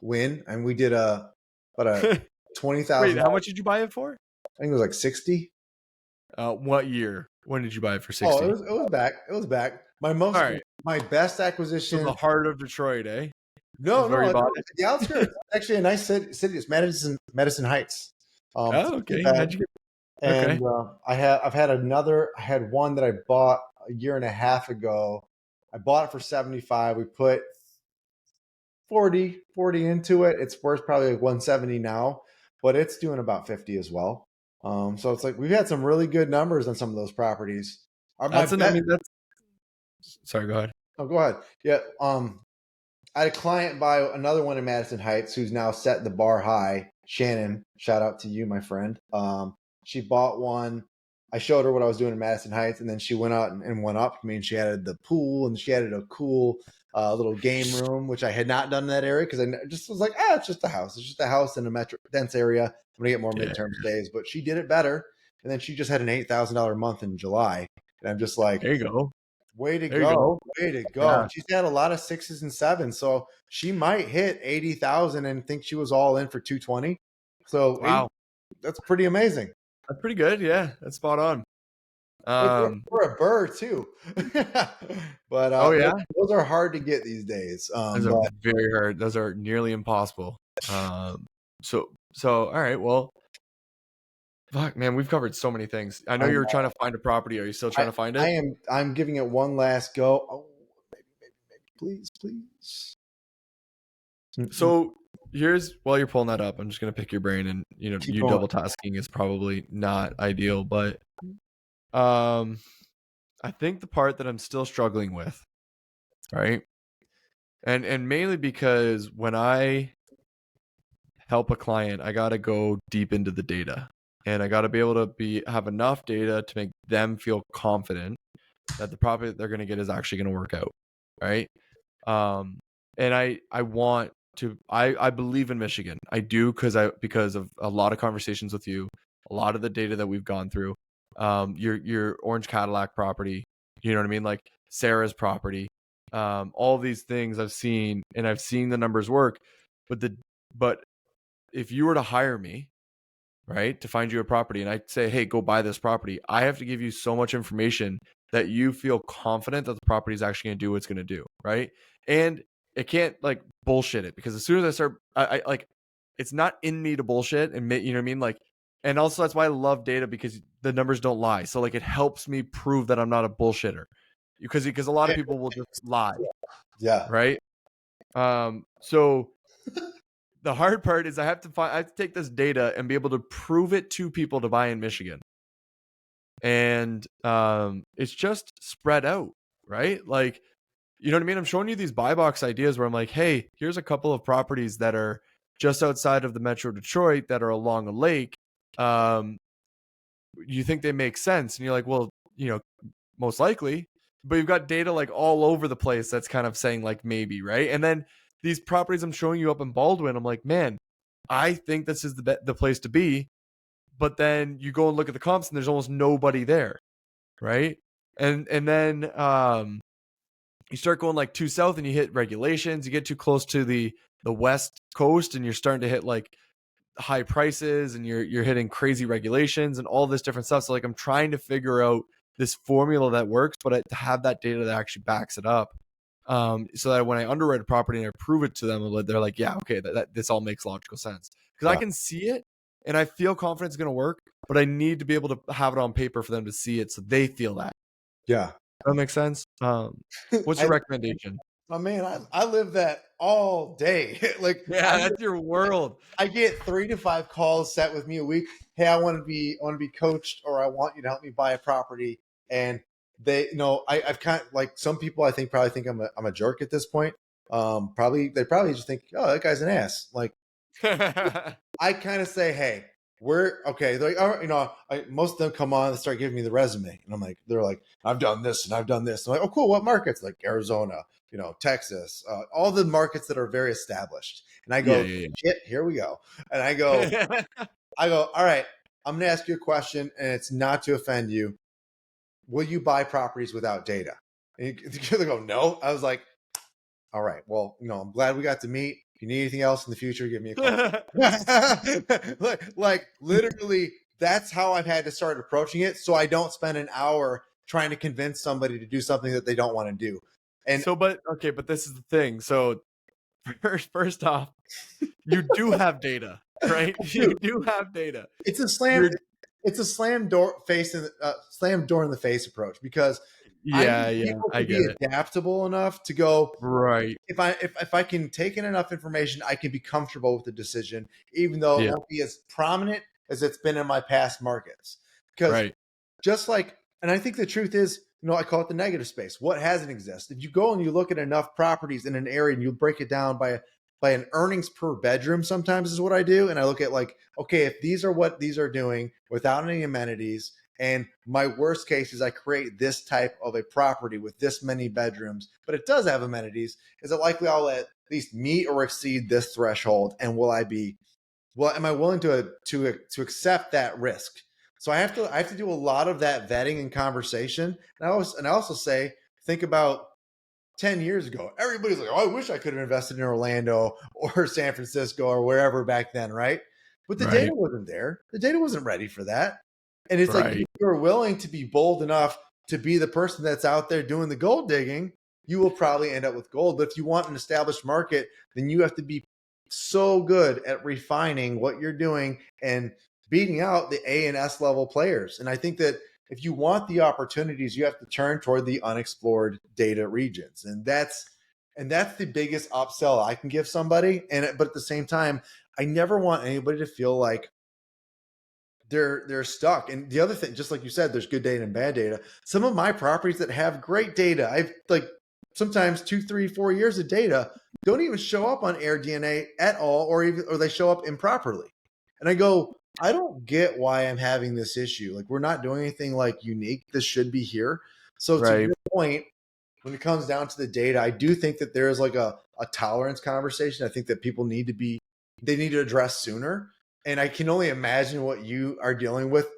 S2: win. And we did about a 20,000.
S1: Wait, how much did you buy it for?
S2: I think it was like 60.
S1: What year? When did you buy it for 60?
S2: Oh, it was back. It was back. My best acquisition.
S1: So the heart of Detroit, eh?
S2: No, the outskirts. Actually, a nice city. It's Madison Heights.
S1: Okay.
S2: And I had one that I bought a year and a half ago. I bought it for 75. We put 40 into it. It's worth probably like 170 now, but it's doing about 50 as well. So it's like we've had some really good numbers on some of those properties.
S1: Sorry, go ahead.
S2: Oh, go ahead. Yeah. I had a client buy another one in Madison Heights who's now set the bar high. Shannon, shout out to you, my friend. She bought one. I showed her what I was doing in Madison Heights, and then she went out and went up. I mean, she added the pool, and she added a cool little game room, which I had not done in that area because I just was like, it's just a house. It's just a house in a metro dense area. I'm going to get more midterm stays. But she did it better. And then she just had an $8,000 month in July. And I'm just like,
S1: there you go.
S2: Way to go. Yeah. She's had a lot of 6s and 7s. So she might hit 80,000 and think she was all in for 220. So wow, that's pretty amazing.
S1: That's pretty good. Yeah, that's spot on.
S2: We're a burr too. But those are hard to get these days.
S1: Those are very hard. Those are nearly impossible. So all right, well, fuck, man, we've covered so many things. I know you're trying to find a property. Are you still trying to find it?
S2: I'm giving it one last go. Oh, maybe, please.
S1: So here's, while you're pulling that up, I'm just gonna pick your brain, and you double tasking is probably not ideal, but I think the part that I'm still struggling with, right, and mainly because when I help a client, I gotta go deep into the data. And I got to be able to have enough data to make them feel confident that the property that they're going to get is actually going to work out, right? Um, and I want to I believe in Michigan. I do because of a lot of conversations with you, a lot of the data that we've gone through. Your Orange Cadillac property, you know what I mean? Like Sarah's property. All these things I've seen, and I've seen the numbers work, but if you were to hire me, right, to find you a property, and I say, hey, go buy this property, I have to give you so much information that you feel confident that the property is actually going to do what it's going to do, right? And it can't like bullshit it, because as soon as I start, I like, it's not in me to bullshit and you know what I mean, like. And also that's why I love data, because the numbers don't lie. So like it helps me prove that I'm not a bullshitter, because a lot of people will just lie,
S2: Yeah.
S1: right? So the hard part is I have to take this data and be able to prove it to people to buy in Michigan. And it's just spread out, right? Like, you know what I mean? I'm showing you these buy box ideas where I'm like, hey, here's a couple of properties that are just outside of the Metro Detroit that are along a lake. Um, you think they make sense? And you're like, well, most likely. But you've got data like all over the place that's kind of saying like maybe, right? And then these properties I'm showing you up in Baldwin, I'm like, man, I think this is the place to be. But then you go and look at the comps and there's almost nobody there, right? And then you start going like too south and you hit regulations. You get too close to the west coast and you're starting to hit like high prices, and you're hitting crazy regulations and all this different stuff. So like I'm trying to figure out this formula that works, but to have that data that actually backs it up. So that when I underwrite a property and I prove it to them, they're like, yeah, okay, that this all makes logical sense, because I
S2: Yeah.
S1: can see it and I feel confident it's going to work, but I need to be able to have it on paper for them to see it so they feel that.
S2: Yeah.
S1: That makes sense. What's
S2: I,
S1: your recommendation?
S2: my man, I live that all day. Like
S1: Yeah, that's your world.
S2: I get 3 to 5 calls set with me a week. Hey, I want to be coached, or I want you to help me buy a property. And they, I've kind of like, some people I think probably think I'm a jerk at this point. They probably just think, oh, that guy's an ass. Like, I kind of say, hey, we're okay. They're like, all right, most of them come on and start giving me the resume, and I'm like, they're like, I've done this and I've done this. I'm like, oh, cool. What markets? Like Arizona, Texas, all the markets that are very established. And I go,
S1: Yeah,
S2: shit, here we go. And
S1: yeah.
S2: I go, all right, I'm going to ask you a question, and it's not to offend you. Will you buy properties without data? And they go, no. I was like, all right, well, I'm glad we got to meet. If you need anything else in the future, give me a call. like literally, that's how I've had to start approaching it, so I don't spend an hour trying to convince somebody to do something that they don't want to do. And
S1: but this is the thing. So first off, you do have data, right? You
S2: dude,
S1: do have data.
S2: it's a slam.
S1: You're
S2: It's a slam door in the face approach, because I
S1: Yeah,
S2: need
S1: yeah,
S2: people
S1: I
S2: to be
S1: get it.
S2: adaptable enough to go,
S1: Right.
S2: if I can take in enough information, I can be comfortable with the decision, even though it
S1: Yeah,
S2: won't be as prominent as it's been in my past markets. Because
S1: right.
S2: just like, and I think the truth is, I call it the negative space. What hasn't existed? If you go and you look at enough properties in an area and you break it down by an earnings per bedroom, sometimes is what I do. And I look at like, okay, if these are what these are doing without any amenities, and my worst case is I create this type of a property with this many bedrooms, but it does have amenities, is it likely I'll at least meet or exceed this threshold? And am I willing to accept that risk? So I have to do a lot of that vetting and conversation. And I also say, think about 10 years ago. Everybody's like, oh, I wish I could have invested in Orlando or San Francisco or wherever back then, right? But the data
S1: Right.
S2: wasn't there. The data wasn't ready for that. And it's like, if
S1: Right.
S2: you're willing to be bold enough to be the person that's out there doing the gold digging, you will probably end up with gold. But if you want an established market, then you have to be so good at refining what you're doing and beating out the A and S level players. And I think that if you want the opportunities, you have to turn toward the unexplored data regions. And that's the biggest upsell I can give somebody. But at the same time, I never want anybody to feel like they're stuck. And the other thing, just like you said, there's good data and bad data. Some of my properties that have great data, I've like sometimes 2, 3, 4 years of data don't even show up on AirDNA at all, or they show up improperly. And I go, I don't get why I'm having this issue. Like, we're not doing anything like unique. This should be here. So to
S1: Right.
S2: your point, when it comes down to the data, I do think that there is like a tolerance conversation. I think that people need to be they need to address sooner. And I can only imagine what you are dealing with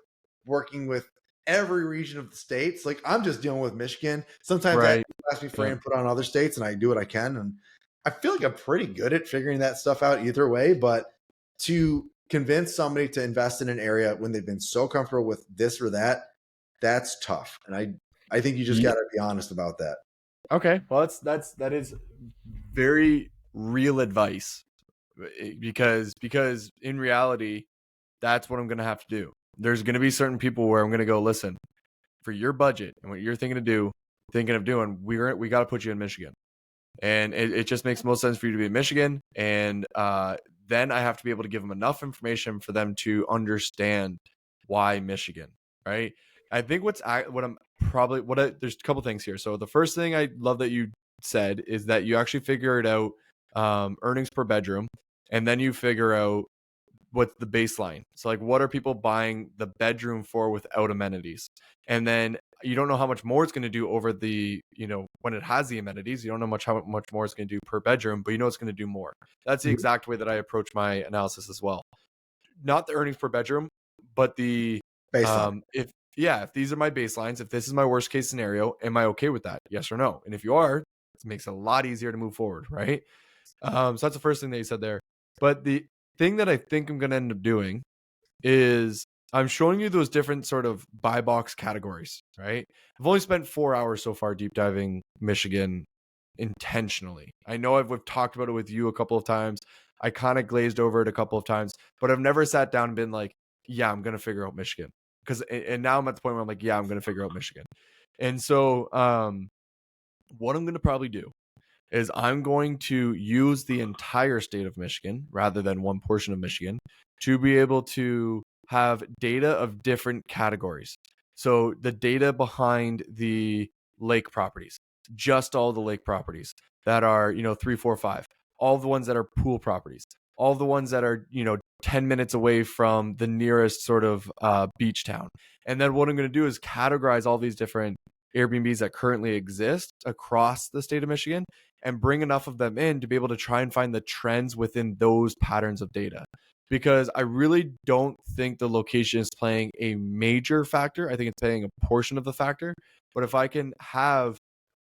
S2: working with every region of the states. Like I'm just dealing with Michigan. Sometimes that
S1: Right.
S2: asks me for
S1: Yeah.
S2: input on other states, and I do what I can. And I feel like I'm pretty good at figuring that stuff out either way. But to convince somebody to invest in an area when they've been so comfortable with this or that, that's tough. And I think you just got
S1: Ye-
S2: to be honest about that.
S1: Okay. Well, that is very real advice, because in reality, that's what I'm going to have to do. There's going to be certain people where I'm going to go, listen, for your budget and what you're thinking of doing, we got to put you in Michigan. And it just makes most sense for you to be in Michigan. And then I have to be able to give them enough information for them to understand why Michigan, right? I think what I'm probably there's a couple things here. So the first thing I love that you said is that you actually figured out earnings per bedroom, and then you figure out what's the baseline. So like what are people buying the bedroom for without amenities? And then you don't know how much more it's going to do over the, when it has the amenities, you don't know how much more it's going to do per bedroom, but you know it's going to do more. That's the
S2: Mhm.
S1: exact way that I approach my analysis as well. Not the earnings per bedroom, but the
S2: Baseline.
S1: if these are my baselines, if this is my worst case scenario, am I okay with that? Yes or no? And if you are, it makes it a lot easier to move forward, right? So that's the first thing that you said there. But the thing that I think I'm going to end up doing is I'm showing you those different sort of buy box categories, right? I've only spent 4 hours so far deep diving Michigan intentionally. I know we've talked about it with you a couple of times. I kind of glazed over it a couple of times, but I've never sat down and been like, yeah, I'm going to figure out Michigan. And now I'm at the point where I'm like, yeah, I'm going to figure out Michigan. And so, what I'm going to probably do is I'm going to use the entire state of Michigan rather than one portion of Michigan to be able to have data of different categories. So the data behind the lake properties, just all the lake properties that are, 3, 4, 5, all the ones that are pool properties, all the ones that are, 10 minutes away from the nearest sort of beach town. And then what I'm going to do is categorize all these different Airbnbs that currently exist across the state of Michigan and bring enough of them in to be able to try and find the trends within those patterns of data. Because I really don't think the location is playing a major factor. I think it's playing a portion of the factor. But if I can have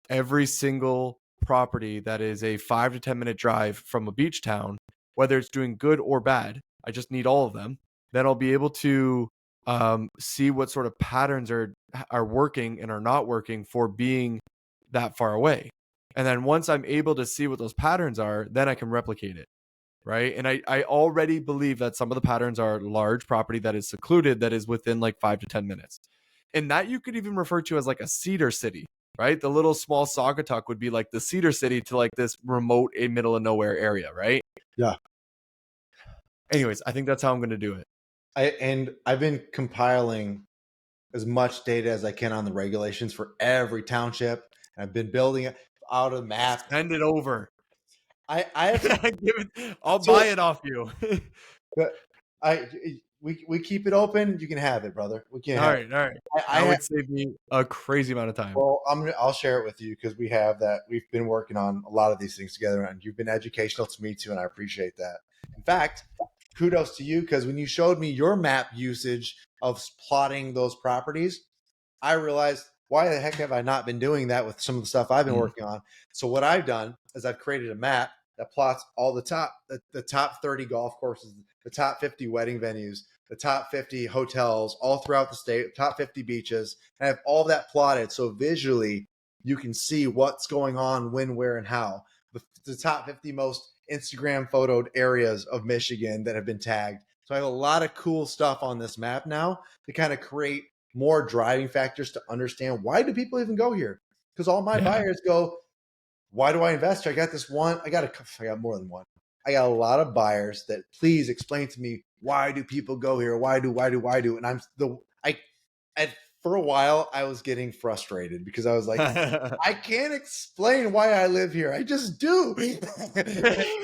S1: every single property that is a 5 to 10 minute drive from a beach town, whether it's doing good or bad, I just need all of them, then I'll be able to see what sort of patterns are working and are not working for being that far away. And then once I'm able to see what those patterns are, then I can replicate it. Right. And I already believe that some of the patterns are large property that is secluded, that is within like 5 to 10 minutes. And that you could even refer to as like a cedar city, right? The little small Saugatuck would be like the cedar city to like this remote, a middle of nowhere area, right?
S2: Yeah.
S1: Anyways, I think that's how I'm going to do it.
S2: I've been compiling as much data as I can on the regulations for every township. And I've been building out a map.
S1: Send it over.
S2: I have to
S1: I'll
S2: so
S1: buy it off you.
S2: but I we keep it open. You can have it, brother. We can
S1: All
S2: have it.
S1: right. All right.
S2: I
S1: That
S2: have
S1: would save me a crazy amount of time.
S2: well, I'll share it with you because we have that. We've been working on a lot of these things together, and you've been educational to me too, and I appreciate that. In fact, kudos to you because when you showed me your map usage of plotting those properties, I realized why the heck have I not been doing that with some of the stuff I've been
S1: Mm.
S2: working on? So what I've done is I've created a map that plots all the top 30 golf courses, the top 50 wedding venues, the top 50 hotels all throughout the state, top 50 beaches, and I have all that plotted so visually you can see what's going on, when, where, and how. The top 50 most Instagram photoed areas of Michigan that have been tagged. So I have a lot of cool stuff on this map now to kind of create more driving factors to understand why do people even go here? Because all my
S1: Yeah.
S2: buyers go, why do I invest here? I got this one. I got more than one. I got a lot of buyers that please explain to me why do people go here? Why do? And I'm the I for a while I was getting frustrated because I was like, I can't explain why I live here. I just do. I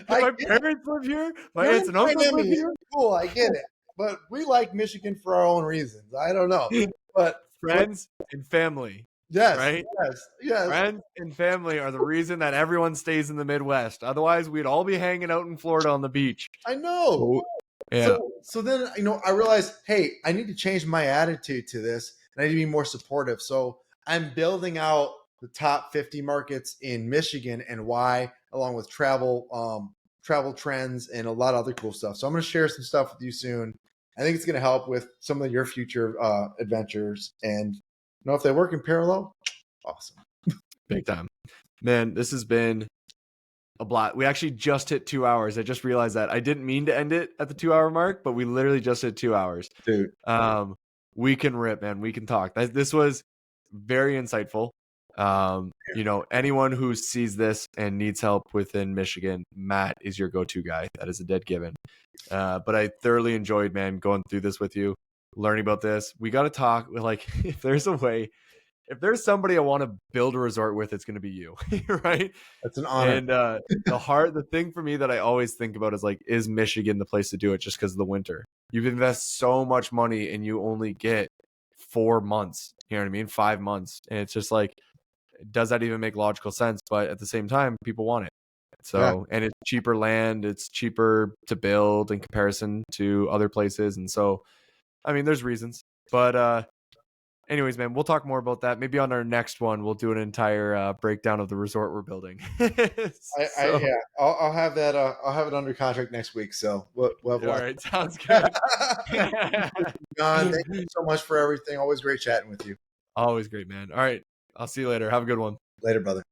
S1: My
S2: get it.
S1: parents live here. My
S2: You're
S1: aunts
S2: in
S1: and uncles live
S2: Miami.
S1: here.
S2: Cool, I get it. But we like Michigan for our own reasons. I don't know. But
S1: Friends and family.
S2: Yes,
S1: right?
S2: yes, yes.
S1: Friends and family are the reason that everyone stays in the Midwest. Otherwise, we'd all be hanging out in Florida on the beach.
S2: I know.
S1: So, yeah,
S2: So then, I realized, hey, I need to change my attitude to this, and I need to be more supportive. So I'm building out the top 50 markets in Michigan and why, along with travel trends and a lot of other cool stuff. So I'm going to share some stuff with you soon. I think it's going to help with some of your future adventures, and if they work in parallel, awesome.
S1: big time. Man, this has been a blast. We actually just hit 2 hours. I just realized that. I didn't mean to end it at the 2 hour mark, but we literally just hit 2 hours.
S2: Dude,
S1: We can rip, man. We can talk. This was very insightful. Anyone who sees this and needs help within Michigan, Matt is your go-to guy. That is a dead given. But I thoroughly enjoyed, man, going through this with you, learning about this. We got to talk. Like, if there's a way, if there's somebody I want to build a resort with, it's going to be you, right?
S2: that's an honor.
S1: And the thing for me that I always think about is like, is Michigan the place to do it just because of the winter? You've invested so much money and you only get 4 months. You know what I mean? 5 months, and it's just like, does that even make logical sense? But at the same time, people want it.
S2: Yeah,
S1: So, and it's cheaper land, it's cheaper to build in comparison to other places, and so, I mean, there's reasons. But anyways, man, we'll talk more about that. Maybe on our next one, we'll do an entire breakdown of the resort we're building. So,
S2: yeah, I'll have that. I'll have it under contract next week, so we'll have a
S1: all
S2: lot.
S1: right, sounds good.
S2: John, thank you so much for everything. Always great chatting with you.
S1: Always great, man. All right, I'll see you later. Have a good one.
S2: Later, brother.